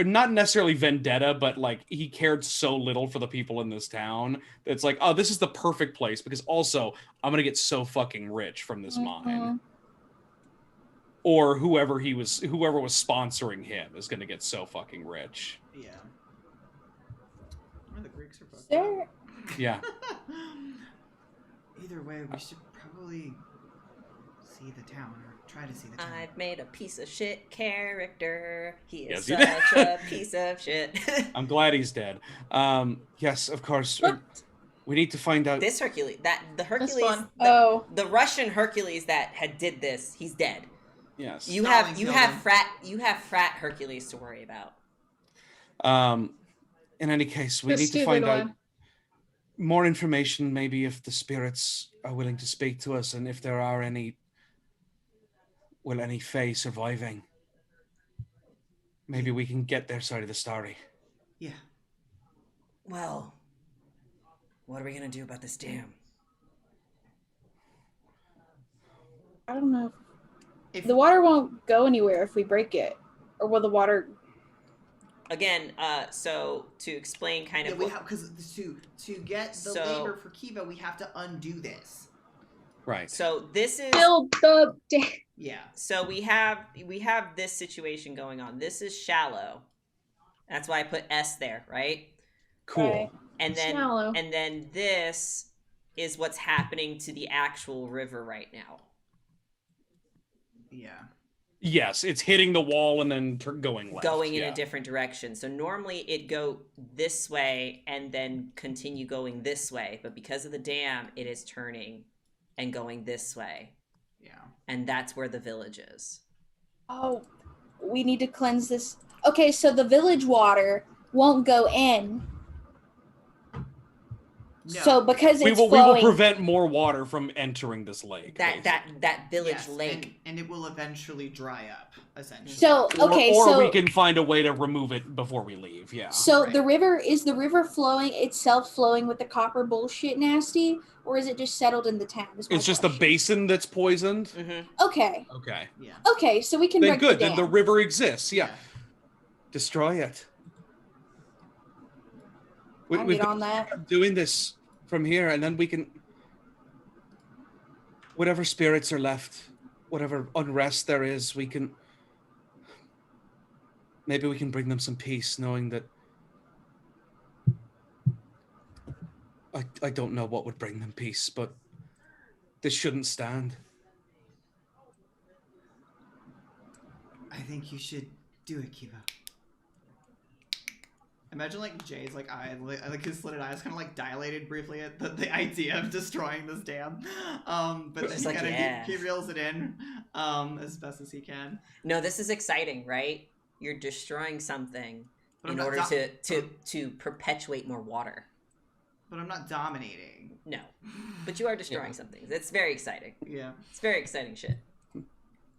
Speaker 1: not necessarily vendetta, but like he cared so little for the people in this town. It's like, oh, this is the perfect place because also I'm gonna get so fucking rich from this mine. Or whoever was sponsoring him is gonna get so fucking rich.
Speaker 5: Yeah. The Greeks are fucked
Speaker 4: up.
Speaker 1: Yeah.
Speaker 5: Either way, we should probably see the town or try to see the town.
Speaker 3: I've made a piece of shit character. He is such a piece of shit.
Speaker 1: I'm glad he's dead. Yes, of course. We need to find out
Speaker 3: this Hercules. The Russian Hercules that had did this. He's dead.
Speaker 1: Yes.
Speaker 3: You have frat Hercules to worry about.
Speaker 1: In any case, we need to find out more information, maybe if the spirits are willing to speak to us and if there are any Fae surviving. Maybe we can get their side of the story.
Speaker 5: Yeah.
Speaker 3: Well, what are we going to do about this dam?
Speaker 4: I don't know. The water won't go anywhere if we break it. Or will the water
Speaker 3: again, so to explain kind of
Speaker 5: we have, because to get the labor for Kiva, we have to undo this.
Speaker 1: Right.
Speaker 3: So this is
Speaker 4: Build the
Speaker 3: yeah. So we have this situation going on. This is shallow. That's why I put S there, right?
Speaker 1: Cool.
Speaker 4: Right.
Speaker 3: And then
Speaker 2: Shallow.
Speaker 3: and then this is what's happening to the actual river right now.
Speaker 5: Yeah.
Speaker 1: Yes, it's hitting the wall and then going left.
Speaker 3: Going in a different direction. So normally it'd go this way and then continue going this way, but because of the dam, it is turning and going this way.
Speaker 5: Yeah.
Speaker 3: And that's where the village is.
Speaker 4: Oh, we need to cleanse this. Okay, so the village water won't go in.
Speaker 5: No.
Speaker 4: So because
Speaker 1: we
Speaker 4: it's
Speaker 1: will
Speaker 4: flowing,
Speaker 1: prevent more water from entering this lake.
Speaker 3: That village lake.
Speaker 5: And it will eventually dry up, essentially.
Speaker 4: So okay,
Speaker 1: or we can find a way to remove it before we leave. Yeah.
Speaker 4: So the river flowing itself flowing with the copper bullshit nasty, or is it just settled in the town?
Speaker 1: It's just the basin that's poisoned.
Speaker 3: Mm-hmm.
Speaker 4: Okay.
Speaker 1: Okay.
Speaker 5: Yeah.
Speaker 4: Okay, so we can
Speaker 1: Then
Speaker 4: break
Speaker 1: good.
Speaker 4: the
Speaker 1: Then
Speaker 4: dam.
Speaker 1: the river exists. Yeah. Destroy it.
Speaker 4: I'll get on that.
Speaker 1: Doing this from here, and then we can. Whatever spirits are left, whatever unrest there is, we can. Maybe we can bring them some peace, knowing that. I don't know what would bring them peace, but this shouldn't stand.
Speaker 5: I think you should do it, Kiva. Imagine like Jay's like eye, like his slitted eyes kind of like dilated briefly at the idea of destroying this dam. But then he
Speaker 3: like,
Speaker 5: kind of he reels it in as best as he can.
Speaker 3: No, this is exciting, right? You're destroying something
Speaker 5: But
Speaker 3: in order to perpetuate more water.
Speaker 5: But I'm not dominating.
Speaker 3: No, but you are destroying something. It's very exciting.
Speaker 5: Yeah,
Speaker 3: it's very exciting shit.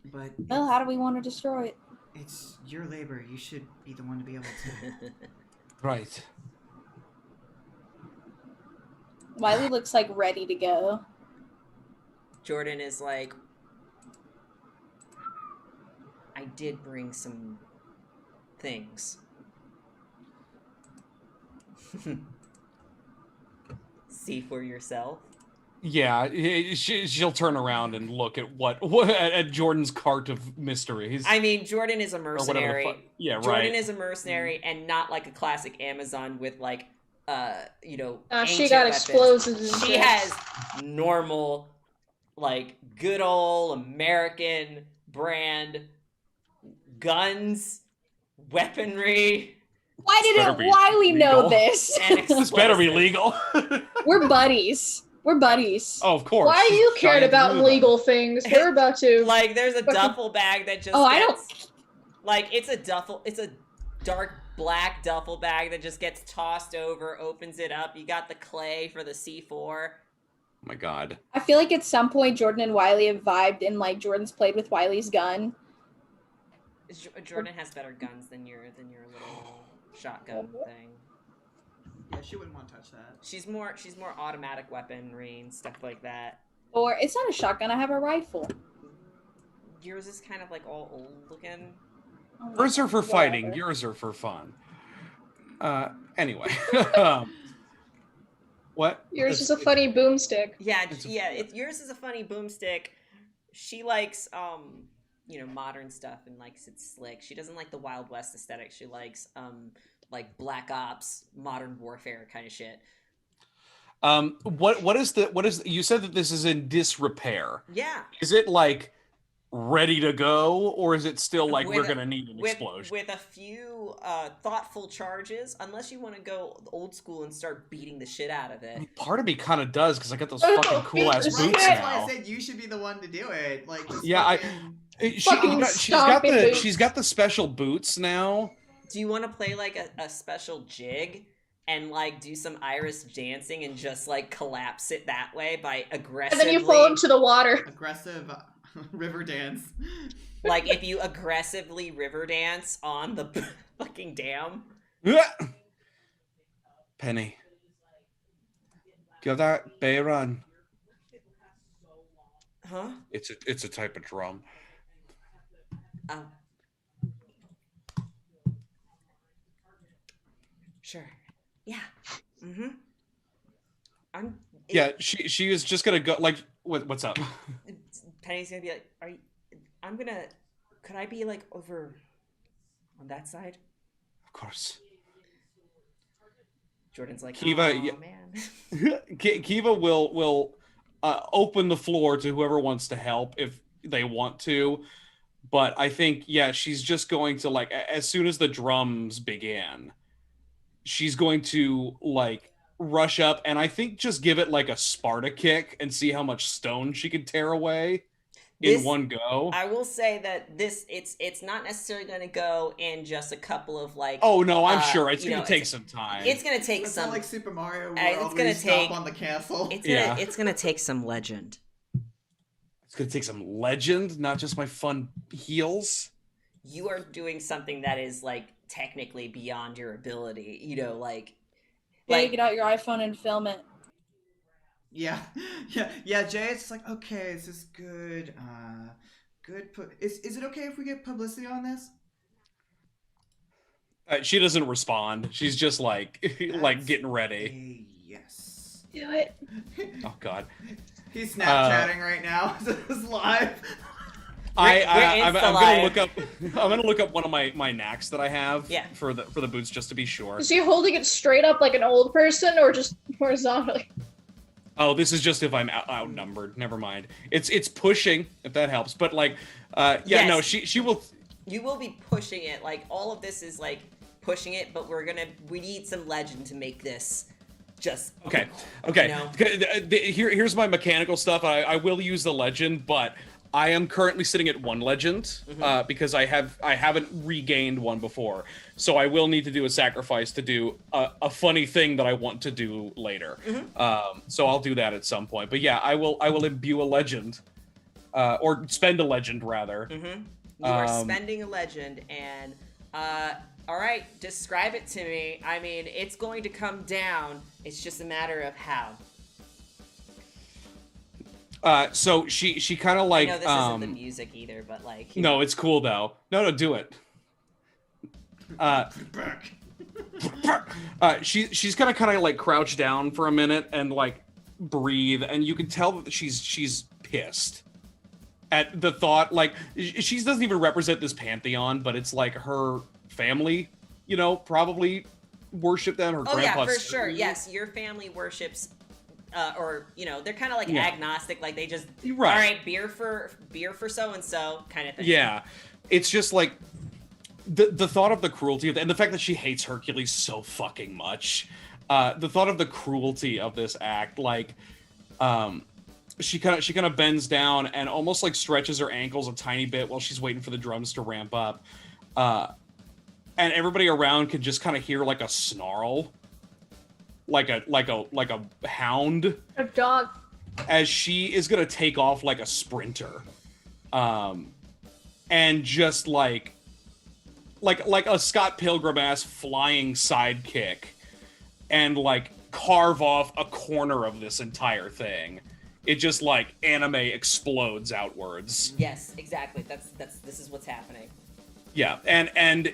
Speaker 5: But
Speaker 4: well, how do we want to destroy it?
Speaker 5: It's your labor. You should be the one to be able to.
Speaker 1: Right.
Speaker 4: Wiley looks like ready to go.
Speaker 3: Jordan is like, I did bring some things. See for yourself.
Speaker 1: Yeah, she'll turn around and look at at Jordan's cart of mysteries.
Speaker 3: I mean, Jordan is a mercenary.
Speaker 1: Yeah, right.
Speaker 3: Jordan is a mercenary and not like a classic Amazon with like,
Speaker 2: she got
Speaker 3: weapons.
Speaker 2: explosives.
Speaker 3: She has normal, like good old American brand guns, weaponry.
Speaker 4: Why didn't Wiley know this?
Speaker 1: This better be legal.
Speaker 4: We're buddies. We're buddies.
Speaker 1: Oh, of course.
Speaker 2: Why you cared about legal things? We're about to
Speaker 3: like. There's a duffel bag that just.
Speaker 4: Oh, I don't.
Speaker 3: Like it's a dark black duffel bag that just gets tossed over. Opens it up. You got the clay for the C4.
Speaker 1: Oh my God.
Speaker 4: I feel like at some point Jordan and Wiley have vibed, and like Jordan's played with Wiley's gun.
Speaker 3: Jordan has better guns than your little shotgun thing.
Speaker 5: Yeah, she wouldn't want to touch that.
Speaker 3: She's more automatic weaponry and stuff like that.
Speaker 4: Or it's not a shotgun. I have a rifle.
Speaker 3: Yours is kind of like all old looking.
Speaker 1: Yours are for fighting. Yours are for fun. Anyway. What?
Speaker 2: Yours is a funny boomstick.
Speaker 3: Yeah. Yours is a funny boomstick. She likes modern stuff and likes it slick. She doesn't like the Wild West aesthetic. She likes like Black Ops, modern warfare kind of shit.
Speaker 1: What is you said that this is in disrepair?
Speaker 3: Yeah.
Speaker 1: Is it like ready to go, or is it still like we're gonna need an explosion?
Speaker 3: With a few thoughtful charges, unless you want to go old school and start beating the shit out of it.
Speaker 1: I mean, part of me kind of does because I got those fucking cool ass boots
Speaker 5: That's
Speaker 1: now.
Speaker 5: why I said you should be the one to do it. Like, just
Speaker 1: Yeah, she's got the special boots now.
Speaker 3: Do you want to play like a special jig and like do some Irish dancing and just like collapse it that way by aggressively?
Speaker 2: And then you fall into the water.
Speaker 5: Aggressive river dance.
Speaker 3: Like if you aggressively river dance on the fucking dam.
Speaker 1: Penny, give that bay run.
Speaker 3: Huh?
Speaker 1: It's a type of drum.
Speaker 3: Oh. Sure. Yeah.
Speaker 1: Yeah, she is just gonna go. Like, what's up?
Speaker 3: Penny's gonna be like, could I be like over on that side?
Speaker 1: Of course.
Speaker 3: Jordan's like,
Speaker 1: Kiva,
Speaker 3: oh man.
Speaker 1: Kiva will open the floor to whoever wants to help if they want to, but I think she's just going to, like, as soon as the drums begin, she's going to like rush up and I think just give it like a Sparta kick and see how much stone she can tear away in one go.
Speaker 3: I will say that it's not necessarily going to go in just a couple of like.
Speaker 1: Oh no, I'm sure it's going to take some time.
Speaker 3: It's going to take some.
Speaker 5: Not like Super Mario.
Speaker 3: It's going to take
Speaker 5: on the castle.
Speaker 3: It's going to take some legend.
Speaker 1: It's going to take some legend, not just my fun heels.
Speaker 3: You are doing something that is like technically beyond your ability. You know, like.
Speaker 4: Get out your iPhone and film it.
Speaker 5: Yeah. Jay, it's just like, okay, is this good? Good. Is it okay if we get publicity on this?
Speaker 1: She doesn't respond. She's just like, like getting ready.
Speaker 5: Yes.
Speaker 4: Do it.
Speaker 1: Oh God.
Speaker 5: He's Snapchatting right now. This is live.
Speaker 1: I'm gonna look up. I'm gonna look up one of my knacks that I have. For the boots, just to be sure.
Speaker 2: Is he holding it straight up like an old person, or just horizontally?
Speaker 1: Oh, this is just if I'm outnumbered. Never mind. It's pushing, if that helps. But like, yes. No, she will.
Speaker 3: You will be pushing it. Like all of this is like pushing it, but we need some legend to make this just
Speaker 1: okay.
Speaker 3: You know?
Speaker 1: Here's my mechanical stuff. I will use the legend, but I am currently sitting at 1 legend because I haven't regained one before, so I will need to do a sacrifice to do a funny thing that I want to do later. So I'll do that at some point. But yeah, I will imbue a legend, or spend a legend rather.
Speaker 3: You are spending a legend, and all right, describe it to me. I mean, it's going to come down. It's just a matter of how.
Speaker 1: So she kind of like.
Speaker 3: I know this isn't the music either, but like.
Speaker 1: No, it's cool though. No, do it. She's gonna kind of like crouch down for a minute and like breathe, and you can tell that she's pissed at the thought. Like she doesn't even represent this pantheon, but it's like her family, you know, probably worship them. Her grandpa.
Speaker 3: Yeah, for sure. Yes, your family worships. Or you know, they're kind of like agnostic, like they just all right, beer for so and so kind of thing.
Speaker 1: Yeah, it's just like the thought of the cruelty of and the fact that she hates Hercules so fucking much. The thought of the cruelty of this act, like she kind of bends down and almost like stretches her ankles a tiny bit while she's waiting for the drums to ramp up, and everybody around can just kind of hear like a snarl. Like a hound,
Speaker 2: a dog,
Speaker 1: as she is gonna take off like a sprinter, and just like a Scott Pilgrim ass flying sidekick, and like carve off a corner of this entire thing. It just like anime explodes outwards.
Speaker 3: Yes, exactly. This is what's happening.
Speaker 1: Yeah, and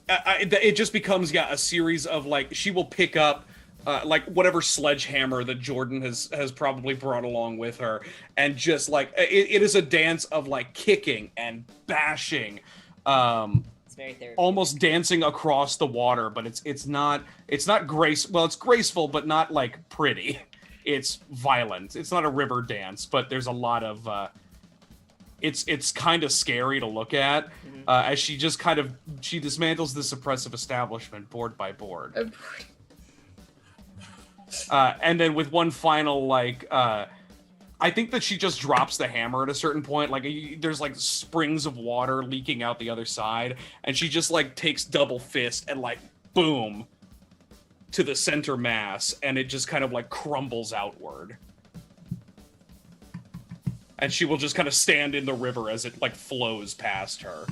Speaker 1: it just becomes a series of like she will pick up. Like whatever sledgehammer that Jordan has probably brought along with her, and just like it is a dance of like kicking and bashing,
Speaker 3: it's very therapeutic.
Speaker 1: Almost dancing across the water, but it's not grace. Well, it's graceful, but not like pretty. It's violent. It's not a river dance, but there's a lot of. It's kind of scary to look at as she just she dismantles this oppressive establishment board by board. And then with one final, like, I think that she just drops the hammer at a certain point. Like, there's, like, springs of water leaking out the other side. And she just, like, takes double fist and, like, boom, to the center mass. And it just kind of, like, crumbles outward. And she will just kind of stand in the river as it, like, flows past her.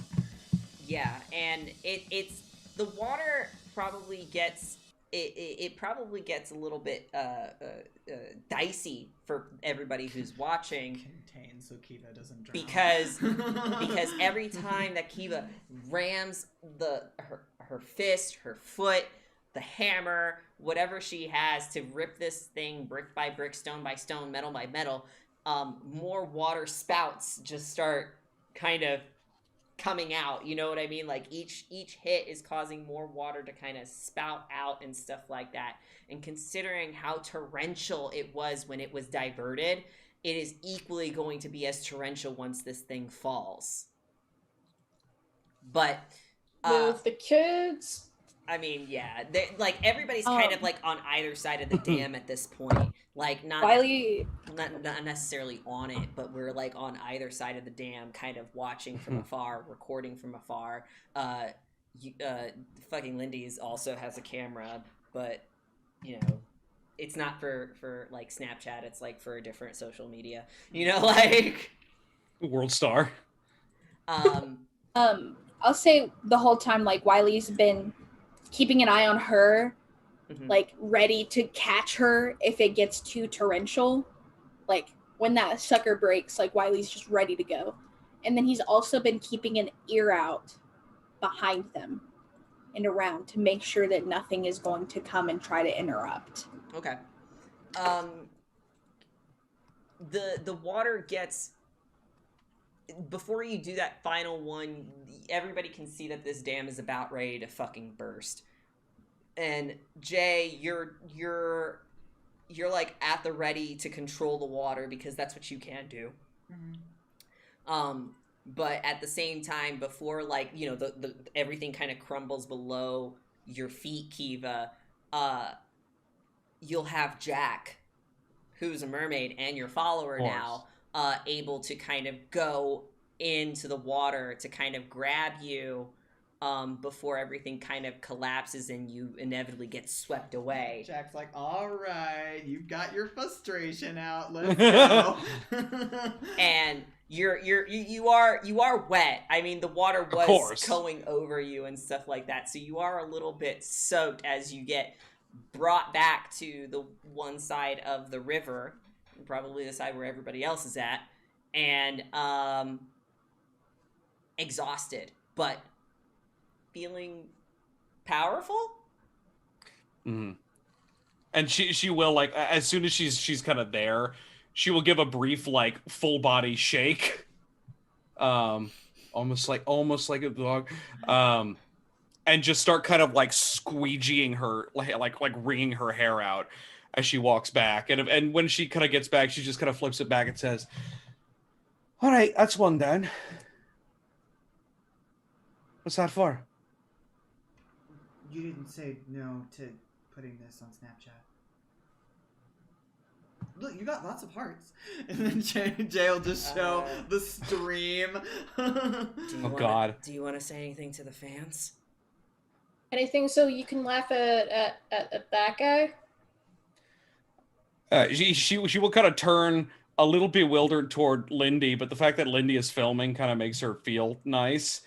Speaker 3: Yeah, and it's... The water probably gets... It probably gets a little bit dicey for everybody who's watching.
Speaker 5: Contained so Kiva doesn't drown.
Speaker 3: Because every time that Kiva rams her fist, her foot the hammer, whatever she has to rip this thing brick by brick, stone by stone, metal by metal, more water spouts just start kind of coming out. You know what I mean? Like each hit is causing more water to kind of spout out and stuff like that. And considering how torrential it was when it was diverted, it is equally going to be as torrential once this thing falls. But
Speaker 2: with the kids,
Speaker 3: I mean, yeah, like everybody's kind of like on either side of the dam at this point. Like not necessarily on it, but we're like on either side of the dam, kind of watching from afar, recording from afar. Fucking Lindy's also has a camera, but you know, it's not for like Snapchat. It's like for a different social media. You know, like
Speaker 1: World Star.
Speaker 4: I'll say the whole time, like Wiley's been keeping an eye on her, like ready to catch her if it gets too torrential. Like when that sucker breaks, like Wiley's just ready to go. And then he's also been keeping an ear out behind them and around to make sure that nothing is going to come and try to interrupt.
Speaker 3: Okay. The water gets, before you do that final one, everybody can see that this dam is about ready to fucking burst. And Jay, you're like at the ready to control the water because that's what you can do. But at the same time, before like, you know, the everything kind of crumbles below your feet, Kiva, you'll have Jack, who's a mermaid and your follower now, able to kind of go into the water to kind of grab you before everything kind of collapses and you inevitably get swept away.
Speaker 5: Jack's like, all right, you've got your frustration out, let's go.
Speaker 3: And you are wet. I mean, the water was going over you and stuff like that, so you are a little bit soaked as you get brought back to the one side of the river, probably the side where everybody else is at, and exhausted, but feeling powerful.
Speaker 1: And she will, like, as soon as she's kind of there, she will give a brief like full body shake, almost like a dog, and just start kind of like squeegeeing her, like wringing her hair out as she walks back. And when she kind of gets back, she just kind of flips it back and says, "All right, that's one down. What's that for?"
Speaker 5: You didn't say no to putting this on Snapchat. Look, you got lots of hearts. And then Jay will just show the stream.
Speaker 1: God.
Speaker 3: Do you want to say anything to the fans?
Speaker 2: Anything so you can laugh at that guy?
Speaker 1: She will kind of turn a little bewildered toward Lindy, but the fact that Lindy is filming kind of makes her feel nice.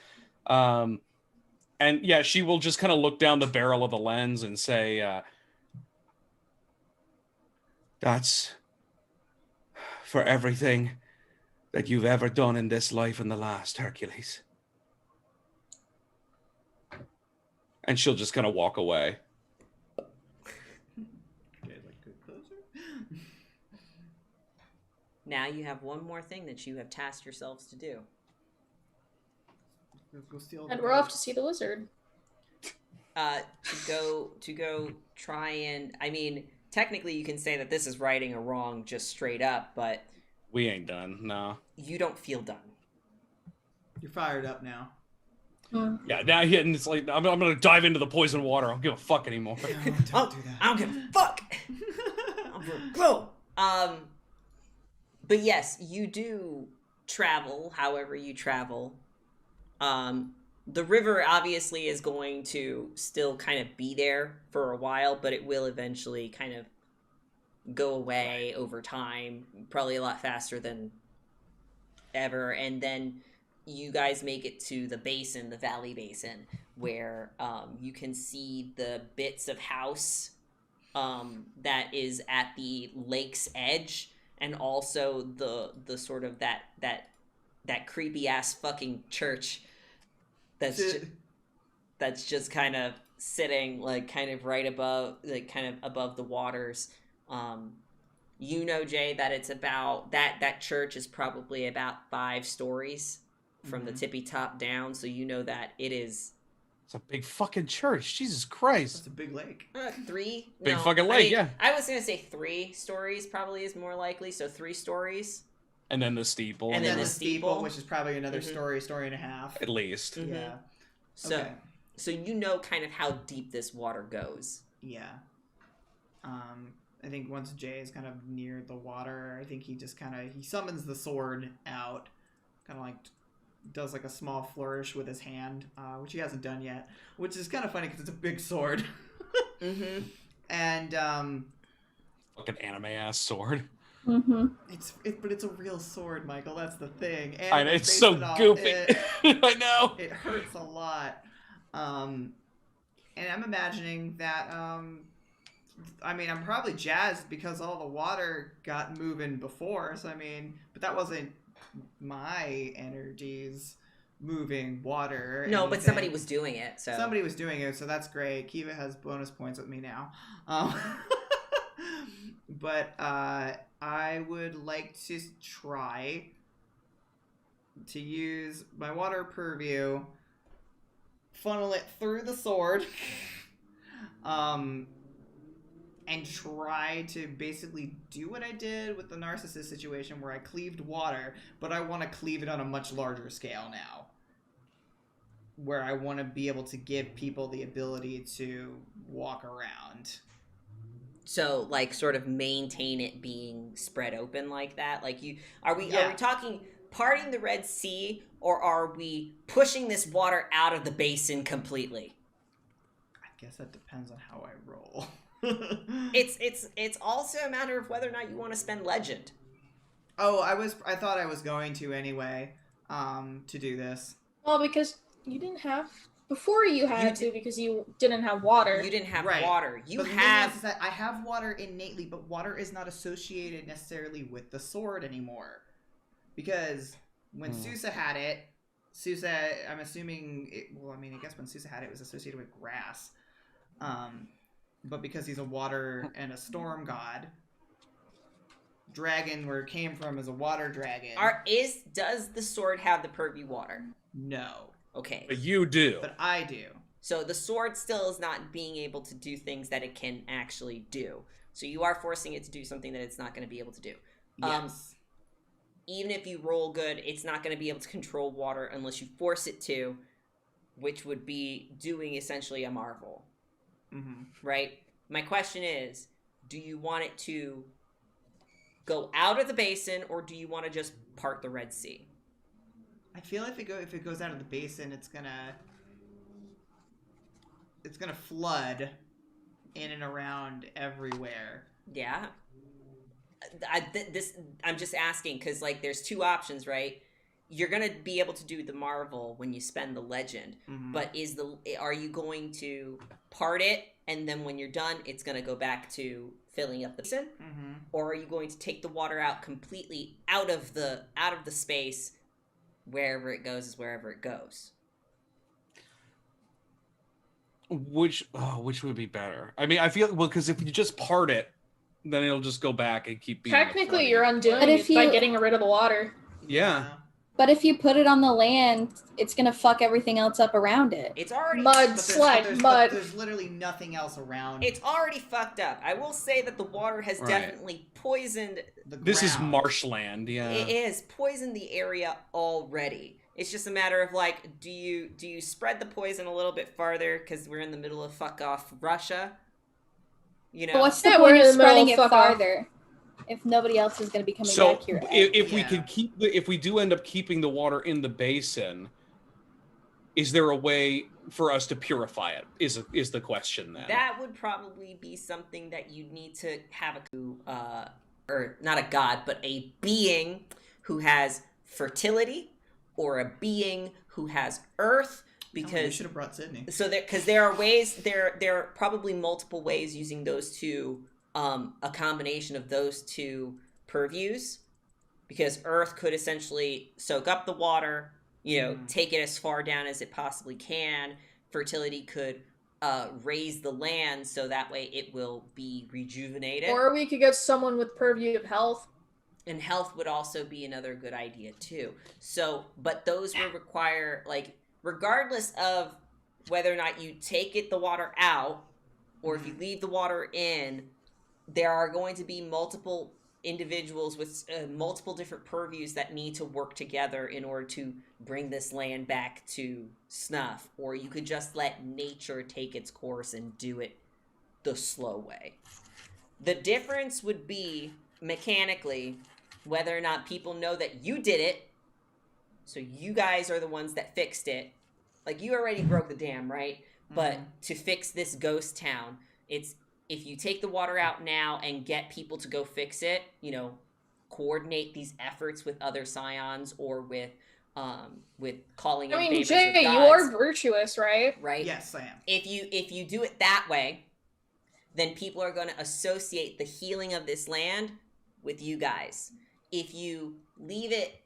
Speaker 1: And yeah, she will just kind of look down the barrel of the lens and say, "That's for everything that you've ever done in this life and the last, Hercules." And she'll just kind of walk away.
Speaker 3: Now you have one more thing that you have tasked yourselves to do.
Speaker 2: And we're off to see the wizard.
Speaker 3: To go try and, I mean, technically you can say that this is righting a wrong just straight up, but
Speaker 1: we ain't done. No.
Speaker 3: You don't feel done.
Speaker 5: You're fired up now.
Speaker 1: Yeah, now it's like I'm gonna dive into the poison water. I don't give a fuck anymore.
Speaker 5: Don't do that.
Speaker 3: I don't give a fuck. Go. But yes, you do travel. However, you travel. The river obviously is going to still kind of be there for a while, but it will eventually kind of go away over time, probably a lot faster than ever. And then you guys make it to the basin, the valley basin, where you can see the bits of house that is at the lake's edge, and also the sort of that creepy ass fucking church. That's that's just kind of sitting like kind of right above, like kind of above the waters. You know, Jay, that it's about that church is probably about 5 stories from the tippy top down. So you know that it's
Speaker 6: a big fucking church. Jesus Christ.
Speaker 5: It's a big lake.
Speaker 3: 3.
Speaker 6: Big fucking lake, yeah.
Speaker 3: I was gonna say 3 stories probably is more likely. So 3 stories.
Speaker 6: And then the steeple.
Speaker 3: And then the steeple,
Speaker 5: which is probably another story and a half.
Speaker 6: At least.
Speaker 3: Mm-hmm.
Speaker 5: Yeah.
Speaker 3: So, so you know kind of how deep this water goes.
Speaker 5: Yeah. I think once Jay is kind of near the water, I think he just he summons the sword out, kind of like does like a small flourish with his hand, which he hasn't done yet, which is kind of funny because it's a big sword. And
Speaker 6: fucking anime ass sword.
Speaker 5: But it's a real sword, Michael. That's the thing. And
Speaker 6: I know, it's so goofy. I know.
Speaker 5: It hurts a lot. And I'm imagining that. I mean, I'm probably jazzed because all the water got moving before. So but that wasn't my energies moving water.
Speaker 3: No, but somebody was doing it. So
Speaker 5: somebody was doing it. So that's great. Kiva has bonus points with me now. But I would like to try to use my water purview, funnel it through the sword, and try to basically do what I did with the narcissist situation where I cleaved water, but I want to cleave it on a much larger scale now. Where I want to be able to give people the ability to walk around.
Speaker 3: So, like, sort of maintain it being spread open like that? Like, are we talking parting the Red Sea, or are we pushing this water out of the basin completely?
Speaker 5: I guess that depends on how I roll.
Speaker 3: It's also a matter of whether or not you want to spend legend.
Speaker 5: Oh, I thought I was going to anyway, to do this.
Speaker 2: Well, because you didn't have before you to because you didn't have water.
Speaker 3: You didn't have
Speaker 5: right.
Speaker 3: water.
Speaker 5: I have water innately, but water is not associated necessarily with the sword anymore. Because when Sousa had it, I'm assuming I guess when Sousa had it was associated with grass. But because he's a water and a storm god, dragon where it came from is a water dragon.
Speaker 3: Does the sword have the purview water?
Speaker 5: No.
Speaker 3: Okay.
Speaker 6: But you do.
Speaker 5: But I do.
Speaker 3: So the sword still is not being able to do things that it can actually do. So you are forcing it to do something that it's not going to be able to do.
Speaker 5: Yes.
Speaker 3: Even if you roll good, it's not going to be able to control water unless you force it to, which would be doing essentially a marvel. Right? My question is, do you want it to go out of the basin, or do you want to just part the Red Sea?
Speaker 5: I feel if it goes out of the basin, it's gonna flood in and around everywhere.
Speaker 3: Yeah. I'm just asking because like there's 2 options, right? You're gonna be able to do the marvel when you spend the legend, but are you going to part it and then when you're done, it's gonna go back to filling up the basin, or are you going to take the water out completely out of the space? Wherever it goes is wherever it goes.
Speaker 6: Which would be better? I mean, I feel because if you just part it, then it'll just go back and keep being.
Speaker 2: Technically, you're undoing it by getting rid of the water.
Speaker 6: Yeah.
Speaker 4: But if you put it on the land, it's gonna fuck everything else up around it.
Speaker 3: It's already
Speaker 2: mud.
Speaker 5: There's literally nothing else around.
Speaker 3: It's already fucked up. I will say that the water has definitely poisoned the ground.
Speaker 6: This is marshland, yeah.
Speaker 3: It is poisoned the area already. It's just a matter of like, do you spread the poison a little bit farther because we're in the middle of fuck off Russia? You know,
Speaker 4: but what's the point of spreading it farther? If nobody else is going to be coming back here.
Speaker 6: If we can if we do end up keeping the water in the basin, is there a way for us to purify it? Is the question then?
Speaker 3: That would probably be something that you need to have or not a god, but a being who has fertility, or a being who has earth. Because
Speaker 5: we should have brought Sydney.
Speaker 3: So there are ways. There are probably multiple ways using those 2. A combination of those 2 purviews, because Earth could essentially soak up the water, take it as far down as it possibly can. fertility could raise the land so that way it will be rejuvenated.
Speaker 2: Or we could get someone with purview of health.
Speaker 3: And health would also be another good idea too. So, but those would require, like, regardless of whether or not you take the water out, or if you leave the water in, there are going to be multiple individuals with multiple different purviews that need to work together in order to bring this land back to snuff. Or you could just let nature take its course and do it the slow way. The difference would be, mechanically, whether or not people know that you did it, so you guys are the ones that fixed it. Like, you already broke the dam, right? But to fix this ghost town, it's if you take the water out now and get people to go fix it, you know, coordinate these efforts with other Scions or with calling in favors
Speaker 2: Jay,
Speaker 3: with gods,
Speaker 2: you are virtuous, right?
Speaker 3: right?
Speaker 5: Yes, I am.
Speaker 3: If you do it that way, then people are going to associate the healing of this land with you guys. If you leave it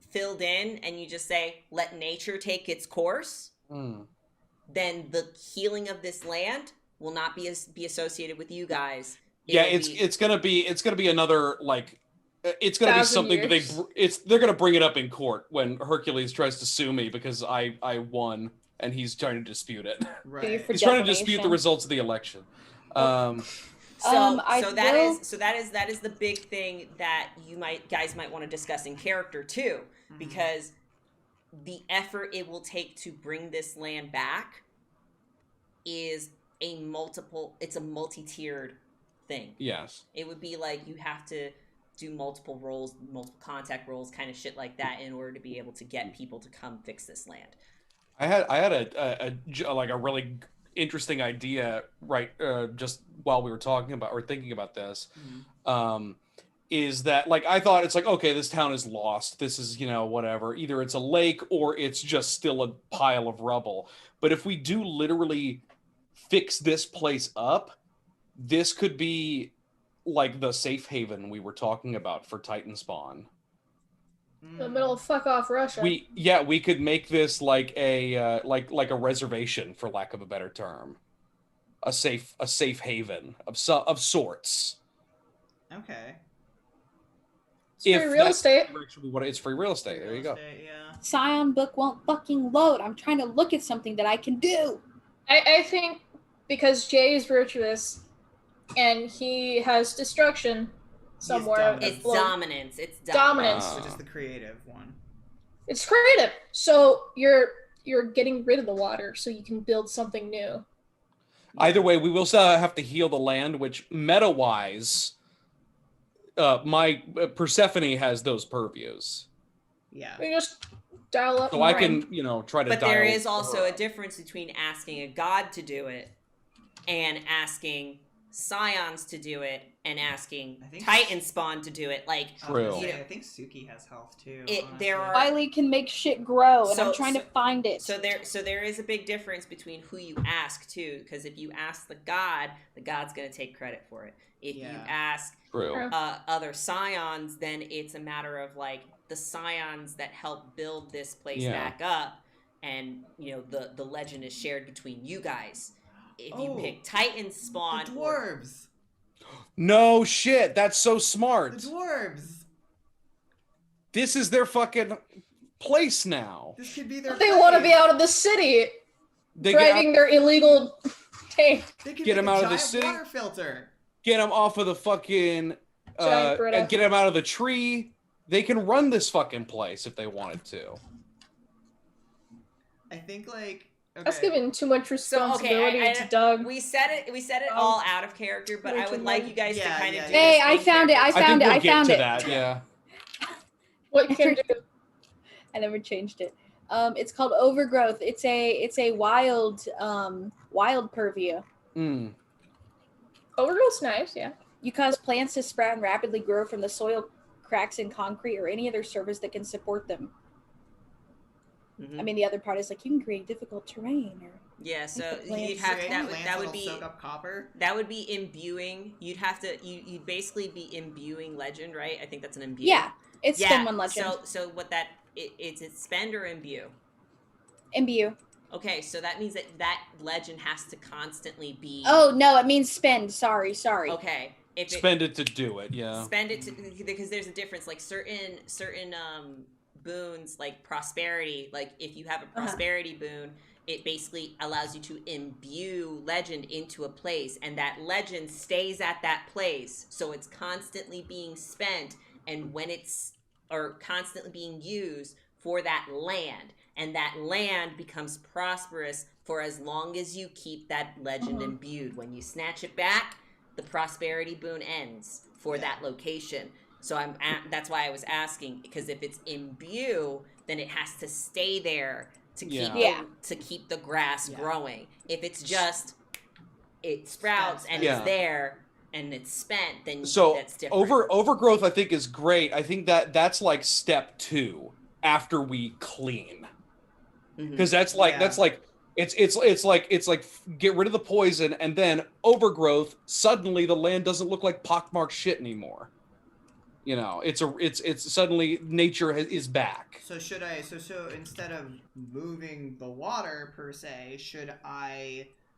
Speaker 3: filled in and you just say, let nature take its course, then the healing of this land will not be associated with you guys.
Speaker 1: It's gonna be another, like, it's gonna be something
Speaker 2: years.
Speaker 1: that they're gonna bring it up in court when Hercules tries to sue me because I won and he's trying to dispute it.
Speaker 5: Right.
Speaker 1: He's trying to dispute the results of the election.
Speaker 3: That is the big thing that guys might want to discuss in character too, because the effort it will take to bring this land back is it's a multi-tiered thing.
Speaker 1: Yes.
Speaker 3: It would be like you have to do multiple roles, multiple contact roles, kind of shit like that in order to be able to get people to come fix this land.
Speaker 1: I had a really interesting idea just while we were talking about or thinking about this. Is that, like, I thought it's like, okay, this town is lost. This is, whatever. Either it's a lake or it's just still a pile of rubble. But if we do literally fix this place up, this could be like the safe haven we were talking about for Titan Spawn.
Speaker 2: The middle of fuck off Russia.
Speaker 1: We could make this like a like a reservation, for lack of a better term, a safe haven of sorts.
Speaker 5: Okay.
Speaker 2: It's free real estate.
Speaker 1: It's free real estate. There you go.
Speaker 5: Yeah.
Speaker 4: Scion book won't fucking load. I'm trying to look at something that I can do.
Speaker 2: I think because Jay is virtuous and he has destruction somewhere.
Speaker 3: It's dominance. It's
Speaker 2: dominance.
Speaker 5: Which is the creative one.
Speaker 2: It's creative. So you're getting rid of the water so you can build something new.
Speaker 1: Either way, we will still have to heal the land, which meta-wise, my Persephone has those purviews.
Speaker 5: Yeah.
Speaker 2: We just dial up.
Speaker 1: So I can, try to.
Speaker 3: But there is also a difference between asking a god to do it and asking Scions to do it and asking Titan Spawn to do it. Like,
Speaker 1: true.
Speaker 5: I think Suki has health too.
Speaker 4: Wiley can make shit grow, and I'm trying to find it.
Speaker 3: So there is a big difference between who you ask too, because if you ask the god's gonna take credit for it. If you ask other Scions, then it's a matter of like the Scions that help build this place back up, and the legend is shared between you guys. If you pick Titan Spawn,
Speaker 5: the dwarves.
Speaker 1: No shit, that's so smart.
Speaker 5: The dwarves.
Speaker 1: This is their fucking place now.
Speaker 5: This could be their.
Speaker 2: They want to be out of the city, driving their illegal tank.
Speaker 5: They could
Speaker 1: get them out of the
Speaker 5: city.
Speaker 1: city.
Speaker 5: Water filter.
Speaker 1: Get them off of the fucking. And get them out of the tree. They can run this fucking place if they wanted to.
Speaker 5: I think like. Okay.
Speaker 2: That's giving too much responsibility to Doug.
Speaker 3: We said it all out of character, but I would like you guys to kind of do.
Speaker 4: Hey, I found it. I found it.
Speaker 1: That, yeah.
Speaker 2: What you can do?
Speaker 4: I never changed it. It's called Overgrowth. It's a wild purview.
Speaker 2: Overgrowth's nice, yeah.
Speaker 4: You cause plants to sprout and rapidly grow from the soil, cracks in concrete, or any other surface that can support them.
Speaker 3: Mm-hmm.
Speaker 4: I mean, the other part is like you can create difficult terrain, or
Speaker 3: so you'd have that would be
Speaker 5: soak up copper.
Speaker 3: That would be imbuing. You'd basically be imbuing legend, right? I think that's an imbue.
Speaker 4: Yeah, it's spend one legend.
Speaker 3: So what that it's spend or imbue?
Speaker 4: Imbue.
Speaker 3: Okay, so that means that legend has to constantly be.
Speaker 4: Oh no, it means spend. Sorry.
Speaker 3: Okay,
Speaker 1: spend it to do it. Yeah.
Speaker 3: Spend it because there's a difference. Like certain boons, like prosperity. Like if you have a prosperity boon, it basically allows you to imbue legend into a place, and that legend stays at that place, so it's constantly being spent, and when it's or constantly being used for that land, and that land becomes prosperous for as long as you keep that legend imbued. When you snatch it back, the prosperity boon ends for that location. So that's why I was asking, because if it's imbue, then it has to stay there to keep the grass growing. If it's just it sprouts and it's there and it's spent, then that's different.
Speaker 1: Overgrowth I think is great. I think that's like step 2 after we clean. Because that's like it's like get rid of the poison, and then overgrowth, suddenly the land doesn't look like pockmarked shit anymore. You know, it's suddenly nature is back.
Speaker 5: So should I so instead of moving the water per se, should I